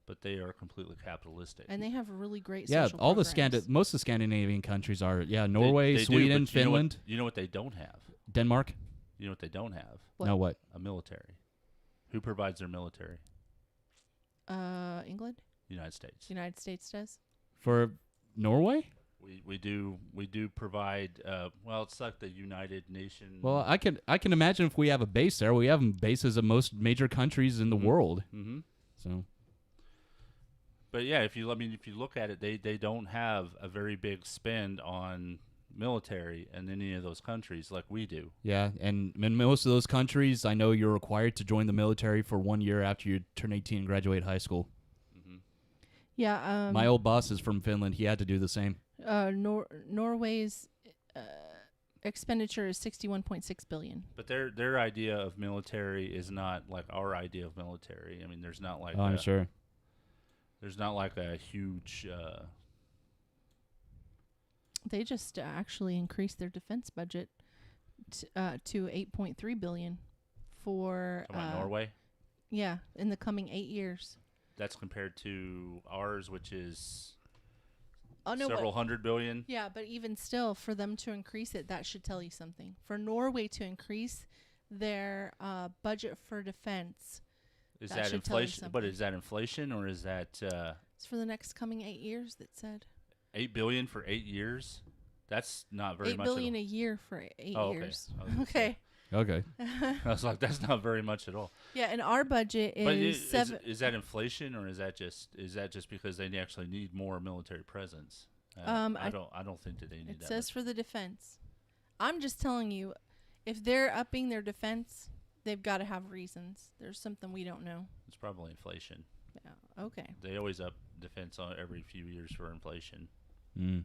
but they are completely capitalistic. And they have really great Yeah, social all programs. the most of the Scandinavian countries are Norway, They do, Sweden, but you know what- Finland, you know what they don't have? Denmark. You know what they don't have? No, what? A military. Who provides their military? England? United States. United States does. For Norway? We do provide. Well, it's like the United Nations. Well, I can imagine if we have a base there. We have bases in most major countries in the world. Mm-hmm. So, but yeah, if you look at it, they don't have a very big spend on military in any of those countries like we do. yeah, and in most of those countries, I know you're required to join the military for 1 year after you turn 18 and graduate high school. Yeah. My old boss is from Finland. He had to do the same. Norway's expenditure is $61.6 billion. But their idea of military is not like our idea of military. I mean, there's not like I'm sure. There's not like a huge. They just actually increased their defense budget to $8.3 billion for Norway. Yeah, in the coming 8 years. That's compared to ours, which is several hundred billion. Yeah, but even still, for them to increase it, that should tell you something. For Norway to increase their budget for defense, is that inflation? But is that inflation or is that? It's for the next coming 8 years. That said. 8 billion for 8 years. That's not very much. 8 billion a year for 8 years. Okay. Okay. I was like, that's not very much at all. Yeah, and our budget is but is that inflation or is that just because they actually need more military presence? I don't think that they need that. It says for the defense. I'm just telling you, if they're upping their defense, they've got to have reasons. There's something we don't know. It's probably inflation. Yeah. Okay. They always up defense every few years for inflation. Mm.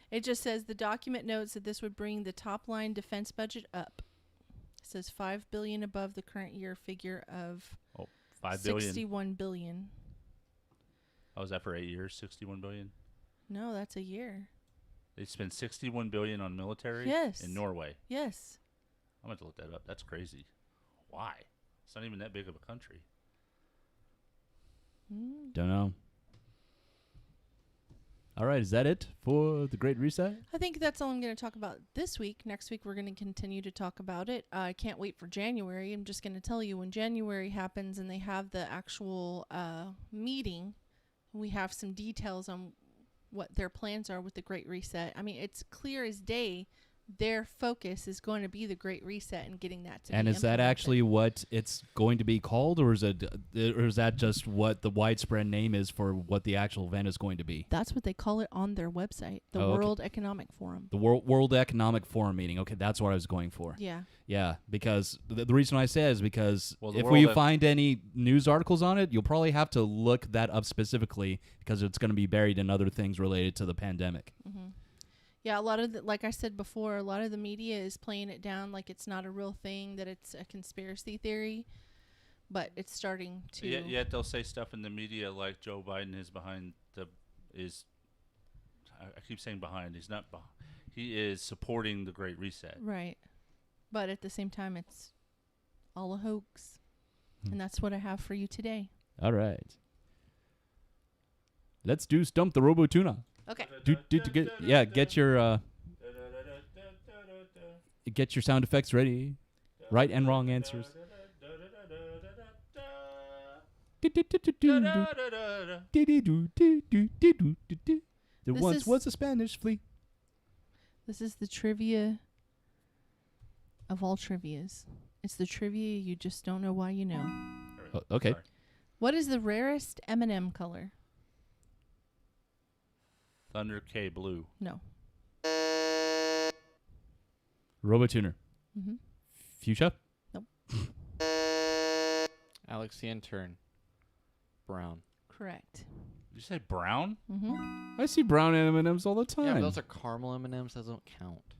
It just says the document notes that this would bring the top line defense budget up. It says $5 billion above the current year figure of $5 billion. $61 billion. Oh, is that for 8 years? $61 billion? No, that's a year. They spend $61 billion on military. Yes. In Norway. Yes. I'm going to look that up. That's crazy. Why? It's not even that big of a country. Don't know. All right, is that it for the Great Reset? I think that's all I'm going to talk about this week. Next week, we're going to continue to talk about it. I can't wait for January. I'm just going to tell you when January happens and they have the actual meeting, we have some details on what their plans are with the Great Reset. I mean, it's clear as day their focus is going to be the Great Reset and getting that to And be is that implemented. actually what it's going to be called, or is that just what the widespread name is for what the actual event is going to be? That's what they call it on their website, the World Economic Forum. The World Economic Forum meeting. Okay, that's what I was going for. Yeah. Yeah, because the reason I say is because Well, if we find any news articles on it, you'll probably have to look that up specifically because it's going to be buried in other things related to the pandemic. Mm-hmm. Yeah, a lot of like I said before, a lot of the media is playing it down like it's not a real thing, that it's a conspiracy theory, but it's starting to. Yet they'll say stuff in the media like Joe Biden is I keep saying behind. He's not. He is supporting the Great Reset. Right, but at the same time, it's all a hoax, and that's what I have for you today. All right. Let's do Stump the Robo-Tuna. Okay. Get your sound effects ready. Right and wrong answers. There once was a Spanish flea. This is the trivia of all trivias. It's the trivia you just don't know why you know. Okay. Sorry. What is the rarest M&M color? Thunder K Blue. No. Robotuner. Mm-hmm. Fuchsia? Nope. Alex the Intern. Brown. Correct. Did you say brown? Mm-hmm. I see brown M&Ms all the time. Yeah, but those are caramel M&Ms. Those don't count.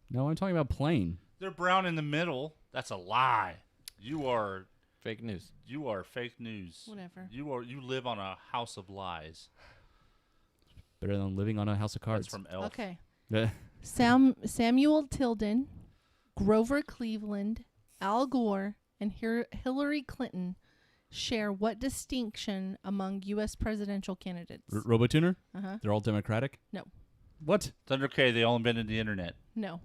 No, I'm talking about plain. They're brown in the middle. That's a lie. You are Fake news. You are fake news. Whatever. You live on a house of lies. Better than living on a house of cards. That's from Elf. Okay. Yeah. Samuel Tilden, Grover Cleveland, Al Gore, and Hillary Clinton share what distinction among U.S. presidential candidates? Robotuner? Uh-huh. They're all Democratic? No. What? Thunder K, they all invented the internet. No.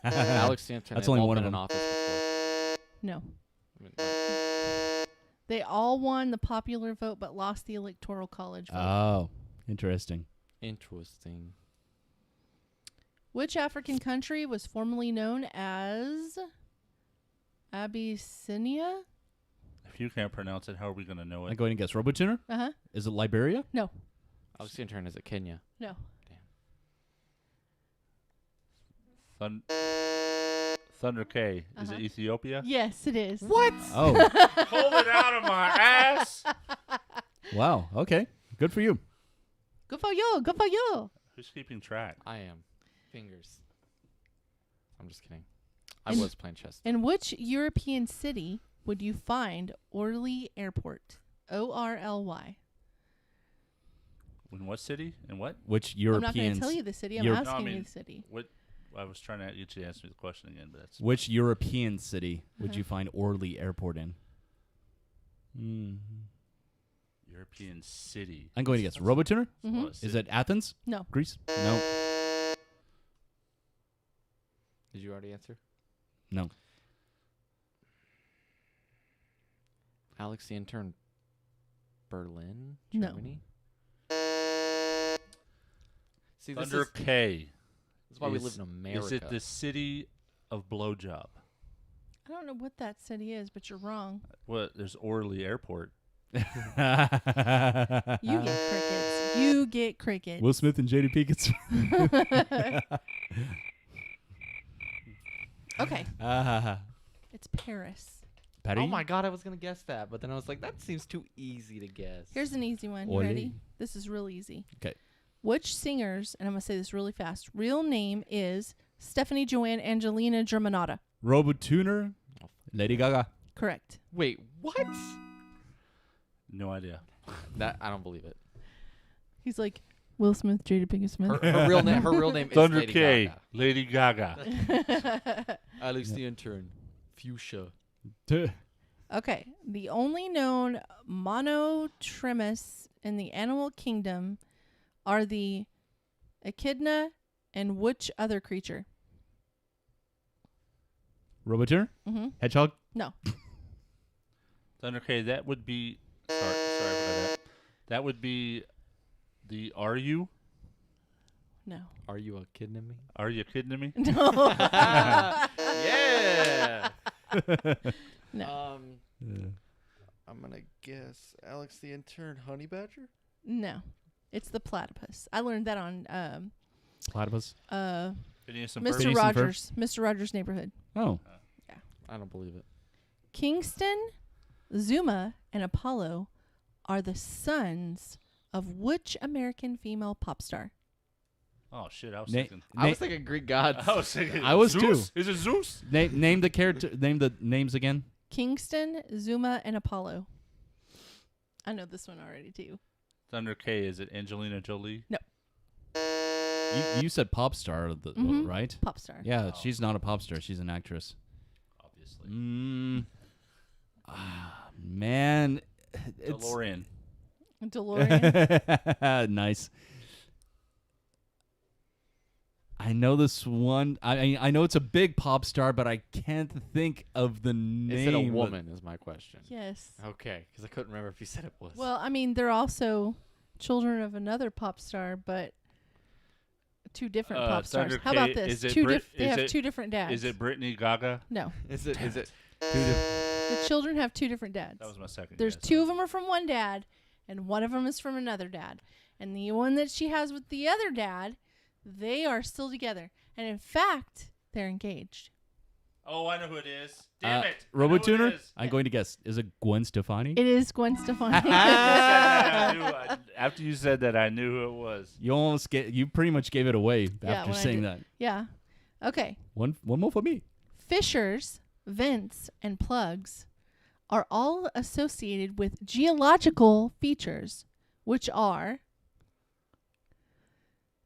Alex Stanton. That's has only all one been of in them. office before. No. They all won the popular vote but lost the electoral college vote. Oh, interesting. Interesting. Which African country was formerly known as Abyssinia? If you can't pronounce it, how are we going to know I'm it? going to guess. Robotuner? Uh-huh. Is it Liberia? No. Alex Stanton is it Kenya? No. Thunder K, is it Ethiopia? Yes, it is. What? Oh. Pull it out of my ass. Wow. Okay. Good for you. Good for you. Good for you. Who's keeping track? I am. Fingers. I'm just kidding. I was playing chess. In which European city would you find Orly Airport? O-R-L-Y. In what city? In what? Which I'm not going Europeans? to tell you the city. I'm Europe- asking No, I you mean, the city. What? I was trying to get you to answer the question again, but that's Which European city would you find Orly Airport in? European city. I'm going to guess. Robotuner? That's a lot of Is it Athens? No. Greece? No. Did you already answer? No. Alex the intern. Berlin, No. Germany. See, Thunder K. This is why we live in America. Is it the city of blowjob? I don't know what that city is, but you're wrong. What? There's Orly Airport. You get crickets. You get crickets. Will Smith and Jada Pinkett. Okay. It's Paris. Patty? Oh my god, I was gonna guess that, but then I was like, that seems too easy to guess. Here's an easy one. You Ole. ready? This is real easy. Okay. Which singers, and I'm going to say this really fast, real name is Stephanie Joanne Angelina Germanotta? Robotuner? Lady Gaga. Correct. Wait, what? No idea. That I don't believe it. He's like Will Smith, Jada Pinkett Smith. Her real name. Her real name is Thunder Lady K. Gaga. Lady Gaga. Alex the intern. Fuchsia. Okay. The only known monotremes in the animal kingdom are the echidna and which other creature? Robotuner? Mm-hmm. Hedgehog? No. Thunder K, that would be... Sorry for that. That would be the Are You? No. Are you kidding me? Are you kidding me? No. Yeah. No. I'm gonna guess Alex the intern, honey badger. No. It's the platypus. I learned that on Platypus? Phineas and Ferb? Mr. Rogers. Mr. Rogers' Neighborhood. Oh. Yeah. I don't believe it. Kingston, Zuma, and Apollo are the sons of which American female pop star? Oh, shit. I was Na- thinking... I was thinking Greek gods. I was thinking... I was Zeus? too. Is it Zeus? Name the character. Name the names again. Kingston, Zuma, and Apollo. I know this one already, too. Thunder K, is it Angelina Jolie? No. You said pop star, Mhm. right? Pop star. Yeah, she's not a pop star. She's an actress. Obviously. Man. DeLorean. DeLorean. Nice. I know this one. I know it's a big pop star, but I can't think of the name. Is it a woman? Is my question. Yes. Okay, because I couldn't remember if you said it was. Well, I mean, they're also children of another pop star, but two different pop stars. Thunder How K, about this? is it They is have it- two different dads. Is it Brittany Gaga? No. Is it? The children have two different dads. That was my second There's guess. two of them are from one dad, and one of them is from another dad. And the one that she has with the other dad, they are still together. And in fact, they're engaged. Oh, I know who it is. Damn it. I know who it Robotuner? is. I'm going to guess. Is it Gwen Stefani? It is Gwen Stefani. After you said that, I knew who it was. You pretty much gave it away Yeah, after when I saying did- that. Yeah. Okay. One more for me. Fishers vents, and plugs are all associated with geological features, which are...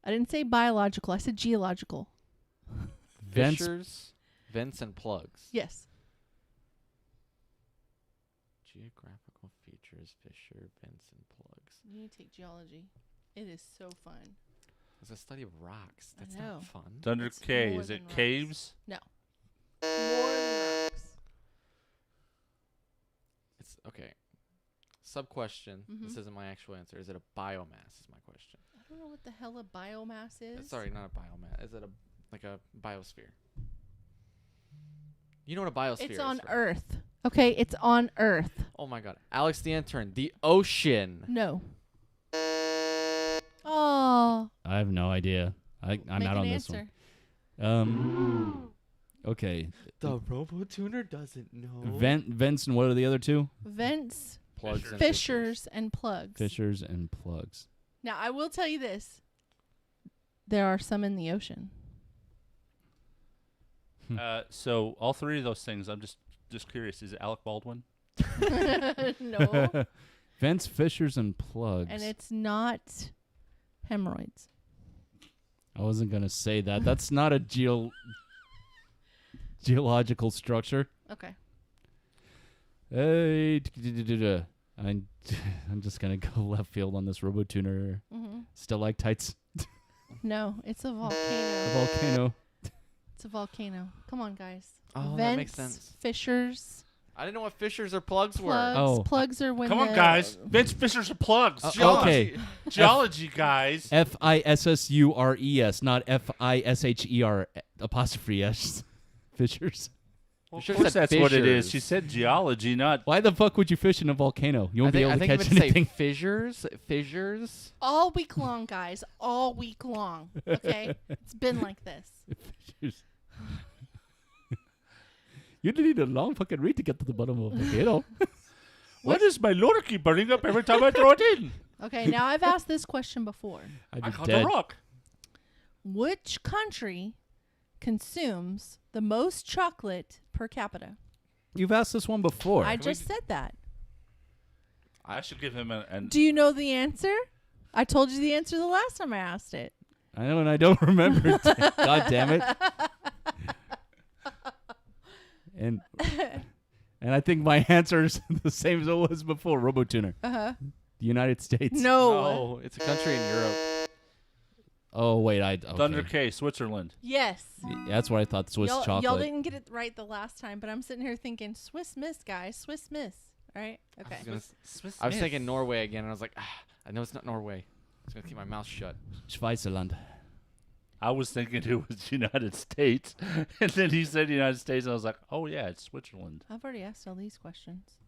I didn't say biological. I said geological. Fissures, vents, and plugs. Yes. Geographical features, fissure, vents, and plugs. You need to take geology. It is so fun. It's a study of rocks. That's I know. not fun. Thunder It's K, more is than it rocks. caves? No. More than rocks. It's okay. Sub question. This Mhm. isn't my actual answer. Is it a biomass? Is my question. I don't know what the hell a biomass is. Sorry, not a biomass. Is it a biosphere? You know what a biosphere is? It's on right? Earth. Okay, it's on Earth. Oh my God, Alex the intern. The ocean. No. Oh. I have no idea. I'm Make out an on this answer. one. Okay. The RoboTuner doesn't know. Vents and what are the other two? Vents, Plugs and fissures, and plugs. Fissures and plugs. Now, I will tell you this. There are some in the ocean. So all three of those things, I'm just curious. Is it Alec Baldwin? No. Vents, fissures, and plugs. And it's not hemorrhoids. I wasn't gonna say that. That's not a geological structure. Okay. Hey, I'm just gonna go left field on this RoboTuner. Mhm. Stalactites. No, it's a volcano. A volcano. It's a volcano. Come on, guys. Oh, Vents, that makes sense. Fissures, I didn't know what fissures or plugs were. plugs. Oh. Plugs are when Come on, the- guys. Vents, fissures, and plugs. Okay. Geology, guys. Fissures, not FISHER apostrophe S. Fissures. Well, of should've course said that's what it is. fissures. She said geology, not... Why the fuck would you fish in a volcano? You won't be able I to think catch you meant to anything. say fissures. Fissures. All week long, guys. All week long. Okay? It's been like this. Fissures. You need a long fucking read to get to the bottom of a volcano. What is my lure keep burning up every time I throw it in? Okay, now I've asked this question before. I'd I be caught dead. a rock. Which country consumes the most chocolate per capita? You've asked this one before. I just said that. I should give him an... Do you know the answer? I told you the answer the last time I asked it. I know, and I don't remember. God damn it. And I think my answer is the same as it was before. RoboTuner. Uh-huh. The United States. No. It's a country in Europe. Oh wait, okay. Thunder K, Switzerland. Yes. That's what I thought. Swiss chocolate. Y'all didn't get it right the last time, but I'm sitting here thinking Swiss Miss, guys. Swiss Miss. All right? Okay. I was thinking Norway again, and I was like, I know it's not Norway. I'm just gonna keep my mouth shut. Switzerland. I was thinking it was United States, and then he said United States, and I was like, oh yeah, it's Switzerland. I've already asked all these questions.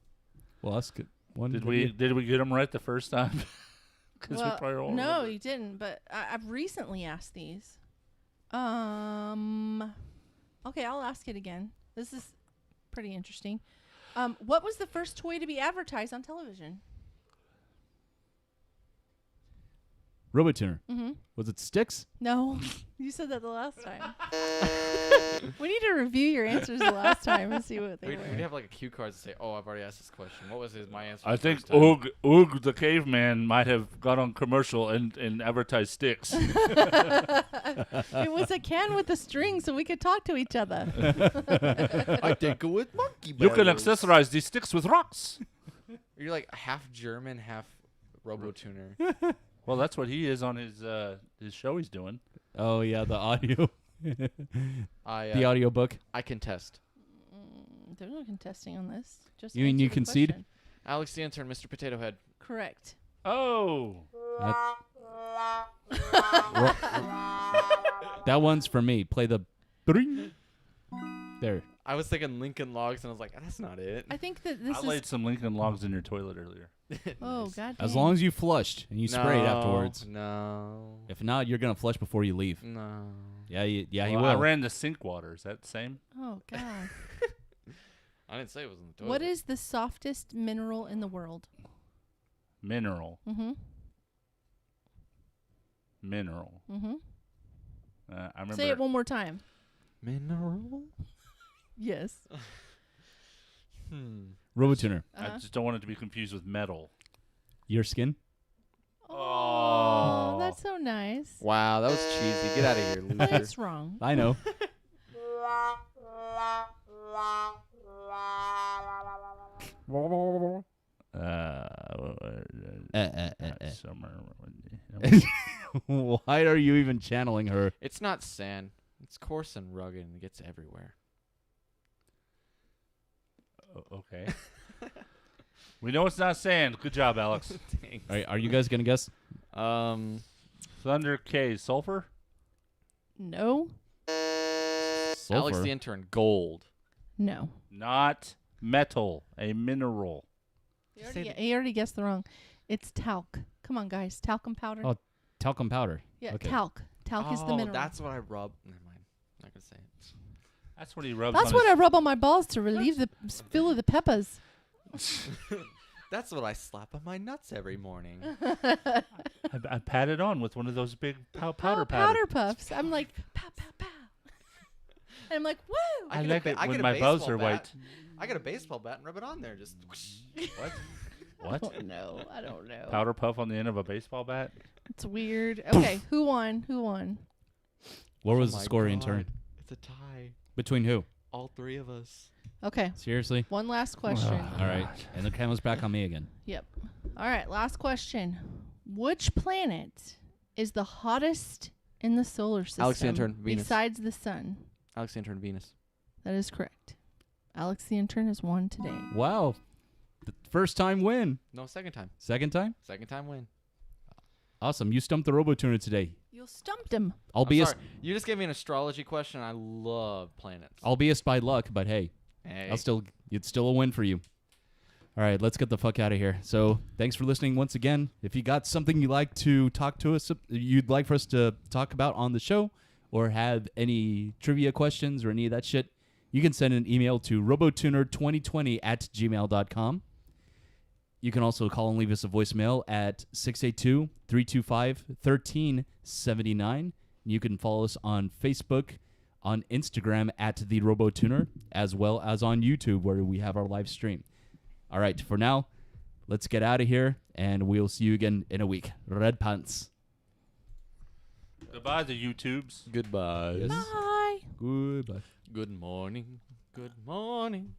Well, that's good. One. Did we get them right the first time? Because we probably all no, remember. you didn't. But I've recently asked these. Okay, I'll ask it again. This is pretty interesting. What was the first toy to be advertised on television? RoboTuner. Mm-hmm. Was it Sticks? No, you said that the last time. We need to review your answers the last time and see what they We'd were. have like a cue card to say, "Oh, I've already asked this question. What was my answer?" I the think first time?" Oog the caveman might have got on commercial and advertised Sticks. It was a can with a string so we could talk to each other. I think it was monkey. You can bells. accessorize these sticks with rocks. You're like half German, half RoboTuner. Well, that's what he is on his show he's doing. Oh yeah, the audio. The I audiobook. I contest. There's no contesting on this. Just You mean answer you the concede? question. Alex the intern, Mr. Potato Head. Correct. Oh. That one's for me. Play the. There. I was thinking Lincoln Logs, and I was like, that's not it. I think that this I is. laid some Lincoln Logs in your toilet earlier. Oh Nice. god. As dang. long as you flushed and you sprayed afterwards. No. If not, you're gonna flush before you leave. No. Yeah, you Well, will. I ran the sink water. Is that the same? Oh god. I didn't say it was in the toilet. What is the softest mineral in the world? Mineral. Mm-hmm. Mineral. Mm-hmm. I remember. Say it one more time. mineral? Yes. RoboTuner. I just don't want it to be confused with metal. Your skin? Oh, that's so nice. Wow, that was cheesy. Get out of here, loser. That's wrong. I know. Summer. Why are you even channeling her? It's not sand. It's coarse and rugged and it gets everywhere. Okay. We know it's not sand. Good job, Alex. Thanks. All right, are you guys going to guess? Thunder K. Sulfur? No. Alex Sulfur. the intern, gold. No. Not metal. A mineral. He already guessed the wrong. It's talc. Come on, guys. Talcum powder. Oh, talcum powder. Yeah, Okay. talc. Talc is the mineral. That's what I rub. Never mind. Not gonna say it. That's what he rubs That's on what his... I rub on my balls to relieve the feel of the peppers. That's what I slap on my nuts every morning. I pat it on with one of those big powder powder puffs. I'm like, pow, pow, pow. And I'm like, woo! I like it when my balls are white. I got a baseball bat and rub it on there. Just whoosh. What? I What? don't know. I don't know. Powder puff on the end of a baseball bat? It's weird. Okay, who won? Who won? What was Oh the my score, God. intern? It's a tie. Between who? All three of us. Okay. Seriously? One last question. All right. And the camera's back on me again. Yep. All right, last question. Which planet is the hottest in the solar system Alex the intern, Venus. besides the sun? Alex the intern, Venus. That is correct. Alex the intern has won today. Wow. The first time win. No, second time. Second time? Second time win. Awesome. You stumped the RoboTuner today. You stumped him. Albeit, You just gave me an astrology question. I love planets. albeit by luck, but hey, Hey. it's still a win for you. All right, let's get the fuck out of here. So, thanks for listening once again. If you got something you'd like to talk to us, you'd like for us to talk about on the show, or have any trivia questions or any of that shit, you can send an email to robotuner2020@gmail.com. You can also call and leave us a voicemail at 682-325-1379. You can follow us on Facebook, on Instagram at The RoboTuner, as well as on YouTube where we have our live stream. All right, for now, let's get out of here, and we'll see you again in a week. Red Pants. Goodbye, the YouTubes. Goodbye. Yes. Bye. Goodbye. Good morning. Good morning.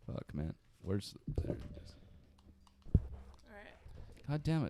Fuck, man. Where's... There it is. All right. God damn it.